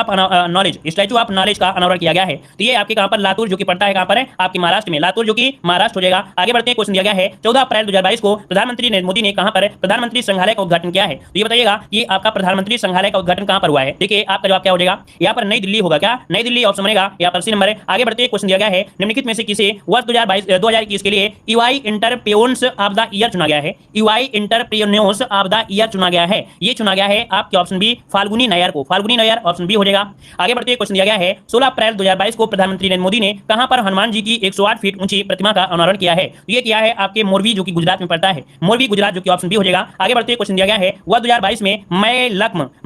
ऑफ नॉलेज का अनावरण किया गया है। तो ये आपके कहां पर, लातूर जो कि पड़ता है कहां पर है, आपके महाराष्ट्र में, लातूर जो कि महाराष्ट्र हो जाएगा। आगे बढ़ते हैं, क्वेश्चन दिया गया है 14 अप्रैल 2022 को प्रधानमंत्री नरेंद्र मोदी ने कहां पर प्रधानमंत्री संग्रहालय का उद्घाटन किया है? तो ये बताइएगा कि आपका प्रधानमंत्री संग्रहालय का उद्घाटन कहां पर हुआ है? देखिए आपका जवाब क्या हो जाएगा, यहाँ पर नई दिल्ली होगा। क्या? नई दिल्ली ऑप्शन बनेगा यहाँ पर सी नंबर। आगे बढ़ते हैं, क्वेश्चन दिया गया है निम्नलिखित में से किसे वर्ष 2021 के लिए EY entrepreneurs of the year चुना गया है? EY entrepreneurs of the year चुना गया है, ये चुना गया है आपके ऑप्शन बी फाल्गुनी नैयर को। फाल्गुनी नैयर ऑप्शन बी हो जाएगा। आगे बढ़ते हैं, क्वेश्चन दिया गया है 16 अप्रैल 2022 को प्रधानमंत्री नरेंद्र मोदी ने कहां पर हनुमान जी की 108 फीट ऊंची प्रतिमा का अनावरण किया है? ये किया है आपके मोरबी जो कि गुजरात में पड़ता है, मोरबी गुजरात, जो कि ऑप्शन बी हो जाएगा। आगे बढ़ते हैं, क्वेश्चन दिया गया है वर्ष 2022 में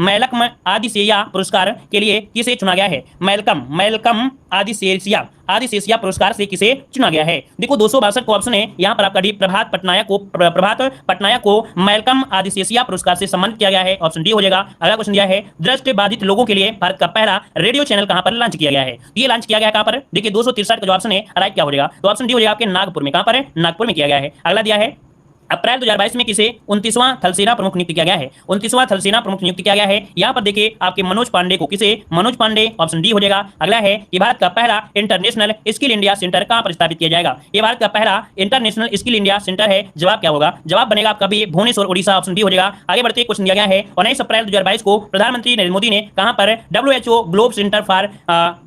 मैलकम आदिसेया पुरस्कार के लिए किसे चुना गया है? मैलकम आदिसेसिया पुरस्कार से किसे चुना गया है? देखो 262 को ऑप्शन है यहाँ पर आपका डी, प्रभात पटनायक को मैलकम आदिसेसिया पुरस्कार से सम्मानित किया गया है। ऑप्शन डी हो जाएगा। अगला क्वेश्चन दिया है दृष्टि बाधित लोगों के लिए भारत का पहला रेडियो चैनल कहां पर लॉन्च किया गया है? ये लॉन्च किया गया कहां पर? देखिए 263 का जो ऑप्शन है राइट क्या हो जाएगा, तो ऑप्शन डी हो जाएगा आपके नागपुर में। कहां पर है? नागपुर में किया गया है। अगला दिया है अप्रैल 2022 में किसे 29वां थलसेना प्रमुख नियुक्त किया गया है? 29वां थलसेना प्रमुख नियुक्त किया गया है। यहाँ पर देखिए आपके मनोज पांडे को, किसे? मनोज पांडे, ऑप्शन डी हो जाएगा। अगला है कि भारत का पहला इंटरनेशनल स्किल इंडिया सेंटर कहां पर स्थापित किया जाएगा? ये भारत का पहला इंटरनेशनल स्किल इंडिया सेंटर है। जवाब क्या होगा? जवाब बनेगा आपका भी भुवनेश्वर उड़ीसा, ऑप्शन डी हो जाएगा। आगे बढ़ते क्वेश्चन दिया गया है 19 अप्रैल 2022 को प्रधानमंत्री नरेंद्र मोदी ने कहां पर WHO global centre for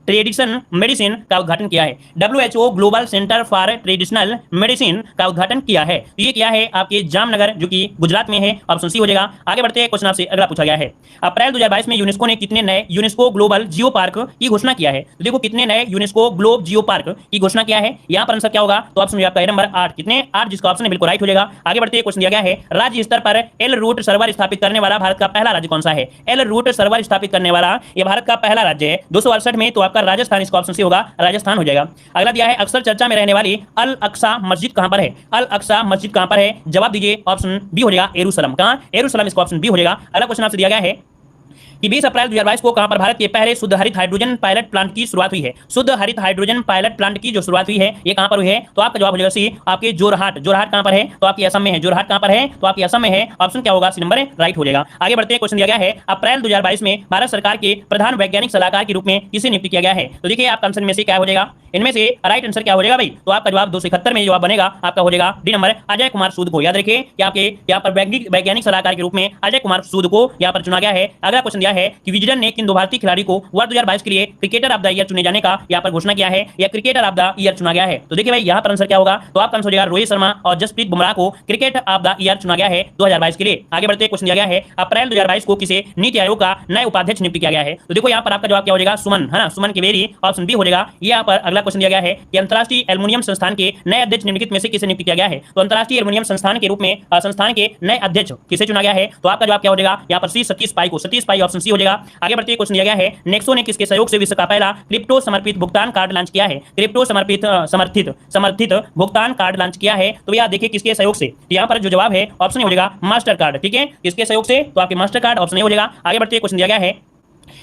traditional medicine का उद्घाटन किया है? WHO global centre for traditional medicine का उद्घाटन किया है। तो ये किया है आपके जामनगर जो कि गुजरात में है, ऑप्शन सी हो जाएगा। आगे बढ़ते हैं, क्वेश्चन आपसे अगला पूछा गया है अप्रैल 2022 में यूनेस्को ने कितने नए यूनेस्को ग्लोबल जियो पार्क की घोषणा किया है? तो देखो कितने नए यूनेस्को ग्लोब जियो पार्क की घोषणा किया है। यहाँ पर आंसर क्या होगा, तो ऑप्शन आपका नंबर 8, कितने 8, जिसका ऑप्शन बिल्कुल राइट हो जाएगा। आगे बढ़ते हैं, क्वेश्चन दिया गया है राज्य स्तर पर एल रूट सर्वर स्थापित करने वाला भारत का पहला राज्य कौन सा है? एल रूट सर्वर स्थापित करने वाला ये भारत का पहला राज्य है 268 में, तो आपका राजस्थान, इसका ऑप्शन सी होगा, राजस्थान हो जाएगा। अगला दिया है अक्सर चर्चा में रहने वाली अल अक्सा मस्जिद कहां पर है? अल अक्सा मस्जिद कहां पर है? जवाब दीजिए, ऑप्शन बी हो जाएगा यरूशलेम। कहां? यरूशलेम, इसका ऑप्शन बी हो जाएगा। अगला क्वेश्चन आपसे दिया गया है कि 20 अप्रैल 2022 को कहां पर भारत के पहले शुद्ध हरित हाइड्रोजन पायलट प्लांट की शुरुआत हुई है? शुद्ध हरित हाइड्रोजन पायलट प्लांट की जो शुरुआत हुई है ये कहां पर हुई है? तो आपका जवाब हो जाएगा सी, आपके जोरहाट। जोरहाट कहां पर है? तो आपकी असम में है। जोरहाट कहां पर है? तो आपकी असम में है। ऑप्शन क्या होगा? सी नंबर राइट हो जाएगा। आगे बढ़ते हैं, क्वेश्चन दिया गया है अप्रैल 2022 में भारत सरकार के प्रधान वैज्ञानिक सलाहकार के रूप में किसे नियुक्त किया गया है? तो देखिए आपका आंसर में से क्या हो जाएगा, इनमें से राइट आंसर क्या हो जाएगा भाई? तो आपका जवाब 271 में जवाब बनेगा आपका हो जाएगा डी नंबर, अजय कुमार सूद को। याद रखिए कि आपके यहाँ पर वैज्ञानिक सलाहकार के रूप में अजय कुमार सूद को यहाँ पर चुना गया है। अगला क्वेश्चन दिया है कि विजडन ने किन दो भारतीय खिलाड़ी को वर्ष 2022 के लिए क्रिकेटर ऑफ द ईयर चुने जाने का यहाँ पर घोषणा किया है, या क्रिकेटर ऑफ द ईयर चुना गया है? तो देखिए भाई यहाँ पर आंसर क्या होगा, तो आपका आंसर हो जाएगा रोहित शर्मा और जसप्रीत बुमराह को क्रिकेट ऑफ द ईयर चुना गया है 2022 के लिए। आगे बढ़ते क्वेश्चन दिया गया है अप्रैल 2022 को किसे नीति आयोग का नए उपाध्यक्ष नियुक्त किया गया है? तो देखो यहाँ पर आपका जवाब क्या हो जाएगा, सुमन, है ना, सुमन किवेरी, ऑप्शन बी हो जाएगा। यहाँ पर अगला क्वेश्चन दिया गया है कि अंतर्राष्ट्रीय एल्युमिनियम संस्थान के नए अध्यक्ष निम्नलिखित में से किसे नियुक्त किया गया है? तो अंतर्राष्ट्रीय एल्युमिनियम संस्थान के रूप में संस्थान के नए अध्यक्ष किसे चुना गया है? तो आपका जवाब क्या हो जाएगा यहाँ पर सी, सतीश पाई को। सतीश पाई, ऑप्शन सी हो जाएगा। आगे बढ़ते क्वेश्चन दिया गया है नेक्सो ने किसके सहयोग से विश्व का पहला क्रिप्टो समर्पित भुगतान कार्ड लॉन्च किया है? क्रिप्टो समर्थित भुगतान कार्ड लॉन्च किया है, तो यार देखिए किसके सहयोग से? यहाँ पर जो जवाब है ऑप्शन हो जाएगा मास्टर कार्ड। ठीक है, किसके सहयोग से? तो आपके मास्टर कार्ड, ऑप्शन हो जाएगा। आगे बढ़ते क्वेश्चन दिया गया है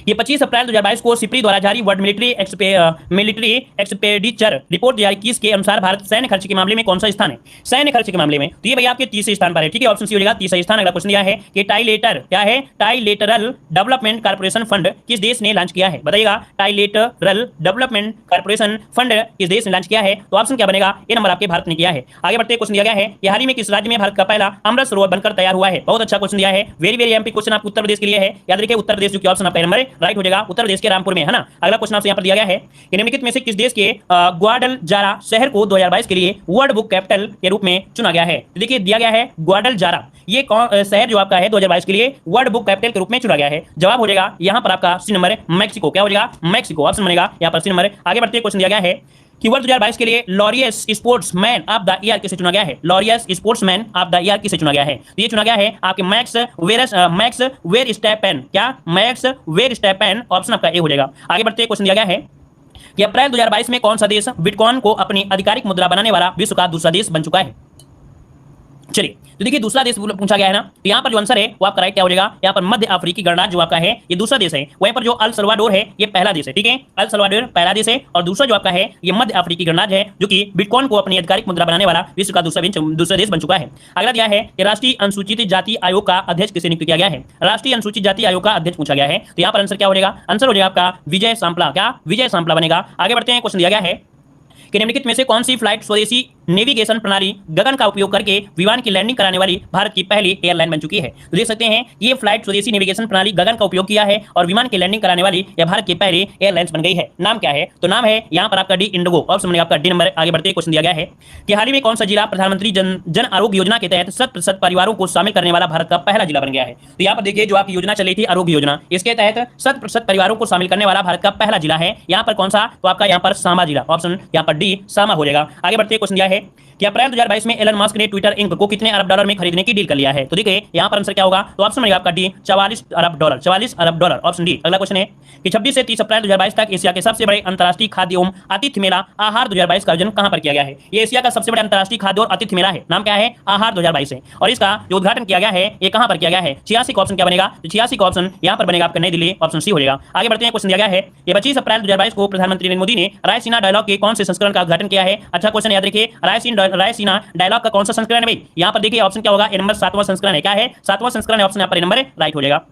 ये 25 अप्रैल 2022 को सिप्री द्वारा जारी वर्ल्ड मिलिट्री एक्सपेंडिचर रिपोर्ट 2021 के अनुसार भारत सैन्य खर्च के मामले में कौन सा स्थान है? सैन्य खर्च के मामले में तो ये भैया आपके तीसरे स्थान पर है। ठीक है, ऑप्शन सी हो जाएगा तीसरा स्थान। अगला क्वेश्चन दिया है कि क्या है टाइलेटरल डेवलपमेंट कॉर्पोरेशन फंड किस देश ने लॉन्च किया है? बताइएगा, टाइलेटरल डेवलपमेंट कॉर्पोरेशन फंड किस देश ने लॉन्च किया है? तो ऑप्शन क्या बनेगा, ये नंबर आपके भारत ने किया है। आगे बढ़ते क्वेश्चन दिया गया है कि हाल ही में किस राज्य में भारत का पहला अमृत सरोवर बनकर तैयार हुआ है? बहुत अच्छा क्वेश्चन दिया है, वेरी एमपी क्वेश्चन आपको उत्तर प्रदेश के लिए है। याद रखिए उत्तर प्रदेश जो कि ऑप्शन आपका नंबर राइट हो जाएगा, उत्तर प्रदेश के रामपुर में, है ना। अगला क्वेश्चन आपसे यहाँ पर दिया गया है कि निम्नलिखित में से किस देश के ग्वाडलजारा शहर को 2022 के लिए वर्ल्ड बुक कैपिटल के रूप में चुना गया है? तो देखिए दिया गया है ग्वाडलजारा, ये शहर जो आपका है 2022 के लिए वर्ल्ड बुक कैपिटल के रूप में चुना गया है। जवाब हो जाएगा यहाँ पर आपका सी नंबर मैक्सिको। क्या हो जाएगा? मैक्सिको, ऑप्शन बनेगा यहाँ पर सी नंबर। आगे बढ़ते क्वेश्चन दिया गया है कि वर्ष 2022 के लिए Laureus sportsman of the year किसे चुना गया है? Laureus sportsman of the year किसे चुना गया है? तो ये चुना गया है आपके मैक्स वेरस्टैपेन। क्या? मैक्स वेरस्टैपेन, ऑप्शन आपका ए हो जाएगा। आगे बढ़ते क्वेश्चन दिया गया है कि अप्रैल 2022 में कौन सा देश बिटकॉइन को अपनी आधिकारिक मुद्रा बनाने वाला विश्व का दूसरा देश बन चुका है? चलिए, तो देखिए दूसरा देश पूछा गया है ना, तो यहाँ पर जो आंसर है वो आपका राइट क्या हो जाएगा, यहाँ पर मध्य अफ्रीकी गणराज्य जो आपका है ये दूसरा देश है। वहीं पर जो अल सल्वाडोर है ये पहला देश है, ठीक है, अल सल्वाडोर पहला देश है और दूसरा जो आपका है ये मध्य अफ्रीकी गणराज्य है, जो कि बिटकॉइन को अपनी आधिकारिक मुद्रा बनाने वाला विश्व का दूसरा देश बन चुका है। अगला दिया है कि राष्ट्रीय अनुसूचित जाति आयोग का अध्यक्ष किसे नियुक्त किया गया है। राष्ट्रीय अनुसूचित जाति आयोग का अध्यक्ष पूछा गया है, तो यहाँ पर आंसर क्या हो जाएगा, आंसर हो जाएगा आपका विजय सांपला। क्या विजय सांपला बनेगा। आगे बढ़ते हैं, क्वेश्चन दिया गया है कि निम्नलिखित में से कौन सी फ्लाइट स्वदेशी नेविगेशन प्रणाली गगन का उपयोग करके विमान की लैंडिंग कराने वाली भारत की पहली एयरलाइन बन चुकी है। तो देख सकते हैं ये फ्लाइट स्वदेशी नेविगेशन प्रणाली गगन का उपयोग किया है और विमान की लैंडिंग कराने वाली यह भारत की पहली एयरलाइंस बन गई है। नाम क्या है, तो नाम है यहाँ पर आपका डी इंडिगो। ऑप्शन में आपका डी नंबर। आगे बढ़ते क्वेश्चन दिया गया है कि हाल ही में कौन सा जिला प्रधानमंत्री जन आरोग्य योजना के तहत 100% परिवारों को शामिल करने वाला भारत का पहला जिला बन गया है। तो यहाँ पर देखिए जो आपकी योजना चली थी आरोग्य योजना, इसके तहत 100% परिवारों को शामिल करने वाला भारत का पहला जिला है यहाँ पर कौन सा, तो आपका यहाँ पर सांबा जिला। ऑप्शन यहाँ पर डी सांबा हो जाएगा। आगे बढ़ते क्वेश्चन दिया है कि अप्रैल 2022 में एलन मस्क ने ट्विटर इंक को कितने अरब डॉलर में खरीदने की डील कर लिया है। तो देखिए यहाँ पर आंसर क्या होगा, तो ऑप्शन में आपका डी 44 अरब डॉलर, 44 अरब डॉलर। Option D. अगला क्वेश्चन है कि 26 से 30 अप्रैल 2022 तक एशिया के सबसे बड़े अंतर्राष्ट्रीय खाद्य एवं आतिथ्य मेला आहार 2022 का आयोजन कहां पर किया गया है। ये एशिया का सबसे बड़ा अंतर्राष्ट्रीय खाद्य और आतिथ्य मेला है। नाम क्या है, आहार 2022 है और इसका जो उद्घाटन किया गया है ये कहां पर किया गया है। 86 का ऑप्शन क्या बनेगा, तो 86 का ऑप्शन यहाँ पर बनेगा आपका नई दिल्ली। ऑप्शन सी हो जाएगा। आगे बढ़ते हैं, क्वेश्चन दिया गया है कि 25 अप्रैल 2022 को प्रधानमंत्री नरेंद्र मोदी ने रायसीना डायलॉग के कौन से संस्करण का उद्घाटन किया है। अच्छा क्वेश्चन याद रखिए, रायसीना डायलॉग का कौन सा संस्करण है भाई। यहाँ पर देखिए ऑप्शन क्या होगा, नंबर 7वां संस्करण है। क्या है, 7वां संस्करण है। ऑप्शन यहाँ पर नंबर राइट हो जाएगा।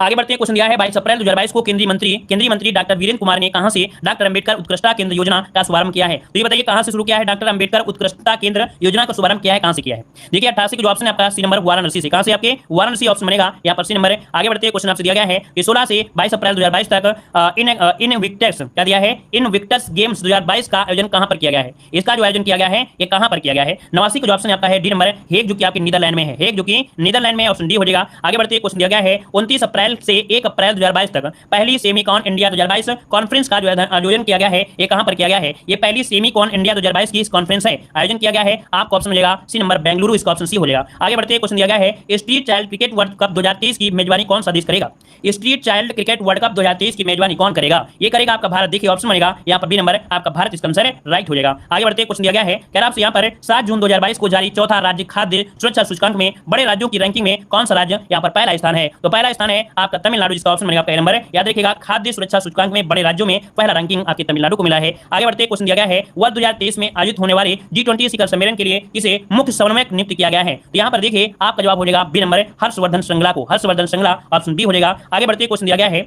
आगे बढ़ते हैं, क्वेश्चन दिया है 22 अप्रैल 2022 को केंद्रीय मंत्री डॉक्टर वीरेंद्र कुमार ने कहां से डॉक्टर अंबेडकर उत्कृष्टता केंद्र योजना का शुभारंभ किया है। तो ये बताइए कहां से शुरू किया है डॉक्टर अंबेडकर उत्कृष्टता केंद्र योजना का शुभारंभ किया है, कहां से किया है। देखिए 88 का जो ऑप्शन है आपका सी नंबर वाराणसी से। कहां से, आपके वाराणसी ऑप्शन बनेगा यहाँ पर सी नंबर है। आगे बढ़ते हैं, क्वेश्चन आपसे दिया गया है कि 16 से 22 अप्रैल 2022 तक इनविक्टस क्या दिया है, इनविक्टस गेम्स 2022 का आयोजन कहां पर किया गया है। इसका जो आयोजन किया गया है ये कहां पर किया गया है। 89 का जो ऑप्शन आपका है डी नंबर हेग, जो कि आपके नीदरलैंड में है। हेग जो कि नीदरलैंड में, ऑप्शन डी हो जाएगा। आगे बढ़ते हैं, क्वेश्चन दिया गया है 29 अप्रैल से 1 अप्रैल 2022 तक पहली सेमीकॉन इंडिया 2022 कॉन्फ्रेंस का जो आयोजन किया गया है ये कहां पर किया गया है। ये पहली सेमीकॉन इंडिया 2022 की इस कॉन्फ्रेंस है आयोजन किया गया है। आपको ऑप्शन मिलेगा सी नंबर बेंगलुरु, इसका ऑप्शन सी हो जाएगा। आगे बढ़ते हैं, क्वेश्चन दिया गया है street child cricket world cup 2023 की मेजबानी कौन सा देश करेगा। Street child cricket world cup 2023 की मेजबानी कौन करेगा, ये करेगा आपका भारत। देखिए ऑप्शन बनेगा यहाँ पर बी नंबर आपका भारत, इसका आंसर राइट हो जाएगा। आगे बढ़ते हैं, क्वेश्चन दिया गया है कह आपसे यहाँ पर 7 जून 2022 को जारी चौथा राज्य खाद्य सुरक्षा सूचकांक में बड़े राज्यों की रैंकिंग में कौन सा राज्य यहाँ पर पहला स्थान है। तो पहला स्थान है आपका तमिलनाडु, जिसका ऑप्शन बनेगा आपका नंबर। याद रखिएगा खाद्य सुरक्षा सूचकांक में बड़े राज्यों में पहला रैंकिंग आपके तमिलनाडु को मिला है। आगे बढ़ते क्वेश्चन दिया गया है वर्ष 2023 में आयोजित होने वाले G20 शिखर सम्मेलन के लिए किसे मुख्य समन्वयक नियुक्त किया गया है। तो यहाँ पर देखिए आपका जवाब हो जाएगा बी नंबर हर्षवर्धन श्रृंगला को, हर्षवर्धन श्रृंगला ऑप्शन बी हो जाएगा। आगे बढ़ते क्वेश्चन दिया गया है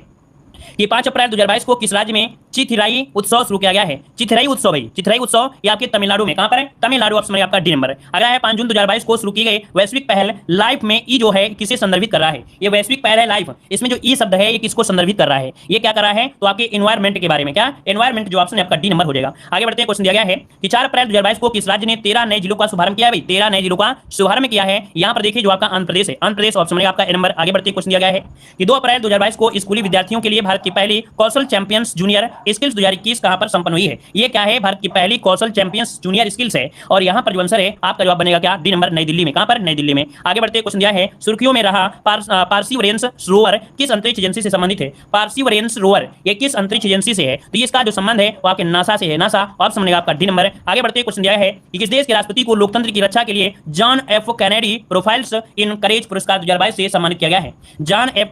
कि 5 अप्रैल 2022 को किस राज्य में चिथिराई उत्सव शुरू किया गया है। चिथिराई उत्सव भाई, चिथिराई उत्सव ये आपके तमिलनाडु में, कहां पर है, तमिलनाडु। ऑप्शन में आपका डी नंबर। अगला है 5 जून 2022 को शुरू की गई वैश्विक पहल लाइफ में ई जो है किसे संदर्भित कर रहा है। ये वैश्विक पहल है लाइफ, इसमें जो ई शब्द है ये किसको संदर्भित कर रहा है, ये क्या कर रहा है, तो आपके एनवायरमेंट के बारे में। क्या एनवायरमेंट, जो ऑप्शन आपका डी नंबर हो जाएगा। आगे बढ़ते हैं, क्वेश्चन दिया गया है कि 4 अप्रैल 2022 को किस राज्य ने 13 नए जिलों का शुभारंभ किया है। 13 नए जिलों का शुभारंभ किया है। यहाँ पर देखिए जो आपका आंध्र प्रदेश है, आंध्र प्रदेश ऑप्शन में आपका नंबर। आगे बढ़ते क्वेश्चन दिया गया है कि 2 अप्रैल 2022 को स्कूली विद्यार्थियों के लिए भारत की पहली कौशल चैंपियंस जूनियर स्किल्स 2021 कहां पर संपन्न हुई है। ये क्या है, भारत की पहली कौशल चैंपियंस जूनियर स्किल्स है और यहां पर जो आंसर है आपका जवाब बनेगा क्या, डी नंबर नई दिल्ली में। कहां पर, नई दिल्ली में। आगे बढ़ते क्वेश्चन दिया है सुर्खियों में रहा पार्सिवरेंस रोवर किस अंतरिक्ष एजेंसी से संबंधित है। पार्सिवरेंस रोवर ये किस अंतरिक्ष एजेंसी से है, तो इसका जो संबंध है वो आपके नासा से है, नासा। ऑप्शन बनेगा आपका डी नंबर। आगे बढ़ते क्वेश्चन दिया है कि किस देश के राष्ट्रपति को लोकतंत्र की रक्षा के लिए जॉन एफ कैनेडी प्रोफाइल्स इन करेज पुरस्कार 2022 से सम्मानित किया गया है। जॉन एफ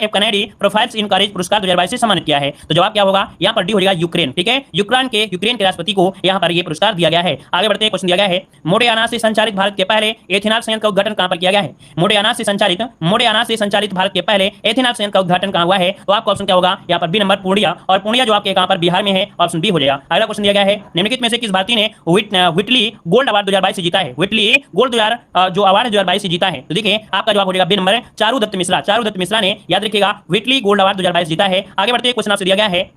कैनेडी प्रोफाइल्स इन करेज पुरस्कार 2022 से सम्मानित किया है। तो जवाब क्या होगा, यहाँ पर डी हो जाएगा यूक्रेन। ठीक है, यूक्रेन के राष्ट्रपति को यहाँ पर ये पुरस्कार दिया गया है। आगे बढ़ते क्वेश्चन दिया गया है मोडेयाना से संचालित भारत के पहले एथेनॉल संयंत्र का उद्घाटन कहां पर किया गया है। मोडेयाना से संचालित भारत के पहले एथेनॉल संयंत्र का उद्घाटन कहां हुआ है, तो आपका ऑप्शन क्या होगा, यहाँ पर बी नंबर पूर्णिया। और पूर्णिया जो आपके कहां पर, बिहार में है। ऑप्शन बी हो जाएगा। अगला क्वेश्चन दिया गया है निम्नलिखित में से किस भारतीय ने व्हिटली गोल्ड अवार्ड 2022 से जीता है। व्हिटली गोल्ड जो अवार्ड 2022 से जीता है, तो देखिए आपका जवाब हो जाएगा बी नंबर चारुदत्त मिश्रा। चारुदत्त मिश्रा ने, याद रखिएगा, व्हिटली गोल्ड अवार्ड 2022 जीता है। आगे बढ़ते क्वेश्चन आपसे दिया गया है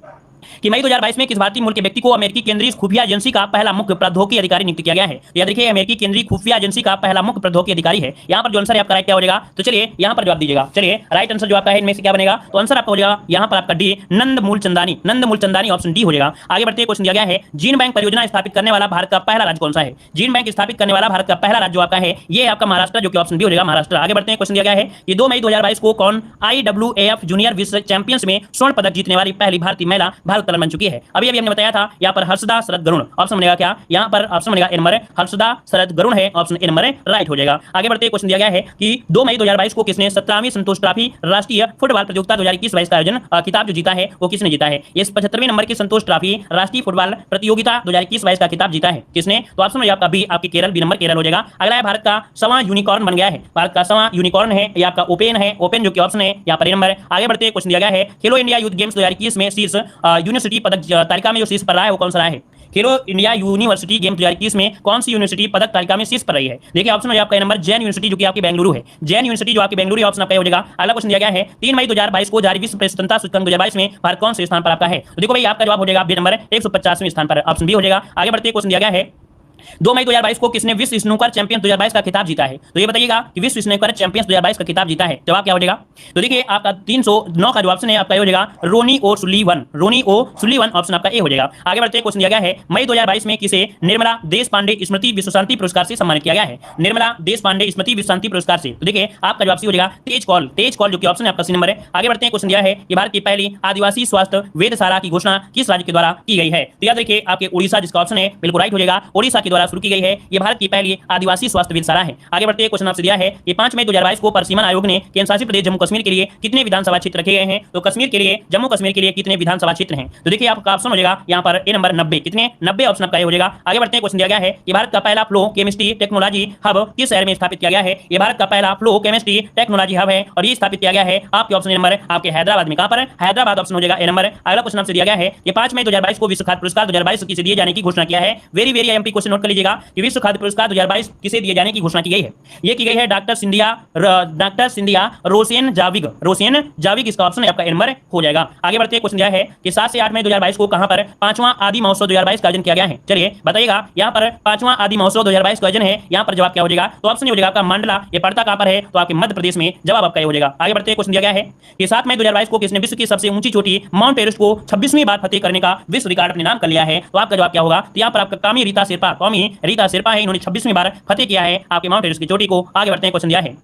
कि मई 2022 में किस भारतीय मूल के व्यक्ति को अमेरिकी केंद्रीय खुफिया एजेंसी का पहला मुख्य प्रौद्योगिकी अधिकारी नियुक्त किया गया है। याद रखिए अमेरिकी केंद्रीय खुफिया एजेंसी का पहला मुख्य प्रौद्योगिकी अधिकारी है। यहाँ पर जो आंसर आपका राइट क्या हो जाएगा, तो चलिए यहाँ पर जवाब दीजिएगा। चलिए राइट आंसर जो आपका है इनमें से क्या बनेगा, तो आंसर आपका हो जाएगा यहाँ पर आपका डी नंदमूल चंदानी ऑप्शन डी हो जाएगा। आगे बढ़ते क्वेश्चन दिया गया है जीन बैंक परियोजना स्थापित करने वाला भारत का पहला राज्य कौन सा है। जीन बैंक स्थापित करने वाला भारत का पहला राज्य जो आपका है ये आपका महाराष्ट्र, जो कि ऑप्शन डी हो जाएगा, महाराष्ट्र। आगे बढ़ते हैं, क्वेश्चन दिया गया है कि 2 मई 2022 को कौन IAAF जूनियर विश्व चैंपियंस में स्वर्ण पदक जीतने वाली पहली भारतीय महिला भारोत्तोलन बन चुकी है। अभी अभी हमने बताया था यहाँ पर हर्षदा शरद गरुड़, ऑप्शन बनेगा क्या, यहाँ पर ऑप्शन बनेगा ए नंबर हर्षदा शरद गरुड़ है, ऑप्शन ए नंबर राइट हो जाएगा। आगे बढ़ते क्वेश्चन दिया गया है कि 2 मई 2022 को किसने 17वीं संतोष ट्रॉफी राष्ट्रीय फुटबॉल प्रतियोगिता 2021-22 का आयोजन खिताब जो जीता है वो किसने जीता है। ये 75वें नंबर की संतोष ट्रॉफी राष्ट्रीय फुटबॉल प्रतियोगिता 2021-22 का खिताब जीता है किसने, तो ऑप्शन में आपका बी आपके केरल, बी नंबर केरल हो जाएगा। अगला है भारत का 7वां यूनिकॉर्न बन गया है, भारत का 7वां यूनिकॉर्न है ये आपका ओपन है, ओपन जो कि ऑप्शन है यहाँ पर नंबर। आगे बढ़ते क्वेश्चन दिया गया है खेलो इंडिया यूथ गेम्स 2021 में शीर्ष यूनिवर्सिटी पदक तालिका में जो शीर्ष पर रहा है वो कौन सा रहा है। खेलो इंडिया यूनिवर्सिटी गेम्स 2021 में कौन सी यूनिवर्सिटी पदक तालिका में शीर्ष पर रही है। देखिए ऑप्शन है आपका नंबर जैन यूनिवर्सिटी जो कि आपकी बेंगलुरु है, जैन यूनिवर्सिटी जो आपकी बेंगलुरु ऑप्शन आपका हो जाएगा। अगला क्वेश्चन दिया गया है 3 मई 2022 को जारी विश्व प्रेस स्वतंत्रता सूचकांक 2022 में भारत कौन से स्थान पर आपका है। तो देखो भाई आपका जवाब हो जाएगा बी नंबर 150वें स्थान पर, ऑप्शन बी हो जाएगा। आगे बढ़ते क्वेश्चन दिया गया है 2 मई 2022 को किसने विश्व स्नूकर चैंपियंस 2022 का खिताब जीता है। तो ये बताइएगा कि विश्व स्नूकर चैंपियंस 2022 का खिताब जीता है, जवाब क्या हो जाएगा। तो देखिए आपका 309 का जो ऑप्शन है आपका हो जाएगा रोनी ओ सुलीवन, रोनी ओ सुलीवन ऑप्शन आपका ए हो जाएगा। आगे बढ़ते क्वेश्चन दिया गया है मई 2022 में किसे निर्मला देश पांडे स्मृति विश्व शांति पुरस्कार से सम्मानित किया गया है, निर्मला देश पांडे स्मृति विश्व शांति पुरस्कार से। तो देखिए आपका जवाब सी हो जाएगा तेज कॉल, तेज कॉल जो कि ऑप्शन है आपका सी नंबर है। आगे बढ़ते हैं क्वेश्चन दिया है कि भारत की पहली आदिवासी स्वास्थ्य वेधशाला की घोषणा किस राज्य के द्वारा की गई है। तो याद रखिए आपके उड़ीसा जिसका ऑप्शन है बिल्कुल राइट हो जाएगा, उड़ीसा के द्वारा शुरू की गई है, ये भारत की पहली आदिवासी स्वास्थ्य वेधशाला है। आगे बढ़ते क्वेश्चन आपसे दिया है कि 5 मई 2022 को परिसीमन आयोग ने केंद्र शासित प्रदेश जम्मू कश्मीर के लिए कितने विधानसभा क्षेत्र रखे गए हैं। तो कश्मीर के लिए, जम्मू कश्मीर के लिए कितने विधानसभा क्षेत्र हैं। तो देखिए आपका ऑप्शन हो जाएगा यहाँ पर ए नंबर 90, कितने 90 ऑप्शन आपका हो जाएगा। आगे बढ़ते क्वेश्चन दिया गया है कि भारत का पहला फ्लो केमिस्ट्री टेक्नोलॉजी हब किस शहर में स्थापित किया गया है। ये भारत का पहला फ्लो केमिस्ट्री टेक्नोलॉजी हब है और ये स्थापित किया गया है आपके ऑप्शन नंबर आपके हैदराबाद में। कहां पर, हैदराबाद ऑप्शन हो जाएगा ए नंबर। अगला क्वेश्चन आपसे दिया गया है कि 5 मई 2022 को विश्व खाद्य पुरस्कार 2022 किसे दिए जाने की घोषणा किया है। Very very MP question note कर लीजिएगा कि विश्व खाद्य पुरस्कार 2022 किसे दिए जाने की घोषणा की गई है। ये की गई है डॉक्टर सिंधिया रोसेन जाविग, रोसेन जाविग इसका ऑप्शन आपका नंबर हो जाएगा। आगे बढ़ते क्वेश्चन दिया है कि 7 से 8 मई 2022 को कहां पर 5वां आदि महोत्सव 2022 का आयोजन किया गया है। चलिए बताइएगा यहाँ पर 5वां आदि महोत्सव 2022 का आयोजन है, यहाँ पर जवाब क्या हो जाएगा। तो ऑप्शन हो जाएगा आपका मंडला, ये पड़ता कहां पर है तो आपके मध्य प्रदेश में, जवाब आपका हो जाएगा। आगे बढ़ते क्वेश्चन दिया गया है कि 7 मई 2022 को किसने विश्व की सबसे ऊंची चोटी माउंट एवरेस्ट को 26वीं बार फतेह करने का विश्व रिकॉर्ड अपने नाम कर लिया है। तो आपका जवाब क्या होगा। तो यहाँ पर आपका कौमी रीता शेरपा है, इन्होंने 26वीं बार फतेह किया है आपके माउंट एवरेस्ट की चोटी को। आगे बढ़ते हैं क्वेश्चन दिया है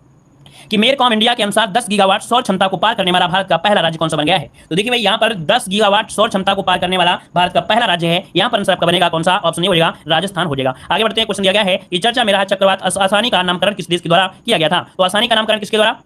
कि मेरकॉम इंडिया के अनुसार 10 गीगावाट सौर क्षमता को पार करने वाला भारत का पहला राज्य कौन सा बन गया है। तो देखिए भाई यहाँ पर 10 गीगावाट सौर क्षमता को पार करने वाला भारत का पहला राज्य है, यहाँ पर आंसर आपका बनेगा कौन सा, ऑप्शन ए हो जाएगा राजस्थान हो जाएगा। आगे बढ़ते हैं क्वेश्चन दिया गया है कि चर्चा में रहा चक्रवात आसानी का नामकरण किस देश के द्वारा किया गया था। तो आसानी का नामकरण किसके द्वारा,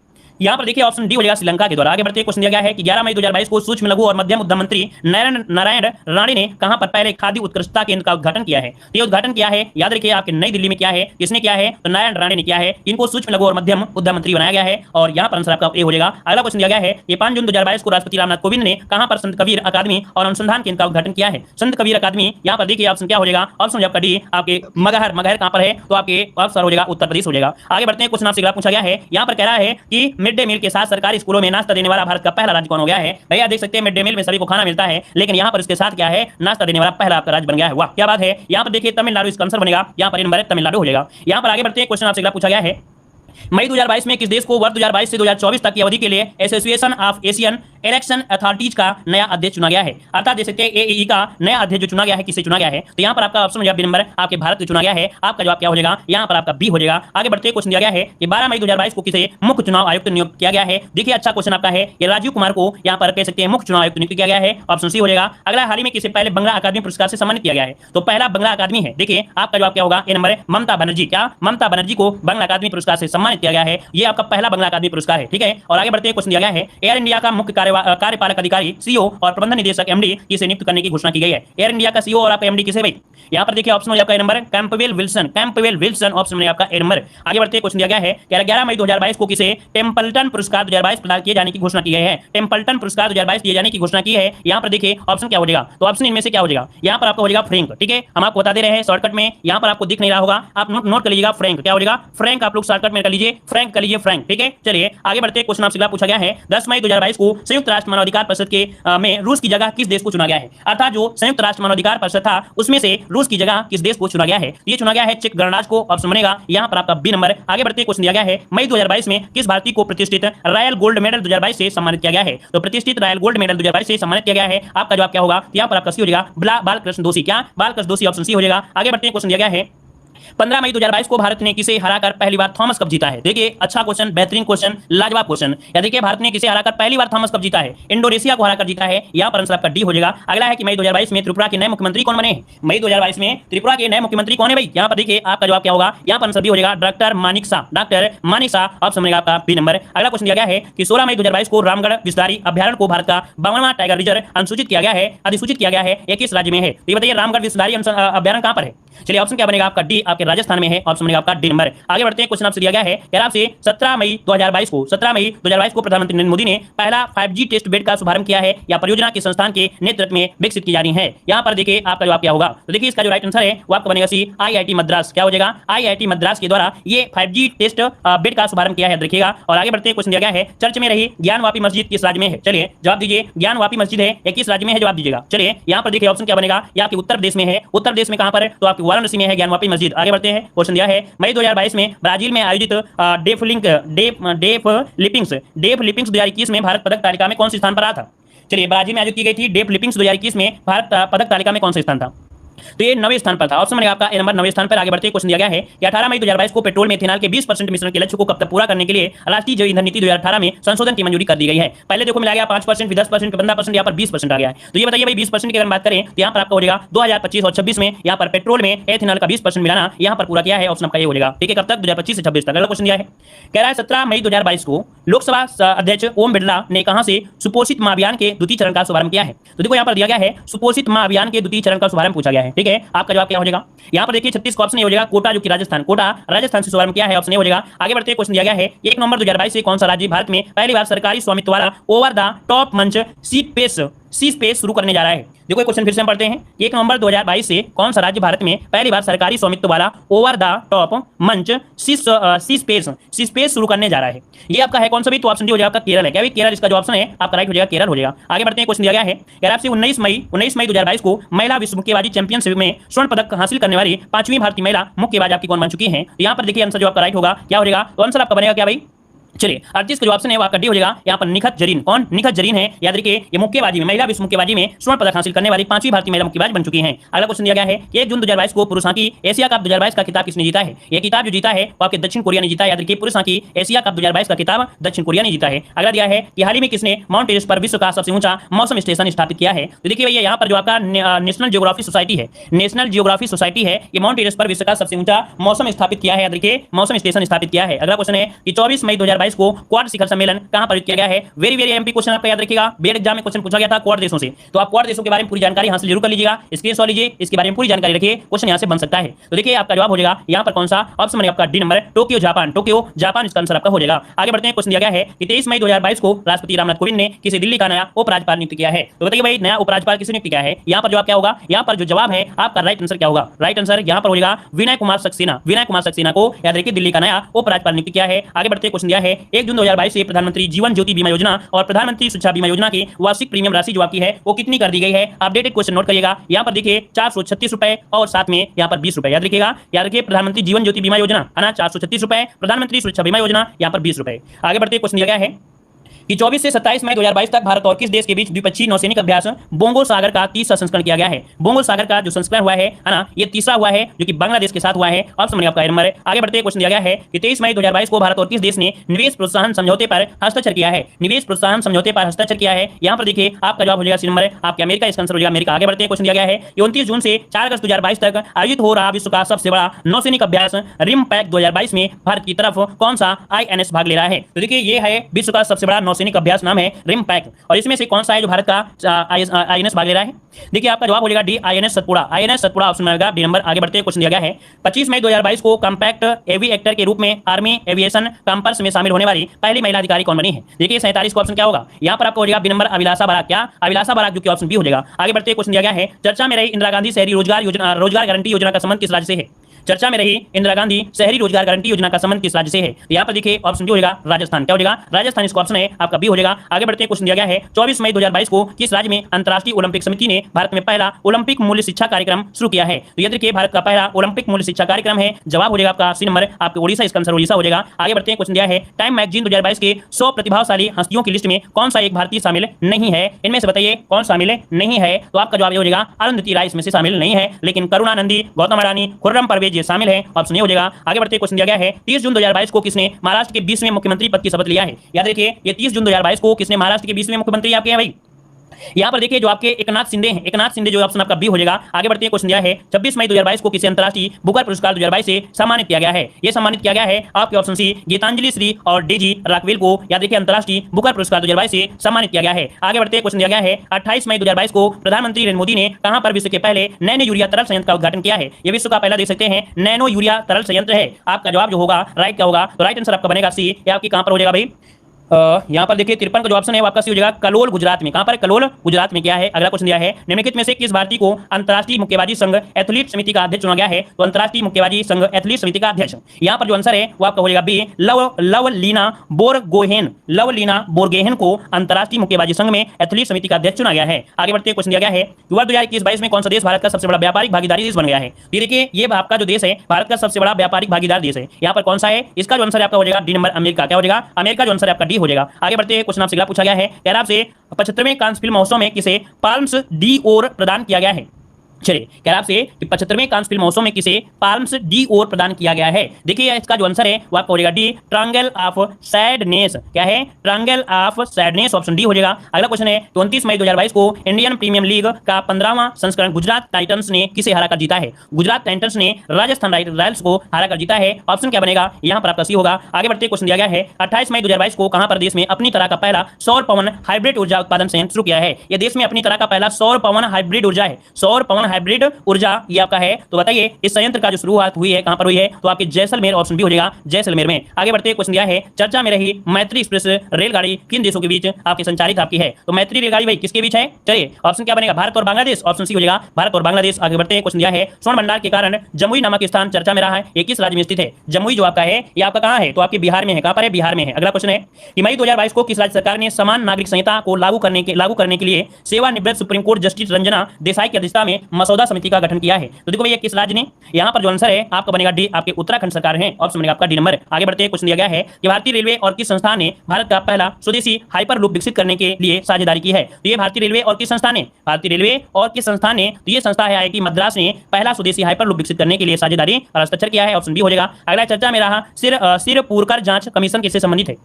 यहाँ पर देखिए ऑप्शन डी हो जाएगा श्रीलंका के द्वारा। आगे बढ़ते क्वेश्चन दिया गया है कि 11 मई 2022 को सूक्ष्म लघु और मध्यम उद्यम मंत्री नारायण राणे ने कहां पर पहले खाद्य उत्कृष्टता केंद्र का उद्घाटन किया है। तो ये उद्घाटन किया है, याद रखिए आपके नई दिल्ली में किया है, किसने किया है तो नारायण राणे ने किया है। इनको सूक्ष्म लघु और मध्यम उद्यम मंत्री बनाया गया है और यहाँ पर आंसर आपका ए हो जाएगा। अगला क्वेश्चन दिया गया है कि 5 जून 2022 को राष्ट्रपति रामनाथ कोविंद ने कहां पर संत कबीर अकादमी और अनुसंधान केंद्र का उद्घाटन किया है। संत कबीर अकादमी, यहाँ पर देखिए ऑप्शन क्या हो जाएगा, ऑप्शन आपका डी आपके मगहर कहां पर है तो आपके ऑप्शन हो जाएगा उत्तर प्रदेश हो जाएगा। आगे बढ़ते हैं क्वेश्चन आपसे पूछा गया है, यहाँ पर कह रहा है कि मिड डे मील के साथ सरकारी स्कूलों में नाश्ता देने वाला भारत का पहला राज्य कौन हो गया है। भैया देख सकते हैं मिड डे मील में सभी को खाना मिलता है, लेकिन यहाँ पर इसके साथ क्या है, नाश्ता देने वाला पहला आपका राज्य बन गया है। वाह क्या बात है। यहाँ पर देखिए तमिलनाडु इसका आंसर बनेगा, यहाँ पर नंबर तमिलनाडु हो जाएगा। यहाँ पर आगे बढ़ते हैं क्वेश्चन आपसे पूछा गया है मई 2022 में किस देश को वर्ष 2022 से 2024 तक की अवधि के लिए association of Asian election authorities का नया अध्यक्ष चुना गया है। अर्थात देख सकते हैं एईई का नया अध्यक्ष जो चुना गया है, किससे चुना गया है। तो यहाँ पर आपका ऑप्शन हो जाएगा बी नंबर आपके भारत से चुना गया है, आपका जवाब क्या हो जाएगा, यहाँ पर आपका बी हो जाएगा। आगे बढ़ते क्वेश्चन दिया गया है कि 12 मई 2022 को किसे मुख्य चुनाव आयुक्त नियुक्त किया गया है। देखिए अच्छा क्वेश्चन आपका है कि राजीव कुमार को यहाँ पर कह सकते हैं मुख्य चुनाव आयुक्त नियुक्त किया गया है, ऑप्शन सी हो जाएगा। अगला हाल ही में किसे पहले बंगला अकादमी पुरस्कार से सम्मानित किया गया है। तो पहला बंगला अकादमी है, देखिए आपका जवाब क्या होगा, ए नंबर ममता बनर्जी। क्या ममता बनर्जी को बंगला अकादमी पुरस्कार से सम्मानित किया गया है, ये आपका पहला बंगला अकादमी पुरस्कार है, ठीक है। और आगे बढ़ते क्वेश्चन दिया गया है एयर इंडिया का मुख्य कार्यपालक अधिकारी सीईओ और प्रबंधन निदेशक एमडी किसे नियुक्त करने की घोषणा की गई है। एयर इंडिया का सीईओ और आपका एमडी किसे भाई, यहाँ पर देखिए ऑप्शन हो आपका नंबर कैंपबेल विल्सन ऑप्शन में आपका ए नंबर। आगे बढ़ते क्वेश्चन दिया गया है 11 मई 2022 को किसे टेम्पल्टन पुरस्कार 2022 प्रदान किए जाने की घोषणा की गई है। टेम्पल्टन पुरस्कार 2022 दिए जाने की घोषणा की है। यहाँ पर देखिए ऑप्शन क्या हो जाएगा, तो ऑप्शन इनमें से क्या हो जाएगा, यहाँ पर आपका हो जाएगा फ्रैंक, ठीक है। हम आपको बता दे रहे हैं शॉर्टकट में, यहाँ पर आपको दिख नहीं रहा होगा, आप नोट कर लीजिएगा फ्रैंक। क्या हो जाएगा फ्रैंक, आप लोग शॉर्टकट में कर लीजिए फ्रैंक कर लीजिए फ्रैंक, ठीक है। चलिए आगे बढ़ते क्वेश्चन आपसे पूछा गया है 10 मई 2022 को संयुक्त राष्ट्र मानवाधिकार परिषद के में रूस की जगह किस देश को चुना गया है। अर्थात जो संयुक्त राष्ट्र मानवाधिकार परिषद था उसमें से रूस की जगह किस देश को चुना गया है। ये चुना गया है चेक गणराज्य को, ऑप्शन बनेगा यहाँ पर आपका बी नंबर। आगे बढ़ते क्वेश्चन दिया गया है मई 2022 में किस भारतीय को प्रतिष्ठित रॉयल गोल्ड मेडल 2022 से सम्मानित किया गया है। तो प्रतिष्ठित रॉयल गोल्ड मेडल 2022 से सम्मानित किया गया है, आपका जवाब क्या होगा, यहाँ पर आपका सी हो जाएगा बालकृष्ण दोषी। क्या बालकृष्ण दोषी, ऑप्शन सी हो जाएगा। आगे बढ़ते क्वेश्चन दिया गया है 15 मई 2022 को भारत ने किसे हराकर पहली बार थॉमस कप जीता है? देखिए अच्छा क्वेश्चन, बेहतरीन क्वेश्चन, लाजवाब क्वेश्चन। या देखिए भारत ने किसे हराकर पहली बार थॉमस कप जीता है? इंडोनेशिया को हराकर जीता है। यहां पर आंसर आपका डी हो जाएगा। अगला है कि मई 2022 में त्रिपुरा के नए मुख्यमंत्री कौन बने? मई 2022 में त्रिपुरा के नए मुख्यमंत्री कौन है भाई? यहां पर देखिए आपका जवाब क्या होगा? यहां पर आंसर बी हो जाएगा, doctor Manik Shah. Doctor Manik Shah option बनेगा आपका बी नंबर। अगला क्वेश्चन दिया गया है कि 16 मई 2022 को रामगढ़ विस्तारी अभ्यारण्य को भारत का 52वां टाइगर रिजर्व अनुसूचित किया गया है, अधिसूचित किया गया है, ये किस राज्य में है? तो ये बताइए रामगढ़ विस्तारी अभ्यारण्य कहां पर है? चलिए ऑप्शन क्या बनेगा आपका डी, आपके राजस्थान में है। ऑप्शन बनेगा आपका डी नंबर। आगे बढ़ते हैं, क्वेश्चन आपसे दिया गया है कि आपसे 17 मई 2022 को प्रधानमंत्री नरेंद्र मोदी ने पहला 5G टेस्ट बेड का शुभारंभ किया है या परियोजना के संस्थान के नेतृत्व में विकसित की जा रही है? यहां पर देखिए आपका जवाब क्या होगा? तो देखिए इसका जो राइट आंसर है वो आपका बनेगा सी, IIT मद्रास। क्या हो जाएगा? IIT मद्रास के द्वारा ये 5G टेस्ट बेड का शुभारंभ किया है, देखिएगा। और आगे बढ़ते हैं, क्वेश्चन दिया गया है चर्च में रही ज्ञानवापी मस्जिद किस राज्य में है? चलिए जवाब दीजिए, ज्ञानवापी मस्जिद है या किस राज्य में है? जवाब दीजिएगा। चलिए यहां पर देखिए ऑप्शन क्या बनेगा? ये आपके उत्तर प्रदेश में है। उत्तर प्रदेश में कहां पर? तो आपके वाराणसी में है ज्ञानवापी मस्जिद। आगे बढ़ते हैं, क्वेश्चन दिया है मई 2022 में ब्राजील में आयोजित डेफ लिपिंग्स 2021 में भारत पदक तालिका में कौन से स्थान पर रहा था? चलिए ब्राजील में आयोजित की गई थी डेफ लिपिंग्स 2021 में भारत पदक तालिका में कौन सा स्थान था? तो ये 9वें स्थान पर था। ऑप्शन बनेगा आपका ए नंबर, 9वें स्थान पर। आगे बढ़ते क्वेश्चन दिया गया है कि 18 मई 2022 को पेट्रोल में इथेनॉल के 20% मिश्रण के लक्ष्य को कब तक पूरा करने के लिए राष्ट्रीय जैव ईंधन नीति 2018 में संशोधन की मंजूरी कर दी गई है? पहले देखो मिला गया 5%, फिर 10%, 15%, यहाँ पर 20% आ गया है। तो ये बताइए भाई 20% की अगर बात करें तो यहाँ पर आपका हो जाएगा 2025 और 26 में यहाँ पर पेट्रोल में एथेनॉल का 20% मिलाना यहाँ पर पूरा किया है। ऑप्शन आपका ये हो जाएगा। ठीक है, कब तक? 2025 से 26 तक। अगला क्वेश्चन दिया है, कह रहा है 17 मई 2022 को लोकसभा अध्यक्ष ओम बिरला ने कहां से सुपोषित मां अभियान के द्वितीय चरण का शुभारंभ किया है? तो देखो यहाँ पर दिया गया है सुपोषित मां अभियान के द्वितीय चरण का शुभारंभ पूछा गया है। ठीक है, आपका जवाब क्या हो जाएगा? यहाँ पर देखिए 36 का ऑप्शन हो जाएगा, कोटा जो कि राजस्थान, कोटा राजस्थान से शुभारंभ किया है। ऑप्शन ए हो जाएगा। आगे बढ़ते क्वेश्चन दिया गया है 1 नवंबर 2022 से कौन सा राज्य भारत में पहली बार सरकारी स्वामित्व वाला ओवर द टॉप मंच सी स्पेस शुरू करने जा रहा है? देखो क्वेश्चन फिर से हम पढ़ते हैं। 1 नवंबर 2022 से कौन सा राज्य भारत में पहली बार सरकारी स्वामित्व वाला ओवर द टॉप मंच सी स्पेस शुरू करने जा रहा है? ये आपका है कौन सा भी? तो ऑप्शन डी हो जाएगा आपका केरल है। क्या भाई केरल इसका जो ऑप्शन है आपका राइट हो जाएगा, केरल हो जाएगा। आगे बढ़ते हैं, क्वेश्चन दिया गया है कि आपसे 19 मई 2022 को महिला विश्व मुक्केबाजी चैंपियनशिप में स्वर्ण पदक हासिल करने वाली 5वीं भारतीय महिला मुक्केबाज आपकी कौन बन चुकी है? यहाँ पर देखिए आंसर जो आपका राइट होगा क्या हो जाएगा? तो आंसर आपका बनेगा क्या भाई? चलिए 38 का जो ऑप्शन है वो आपका डी हो जाएगा। यहाँ पर निखत जरीन, कौन? निखत जरीन है। याद रखिए ये मुक्केबाजी में, महिला विश्व मुक्केबाजी में स्वर्ण पदक हासिल करने वाली 5वीं भारतीय महिला मुक्केबाज बन चुकी हैं। अगला क्वेश्चन दिया गया है 1 जून 2022 को पुरुष हॉकी एशिया कप 2022 का खिताब किसने जीता है? ये किताब जो जीता है वो आपके दक्षिण कोरिया ने जीता है। याद रखिए पुरुष हॉकी एशिया कप 2022 का खिताब दक्षिण कोरिया ने जीता है। अगला दिया है कि हाल ही में किसने माउंट एवरेस्ट पर विश्व का सबसे ऊंचा मौसम स्टेशन स्थापित किया है? तो देखिए भैया यहाँ पर जो आपका नेशनल जियोग्राफी सोसाइटी है, नेशनल जियोग्राफी सोसाइटी है, ये माउंट एवरेस्ट पर विश्व का सबसे ऊंचा मौसम स्थापित किया है। याद रखिए मौसम स्टेशन स्थापित किया है। अगला क्वेश्चन है कि 24 मई 2022 को क्वाड शिखर सम्मेलन कहां पर किया गया है? वेरी एमपी क्वेश्चन आपका याद रखिएगा। बेड एग्जाम में क्वेश्चन पूछा गया था क्वाड देशों से, तो आप क्वाड देशों के बारे में पूरी जानकारी हासिल जरूर कर लीजिएगा, स्क्रीनशॉट लीजिए, इसके बारे में पूरी जानकारी रखिए, क्वेश्चन यहां से बन सकता है। तो देखिए आपका जवाब हो जाएगा यहाँ पर कौन सा? ऑप्शन बनेगा आपका D number, Tokyo Japan. Tokyo Japan इसका आंसर आपका हो जाएगा। आगे बढ़ते हैं, क्वेश्चन दिया गया है कि 23 मई 2022 को राष्ट्रपति रामनाथ कोविंद ने किसी दिल्ली का नया उपराज्यपाल नियुक्त किया है? तो बताइए भाई नया उपराज्यपाल किसने नियुक्त किया है? यहाँ पर जवाब क्या होगा? यहाँ पर जो जवाब है आपका राइट आंसर क्या होगा? राइट आंसर यहाँ पर हो जाएगा विनय कुमार सक्सेना। विनय कुमार सक्सेना को याद रखिए दिल्ली का नया उपराज्यपाल नियुक्त किया है। आगे बढ़ते क्वेश्चन दिया है 1 जून 2022 से प्रधानमंत्री जीवन ज्योति बीमा योजना और प्रधानमंत्री शिक्षा बीमा योजना की वार्षिक प्रीमियम राशि जो आपकी है वो कितनी कर दी गई है? अपडेटेड क्वेश्चन नोट करिएगा। यहाँ पर देखिए 436 रुपए और साथ में यहाँ पर 20 रुपए। याद रखिएगा, याद रखिए प्रधानमंत्री जीवन ज्योति बीमा योजना है ना 436 रुपए, प्रधानमंत्री सुरक्षा बीमा योजना यहाँ पर 20 रुपए। आगे बढ़ते क्वेश्चन दिया गया है कि 24 से 27 मई 2022 तक भारत और किस देश के बीच द्विपक्षीय नौसैनिक अभ्यास बोंगो सागर का 30वां संस्करण किया गया है? बोंगो सागर का जो संस्करण हुआ है ना ये 30वां हुआ है जो कि बांग्लादेश के साथ हुआ है। ऑप्शन बनेगा आपका नंबर। आगे बढ़ते क्वेश्चन दिया गया है कि 23 मई 2022 को भारत और किस देश ने निवेश प्रोत्साहन समझौते पर हस्ताक्षर किया है? निवेश प्रोत्साहन समझौते पर हस्ताक्षर किया है। यहाँ पर देखिए आपका जवाब हो जाएगा सी नंबर, आपके अमेरिका इसका आंसर हो जाएगा अमेरिका। आगे बढ़ते क्वेश्चन दिया गया है 29 जून से 4 अगस्त 2022 तक आयोजित हो रहा विश्व का सबसे बड़ा नौसैनिक अभ्यास रिम पैक 2022 में भारत की तरफ कौन सा INS भाग ले रहा है? तो देखिए ये है विश्व का सबसे बड़ा नौसैनिक अभ्यास, नाम है रिम पैक, और इसमें से कौन सा है जो भारत का INS भाग ले रहा है? देखिए आपका जवाब हो जाएगा D INS Satpura. INS Satpura option में डी नंबर। आगे बढ़ते क्वेश्चन दिया गया है 25 मई 2022 को कॉम्पैक्ट एवी एक्टर के रूप में आर्मी एविएशन कैंपस में शामिल होने वाली पहली महिला अधिकारी कौन बनी है? देखिए 47 का ऑप्शन क्या होगा? यहाँ पर आपको हो जाएगा बी नंबर अभिलाषा बराक। क्या? अभिलाषा बराक, जो कि ऑप्शन बी हो जाएगा। आगे बढ़ते क्वेश्चन दिया गया है चर्चा में रही इंदिरा गांधी शहरी रोजगार गारंटी योजना का संबंध किस राज्य से है? चर्चा में रही इंदिरा गांधी शहरी रोजगार गारंटी योजना का संबंध किस राज्य से है? तो यहाँ पर देखिए ऑप्शन हो जाएगा राजस्थान। क्या हो जाएगा? राजस्थान इसका ऑप्शन है आपका बी हो जाएगा। आगे बढ़ते क्वेश्चन दिया गया है 24 मई 2022 को किस राज्य में अंतर्राष्ट्रीय ओलंपिक समिति ने भारत में पहला ओलंपिक मूल्य शिक्षा कार्यक्रम शुरू किया है? तो याद रखिए भारत का पहला ओलंपिक मूल्य शिक्षा कार्यक्रम है। जवाब हो जाएगा आपका सी नंबर, आपके ओडिशा इसका आंसर ओडिशा हो जाएगा। आगे बढ़ते क्वेश्चन दिया है टाइम मैगजीन 2022 के 100 प्रतिभाशाली हस्तियों की लिस्ट में कौन सा एक भारतीय शामिल नहीं है? इनमें से बताइए कौन शामिल नहीं है? तो आपका जवाब हो जाएगा अरुंधति राय इसमें से शामिल नहीं है, लेकिन करुणा नंदी, गौतम अडानी, खुर्रम परवेज लीजिए शामिल है, ऑप्शन ए हो जाएगा। आगे बढ़ते क्वेश्चन दिया गया है 30 जून 2022 को किसने महाराष्ट्र के 20वें मुख्यमंत्री पद की शपथ लिया है। याद रखिए ये 30 जून 2022 को किसने महाराष्ट्र के 20वें मुख्यमंत्री आपके हैं भाई। यहाँ पर देखिए जो आपके एकनाथ शिंदे हैं, एकनाथ शिंदे जो ऑप्शन आपका बी हो जाएगा। आगे बढ़ते हैं क्वेश्चन दिया है 26 मई 2022 को किसी अंतर्राष्ट्रीय बुकर पुरस्कार 2022 से सम्मानित किया गया है। ये सम्मानित किया गया है आपके ऑप्शन सी गीतांजलि श्री और डेजी राकवेल को। या देखिए अंतर्राष्ट्रीय बुकर पुरस्कार 2022 से सम्मानित किया गया है। आगे बढ़ते हैं क्वेश्चन दिया गया है 28 मई 2022 को प्रधानमंत्री नरेंद्र मोदी ने कहां पर विश्व के पहले नैनो यूरिया तरल संयंत्र का उद्घाटन किया है। ये विश्व का पहला देख सकते हैं नैनो यूरिया तरल संयंत्र है। आपका जवाब जो होगा राइट क्या होगा, तो राइट आंसर आपका बनेगा सी। ये आपकी कहां पर हो जाएगा भाई, यहाँ पर देखिए 53 का जो ऑप्शन है वो आपका सी हो जाएगा कलोल गुजरात में। कहां पर कलोल गुजरात में क्या है। अगला क्वेश्चन दिया है निम्नलिखित में से किस भारतीय को अंतर्राष्ट्रीय मुक्केबाजी संघ एथलीट समिति का अध्यक्ष चुना गया है। तो अंतर्राष्ट्रीय मुक्केबाजी संघ एथलीट समिति का अध्यक्ष यहाँ पर जो आंसर है वो आपका हो जाएगा बी लवलीना बोरगोहेन। लवलीना बोरगोहेन को अंतर्राष्ट्रीय मुक्केबाजी संघ में एथलीट समिति का अध्यक्ष चुना गया है। आगे बढ़ते क्वेश्चन दिया गया है वर्ष 2021-22 में कौन सा देश भारत का सबसे बड़ा व्यापारिक भागीदारी देश बन गया है। तो देखिए ये आपका जो देश है भारत का सबसे बड़ा व्यापारिक भागीदार देश है। यहाँ पर कौन सा है, इसका जो आंसर आपका हो जाएगा डी नंबर अमेरिका। क्या हो जाएगा, अमेरिका जो आंसर आपका डी हो जाएगा। आगे बढ़ते क्वेश्चन आपसे अगला पूछा गया है कह रहा आपसे 75वें कांस फिल्म महोत्सव में किसे पाल्म्स डीओर प्रदान किया गया है। चलिए कह रहा आपसे कि 75वें कांस फिल्म महोत्सव में किसे पाल्म्स डीओर प्रदान किया गया है। देखिए इसका जो आंसर है वो आपका हो जाएगा डी ट्रायंगल ऑफ सैडनेस। क्या है, triangle of sadness, option D हो जाएगा। अगला क्वेश्चन है 29 मई 2022 को इंडियन प्रीमियर लीग का 15वां संस्करण गुजरात टाइटंस ने किसे हराकर जीता है। गुजरात टाइटंस ने राजस्थान रॉयल्स को हराकर जीता है। ऑप्शन क्या बनेगा, यहाँ पर आपका सी होगा। आगे बढ़ते क्वेश्चन दिया गया है 28 मई 2022 को कहां पर देश में अपनी तरह का पहला सौर पवन हाइब्रिड ऊर्जा उत्पादन संयंत्र शुरू किया है। यह देश में अपनी तरह का पहला सौर पवन हाइब्रिड ऊर्जा है। सौर पवन हाइब्रिड ऊर्जा ये आपका है। तो बताइए इस संयंत्र का जो शुरुआत हुई है कहां पर हुई है, तो आपके जैसलमेर, ऑप्शन बी हो जाएगा जैसलमेर में। आगे बढ़ते क्वेश्चन दिया है चर्चा में रही मैत्री एक्सप्रेस रेलगाड़ी किन देशों के बीच आपके संचालित आपकी है। तो मैत्री रेलगाड़ी भाई किसके बीच है, चलिए ऑप्शन क्या बनेगा, भारत और बांग्लादेश, ऑप्शन सी हो जाएगा भारत और बांग्लादेश। आगे बढ़ते क्वेश्चन दिया है स्वर्ण भंडार के कारण जमुई नामक स्थान चर्चा में रहा है, ये किस राज्य में स्थित है। जमुई जो आपका है ये आपका कहां है, तो आपके बिहार में है। कहां पर है, बिहार में है। अगला क्वेश्चन है कि मई 2022 को किस राज्य सरकार ने समान नागरिक संहिता को लागू करने के लिए सेवानिवृत्त supreme court justice Ranjana Desai की अध्यक्षता में मसौदा समिति का गठन किया है। तो देखो भैया किस राज्य ने, यहाँ पर जो आंसर है आपका बनेगा डी, आपके उत्तराखंड सरकार है। ऑप्शन बनेगा आपका डी नंबर। आगे बढ़ते क्वेश्चन दिया गया है कि भारतीय रेलवे और किस संस्था ने भारत का पहला स्वदेशी हाइपर लूप विकसित करने के लिए साझेदारी की है। तो ये भारतीय रेलवे और किस संस्था ने, भारतीय रेलवे और किस संस्था ने, तो ये संस्था है IIT मद्रास ने पहला स्वदेशी हाइपर लूप विकसित करने के लिए साझेदारी और हस्ताक्षर किया है। ऑप्शन बी हो जाएगा। अगला चर्चा में रहा सिरपुरकर जांच कमीशन किससे संबंधित है।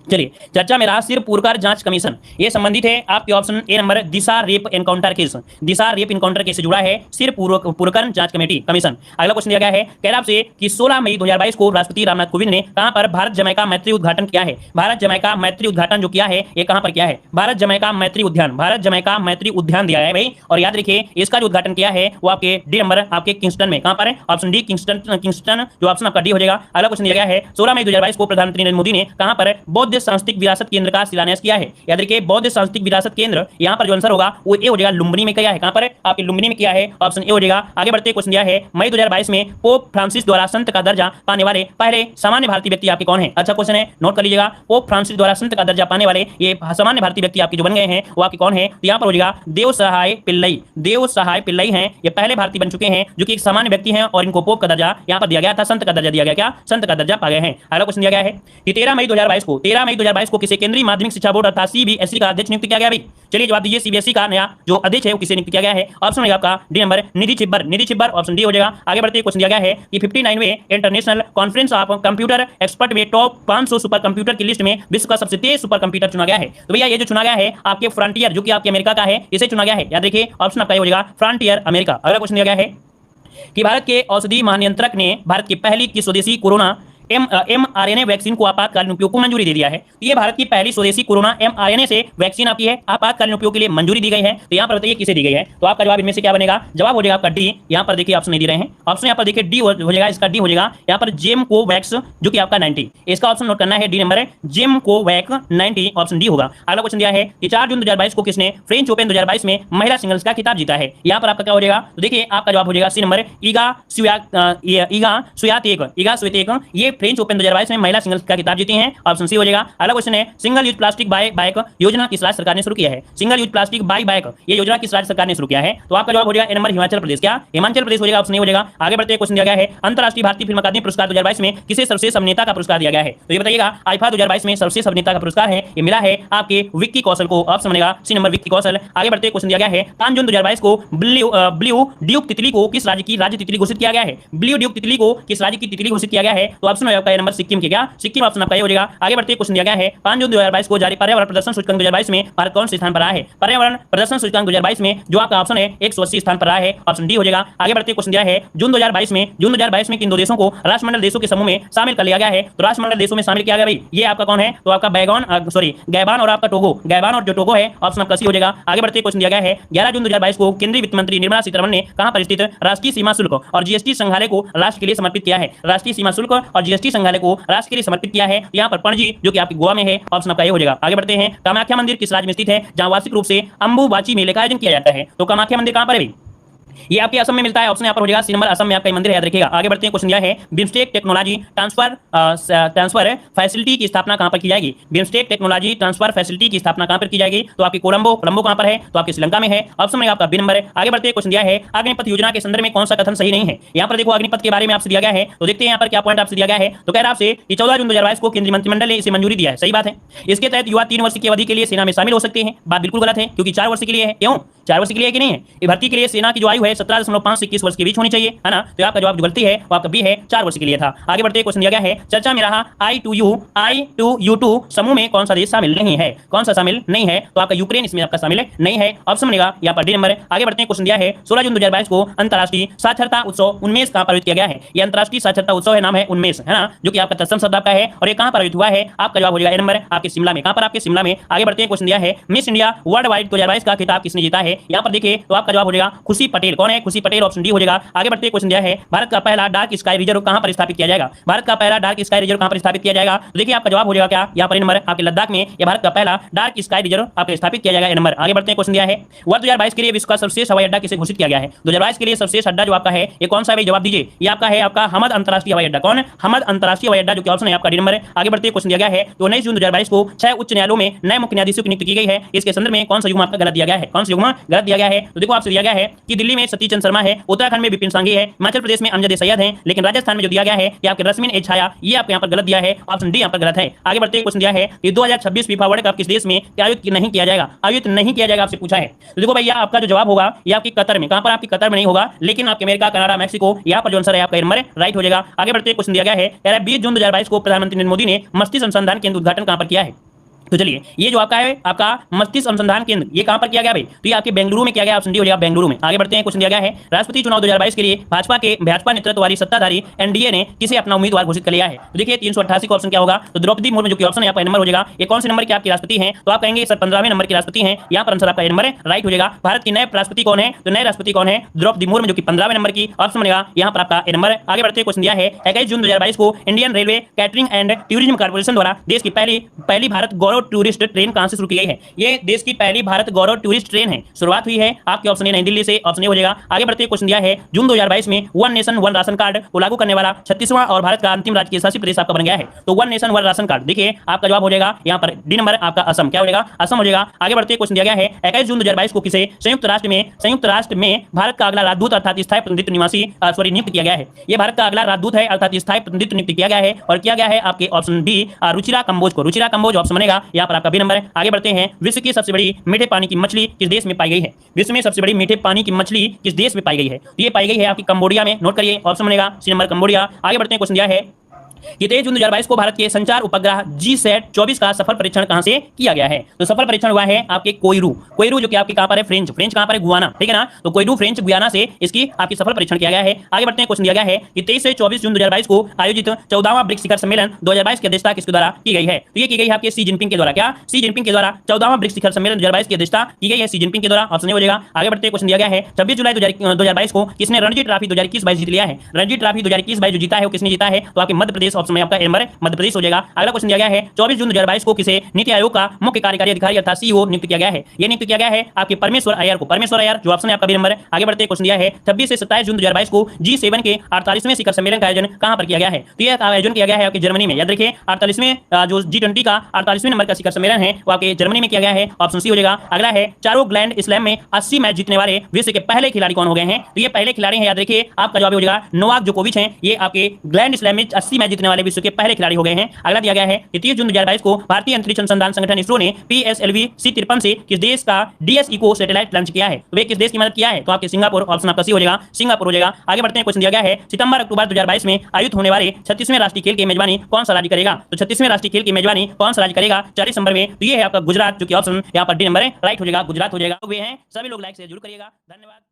चलिए चर्चा में रहा सिरपुरकर जांच कमीशन, ये संबंधित है आपके option A number Disha rape encounter case. Disha rape encounter case से जुड़ा है सिरपुरकर जांच कमेटी कमीशन। अगला क्वेश्चन दिया गया है कह रहा आपसे कि 16 मई 2022 को राष्ट्रपति रामनाथ कोविंद ने कहां पर भारत जमैका मैत्री उद्घाटन किया है। भारत जमैका मैत्री उद्घाटन जो किया है ये कहां पर किया है, भारत जमैका मैत्री उद्यान, भारत जमैका मैत्री उद्यान दिया है भाई। और याद रखिए इसका जो उद्घाटन किया है वो आपके डी नंबर आपके किंगस्टन में। कहां पर है, ऑप्शन डी किंगस्टन जो ऑप्शन आपका डी हो जाएगा। अगला क्वेश्चन दिया गया है 16 मई 2022 को प्रधानमंत्री नरेंद्र मोदी ने कहां पर बौद्ध सांस्कृतिक विरासत केंद्र का शिलान्यास किया है। याद रखिए बौद्ध सांस्कृतिक विरासत केंद्र, यहां पर जो आंसर होगा वो ए हो जाएगा लुम्बिनी में किया है। कहां पर, आपके लुम्बिनी में किया है, ऑप्शन ए हो जाएगा। आगे बढ़ते क्वेश्चन दिया है मई 2022 में पोप फ्रांसिस द्वारा संत का दर्जा पाने वाले पहले सामान्य भारतीय व्यक्ति आपके कौन है। अच्छा क्वेश्चन है, नोट कर लीजिएगा। पोप फ्रांसिस द्वारा संत का दर्जा पाने वाले ये सामान्य भारतीय व्यक्ति आपके जो बन गए हैं वो आपके कौन है, तो यहां पर हो जाएगा देव सहाय पिल्लई। देव सहाय पिल्लई हैं, ये पहले भारतीय बन चुके हैं जो कि एक सामान्य व्यक्ति हैं और इनको पोप का दर्जा यहां पर दिया गया था, संत का दर्जा दिया गया। क्या, संत का दर्जा पा गए हैं। अगला क्वेश्चन दिया गया है कि 13 मई 2022 को किसी केंद्रीय माध्यमिक शिक्षा बोर्ड अर्थात CBSE का अध्यक्ष नियुक्त किया गया भाई। चलिए जवाब दीजिए CBSE का नया जो अध्यक्ष है वो किसे नियुक्त किया गया है। ऑप्शन है आपका D number Nidhi Chhibber, Nidhi Chhibber, option D हो जाएगा। आगे बढ़ते क्वेश्चन दिया गया है कि 59वें international conference of computer expert में टॉप 500 सुपर कंप्यूटर की लिस्ट में विश्व का सबसे तेज सुपर कंप्यूटर चुना गया है। तो भैया ये जो चुना गया है आपके फ्रंटियर जो कि आपके अमेरिका का है, इसे चुना गया है। याद रखिए ऑप्शन आपका हो जाएगा फ्रंटियर अमेरिका। अगला क्वेश्चन दिया गया है कि भारत के औषधि महानियंत्रक ने भारत की पहली की स्वदेशी कोरोना mRNA वैक्सीन को आपातकालीन उपयोग को मंजूरी दे दिया है। ये भारत की पहली स्वदेशी कोरोना mRNA से वैक्सीन आपकी है, आपातकालीन उपयोग के लिए मंजूरी दी गई है। तो यहाँ पर बताइए किसे दी गई है, तो आपका जवाब इनमें से क्या बनेगा, जवाब हो जाएगा आपका डी। यहाँ पर देखिए ऑप्शन नहीं दे रहे हैं, ऑप्शन यहाँ पर देखिए डी हो जाएगा, इसका डी हो जाएगा। यहाँ पर जेम को वैक्स जो कि आपका 90, इसका ऑप्शन नोट करना है डी नंबर जेम को वैक 90, ऑप्शन डी होगा। अगला क्वेश्चन दिया है कि 4 जून 2022 को किसने फ्रेंच ओपन 2022 में महिला सिंगल्स का खिताब जीता है। यहाँ पर आपका क्या हो जाएगा, तो देखिए आपका जवाब हो जाएगा सी नंबर ईगा स्वियातेक। ये फ्रेंच ओपन 2022 में महिला सिंगल्स का खिताब जीती हैं? ऑप्शन सी हो जाएगा। अगला क्वेश्चन है सिंगल यूज प्लास्टिक बाइक योजना किस राज्य सरकार ने शुरू किया है? सिंगल यूज प्लास्टिक बाइक ये योजना किस राज्य सरकार ने शुरू किया है? तो आपका जवाब हो जाएगा ए नंबर हिमाचल प्रदेश। क्या हिमाचल प्रदेश हो जाएगा? ऑप्शन नहीं हो जाएगा। आगे बढ़ते क्वेश्चन दिया गया है अंतरराष्ट्रीय भारतीय फिल्म अकादमी पुरस्कार 2022 में किसे सर्वश्रेष्ठ अभिनेता का पुरस्कार दिया गया है? तो ये बताइएगा आईफा 2022 में सर्वश्रेष्ठ अभिनेता का पुरस्कार है ये मिला है आपके विक्की कौशल को। ऑप्शन बनेगा सी नंबर विक्की कौशल। आगे बढ़ते क्वेश्चन दिया गया है 5 जून 2022 को ब्लू ड्यूक तितली को किस राज्य की राज्य तितली घोषित किया गया है? ब्लू ड्यूक तितली को किस राज्य की तितली घोषित किया गया है? तो ऑप्शन हो जाएगा नंबर सिक्किम के। क्या सिक्किम ऑप्शन आपका ये हो जाएगा। आगे बढ़ते क्वेश्चन दिया गया है 5 जून 2022 को जारी पर्यावरण प्रदर्शन सूचकांक 2022 में भारत कौन से स्थान पर रहा है? पर्यावरण प्रदर्शन सूचकांक 2022 में जो आपका ऑप्शन है 180 स्थान पर रहा है। ऑप्शन डी हो जाएगा। आगे बढ़ते क्वेश्चन दिया है जून 2022 में किन दो देशों को राष्ट्रमंडल देशों के समूह में शामिल कर लिया गया है? तो राष्ट्रमंडल देशों में शामिल किया गया भाई ये आपका कौन है? तो आपका गैबान और आपका टोगो। गैबान और जो टोगो है ऑप्शन आपका सी हो जाएगा। आगे बढ़ते क्वेश्चन दिया गया है 11 जून 2022 को केंद्रीय वित्त मंत्री निर्मला सीतारमण ने कहां पर स्थित राष्ट्रीय सीमा शुल्क और जीएसटी संग्रहालय को राष्ट्र के लिए समर्पित किया है? राष्ट्रीय सीमा शुल्क और जीएसटी संग्रहालय को राष्ट्र के लिए समर्पित किया है यहाँ पर पणजी जो कि आपकी गोवा में है। ऑप्शन आपका ये हो जाएगा। आगे बढ़ते हैं कामाख्या मंदिर किस राज्य में स्थित है जहां वार्षिक रूप से अंबुबाची मेले का आयोजन किया जाता है? तो कामाख्या मंदिर कहां पर है? ये आपके असम में मिलता है। ऑप्शन यहाँ पर हो जाएगा सी नंबर असम में आपका मंदिर है याद रखिएगा। आगे बढ़ते हैं क्वेश्चन यह है बिम्स्टेक टेक्नोलॉजी ट्रांसफर फैसिलिटी की स्थापना कहां पर की जाएगी? बिम्स्टेक टेक्नोलॉजी ट्रांसफर फैसिलिटी की स्थापना कहां पर की जाएगी? तो आपकी कोलंबो कहां पर है? तो आपके श्रीलंका में है। ऑप्शन में आपका बी नंबर है। आगे बढ़ते हैं क्वेश्चन दिया है अग्निपथ योजना के संदर्भ में कौन सा कथन सही नहीं है? यहाँ पर देखो अग्निपथ के बारे में आपसे दिया गया है तो देखते हैं यहाँ पर क्या पॉइंट आपसे दिया गया है। तो कह रहा आपसे कि 14 जून 2022 को केंद्रीय मंत्रिमंडल ने इसे मंजूरी दिया है। सही बात है। इसके तहत युवा 3 वर्ष की अवधि के लिए सेना में शामिल हो सकते हैं। बात बिल्कुल गलत है क्योंकि 4 वर्ष के लिए है। क्यों 4 वर्ष के लिए कि नहीं है? ये भर्ती के लिए सेना की जो आयु है 17.5 से 21 वर्ष के बीच होनी चाहिए है ना। तो आपका जवाब जो गलती है वो आपका बी है 4 वर्ष के लिए था। आगे बढ़ते क्वेश्चन दिया गया है चर्चा में रहा I2U2 समूह में कौन सा देश शामिल नहीं है? कौन सा शामिल नहीं है? तो आपका यूक्रेन इसमें आपका शामिल नहीं है। ऑप्शन बनेगा यहाँ पर डी नंबर। आगे बढ़ते हैं क्वेश्चन दिया है 16 जून 2022 को अंतर्राष्ट्रीय साक्षरता उत्सव उन्मेष कहां पर आयोजित किया गया है? ये अंतर्राष्ट्रीय साक्षरता उत्सव है नाम है उन्मेष है ना जो कि आपका तत्सम शब्द आपका है और ये कहां पर आयोजित हुआ है? आपका जवाब हो जाएगा ए नंबर आपके शिमला में। कहां पर? आपके शिमला में। आगे बढ़ते हैं क्वेश्चन दिया है मिस इंडिया वर्ल्ड वाइड 2022 का खिताब किसने जीता है? यहाँ पर देखिए तो आपका जवाब हो जाएगा खुशी पटेल। कौन है? खुशी पटेल। ऑप्शन डी हो जाएगा। आगे बढ़ते क्वेश्चन दिया है भारत का पहला डार्क स्काई रिजर्व कहां पर स्थापित किया जाएगा? भारत का पहला डार्क स्काई रिजर्व कहां पर स्थापित किया जाएगा? तो देखिए आपका जवाब हो जाएगा क्या यहाँ पर नंबर आपके लद्दाख में ये भारत का पहला डार्क स्काई रिजर्व आपको स्थापित किया जाएगा ए नंबर। आगे बढ़ते हैं क्वेश्चन दिया है वर्ष 2022 के लिए विश्व का सर्वश्रेष्ठ हवाई अड्डा किसे घोषित किया गया है? 2022 के लिए सर्वश्रेष्ठ अड्डा जो आपका है ये कौन सा है? जवाब दीजिए। ये आपका है आपका हमद अंतरराष्ट्रीय हवाई अड्डा। कौन? हमद अंतरराष्ट्रीय हवाई अड्डा जो कि ऑप्शन है आपका डी नंबर। आगे बढ़ते क्वेश्चन दिया गया है तो 19 जून 2022 को 6 उच्च न्यायालयों में नए मुख्य न्यायाधीशों की नियुक्ति की गई है। इसके संदर्भ में कौन सा युग्म आपका गलत दिया गया है? कौन सा युग्म गलत दिया गया है? तो देखो आपसे दिया गया है कि दिल्ली में सतीश चंद्र शर्मा है, उत्तराखंड में विपिन सांघी है, हिमाचल प्रदेश में अमजद सैयद है, लेकिन राजस्थान में जो दिया गया है ये आपके रश्मिन एच छाया ये आपको यहाँ पर गलत दिया है। ऑप्शन डी यहाँ पर गलत है। आगे बढ़ते क्वेश्चन दिया है कि 2026 फीफा वर्ल्ड कप किस देश में आयोजित नहीं किया जाएगा? आयोजित नहीं किया जाएगा आपसे पूछा है। तो देखो भैया आपका जो जवाब होगा ये आपकी कतर में। कहां पर? आपकी कतर में नहीं होगा लेकिन आपके अमेरिका कनाडा मैक्सिको यहाँ पर जो आंसर है आपका नंबर राइट हो जाएगा। आगे बढ़ते क्वेश्चन दिया गया है 20 जून 2022 को प्रधानमंत्री नरेंद्र मोदी ने मस्तिष्क अनुसंधान केंद्र उद्घाटन कहां पर किया है? तो चलिए ये जो आपका है आपका मस्तिष्क अनुसंधान केंद्र ये कहां पर किया गया भाई? तो ये आपके बेंगलुरु में किया गया। ऑप्शन डी हो जाएगा बेंगलुरु में। आगे बढ़ते हैं क्वेश्चन दिया गया है राष्ट्रपति चुनाव 2022 के लिए भाजपा नेतृत्व वाली सत्ताधारी एनडीए ने किसे अपना उम्मीदवार घोषित कर लिया है? तो देखिए 388 का ऑप्शन क्या होगा? तो द्रौपदी मुर्मू जो कि ऑप्शन है आपका नंबर हो जाएगा। ये कौन से नंबर की आपकी राष्ट्रपति हैं? तो आप कहेंगे सर 15वें नंबर की राष्ट्रपति हैं। यहाँ पर आंसर आपका नंबर राइट हो जाएगा। भारत की नए राष्ट्रपति कौन है? तो नए राष्ट्रपति कौन है? द्रौपदी मुर्मू जो कि 15वें नंबर की। ऑप्शन बनेगा यहाँ पर आपका नंबर। आगे बढ़ते क्वेश्चन दिया है 21 जून 2022 को Indian railway catering and tourism corporation द्वारा देश की पहली भारत गौरव टूरिस्ट ट्रेन कहां से शुरू की गई है? ये देश की पहली भारत गौरव टूरिस्ट ट्रेन है। शुरुआत हुई है आपके ऑप्शन ए नई दिल्ली से। ऑप्शन ए हो जाएगा। आगे बढ़ते क्वेश्चन दिया है जून 2022 में one nation one ration card को लागू करने वाला 36वां और भारत का अंतिम राजकीय शासित प्रदेश आपका बन गया है। तो one nation one ration card देखिए आपका जवाब हो जाएगा यहाँ पर डी नंबर आपका असम। क्या हो जाएगा? असम हो जाएगा। आगे बढ़ते क्वेश्चन दिया गया है 21 जून 2022 को किसे संयुक्त राष्ट्र में भारत का अगला राजदूत अर्थात स्थायी प्रतिनिधित्व नियुक्त किया गया है? ये भारत का अगला राजदूत है अर्थात स्थायी प्रतिनिधित्व नियुक्त किया गया है और किया गया है आपके ऑप्शन बी रुचिरा कंबोज को। रुचिरा कंबोज ऑप्शन बनेगा यहाँ पर आपका बी नंबर। आगे बढ़ते हैं विश्व की सबसे बड़ी मीठे पानी की मछली किस देश में पाई गई है? विश्व में सबसे बड़ी मीठे पानी की मछली किस देश में पाई गई है? तो ये पाई गई है आपकी कंबोडिया में। नोट करिए ऑप्शन बनेगा सी नंबर कंबोडिया। आगे बढ़ते हैं क्वेश्चन दिया है कि 23 जून 2022 को भारत के संचार उपग्रह GSAT-24 का सफल परीक्षण कहां से किया गया है? तो सफल परीक्षण हुआ है आपके कोयरू जो कि आपके कहां पर है? फ्रेंच कहां पर है? गुयाना। ठीक है ना। तो कोयरू फ्रेंच गुयाना से इसकी आपकी सफल परीक्षण किया गया है। आगे बढ़ते हैं क्वेश्चन दिया गया है कि 23 से 24 जून 2022 को आयोजित 14वां ब्रिक्स शिखर सम्मेलन 2022 की अध्यक्षता किसके द्वारा की गई है? तो ये की गई है आपके सी जिनपिंग के द्वारा। क्या? सी जिनपिंग के द्वारा 14वां ब्रिक्स शिखर सम्मेलन 2022 की अध्यक्षता की गई है सी जिनपिंग के द्वारा। ऑप्शन हो जाएगा। आगे बढ़ते क्वेश्चन दिया गया है 26 जुलाई 2022 को किसने रणजी ट्रॉफी 2021-22 जीत लिया है? रणजी ट्रॉफी 2021-22 जो जीता है वो किसने जीता है? तो आपके मध्य प्रदेश प्रदेश, ऑप्शन में आपका नंबर मध्य प्रदेश हो जाएगा। अगला क्वेश्चन दिया गया है 24 जून 2022 को किसे नीति आयोग का मुख्य कार्यकारी अधिकारी अर्थात सीईओ नियुक्त किया गया है। ये नियुक्त किया गया है आपके परमेश्वर अय्यर को। परमेश्वर अय्यर जो ऑप्शन है आपका बी नंबर। आगे बढ़ते क्वेश्चन दिया है 26 से 27 जून 2022 को G7 के 48वें शिखर सम्मेलन का आयोजन कहां पर किया गया है। तो यह आयोजन किया गया है आपके जर्मनी में। याद रखिए 48वें जो G20 का 48वें नंबर का शिखर सम्मेलन है वो आपके जर्मनी में किया गया है। ऑप्शन सी हो जाएगा। अगला है चारों ग्रैंड स्लैम में 80 मैच जीतने वाले विश्व के पहले खिलाड़ी कौन हो गए हैं। तो ये पहले खिलाड़ी हैं, याद रखिए आपका जवाब हो जाएगा नोवाक जोकोविच हैं। ये आपके ग्रैंड स्लैम में 80 मैच जीतने वाले विश्व के पहले खिलाड़ी हो गए हैं। अगला दिया गया है 30 जून 2022 को भारतीय अंतरिक्ष अनुसंधान संगठन इसरो ने PSLV C53 से किस देश का DS इको सैटेलाइट लॉन्च किया है। तो वे किस देश की मदद किया है। तो आपके सिंगापुर, ऑप्शन आपका सी हो जाएगा, सिंगापुर हो जाएगा। आगे बढ़ते हैं क्वेश्चन दिया गया है सितंबर अक्टूबर 2022 में आयोजित होने वाले 36वें राष्ट्रीय खेल की मेजबानी कौन सा राज्य करेगा। तो 36वें राष्ट्रीय खेल की मेजबानी कौन सा राज्य करेगा 4 दिसंबर में। तो ये है आपका गुजरात, जो कि ऑप्शन यहाँ पर डी नंबर है, राइट हो जाएगा, गुजरात हो जाएगा। वे हैं सभी लोग लाइक से जरूर करिएगा। धन्यवाद।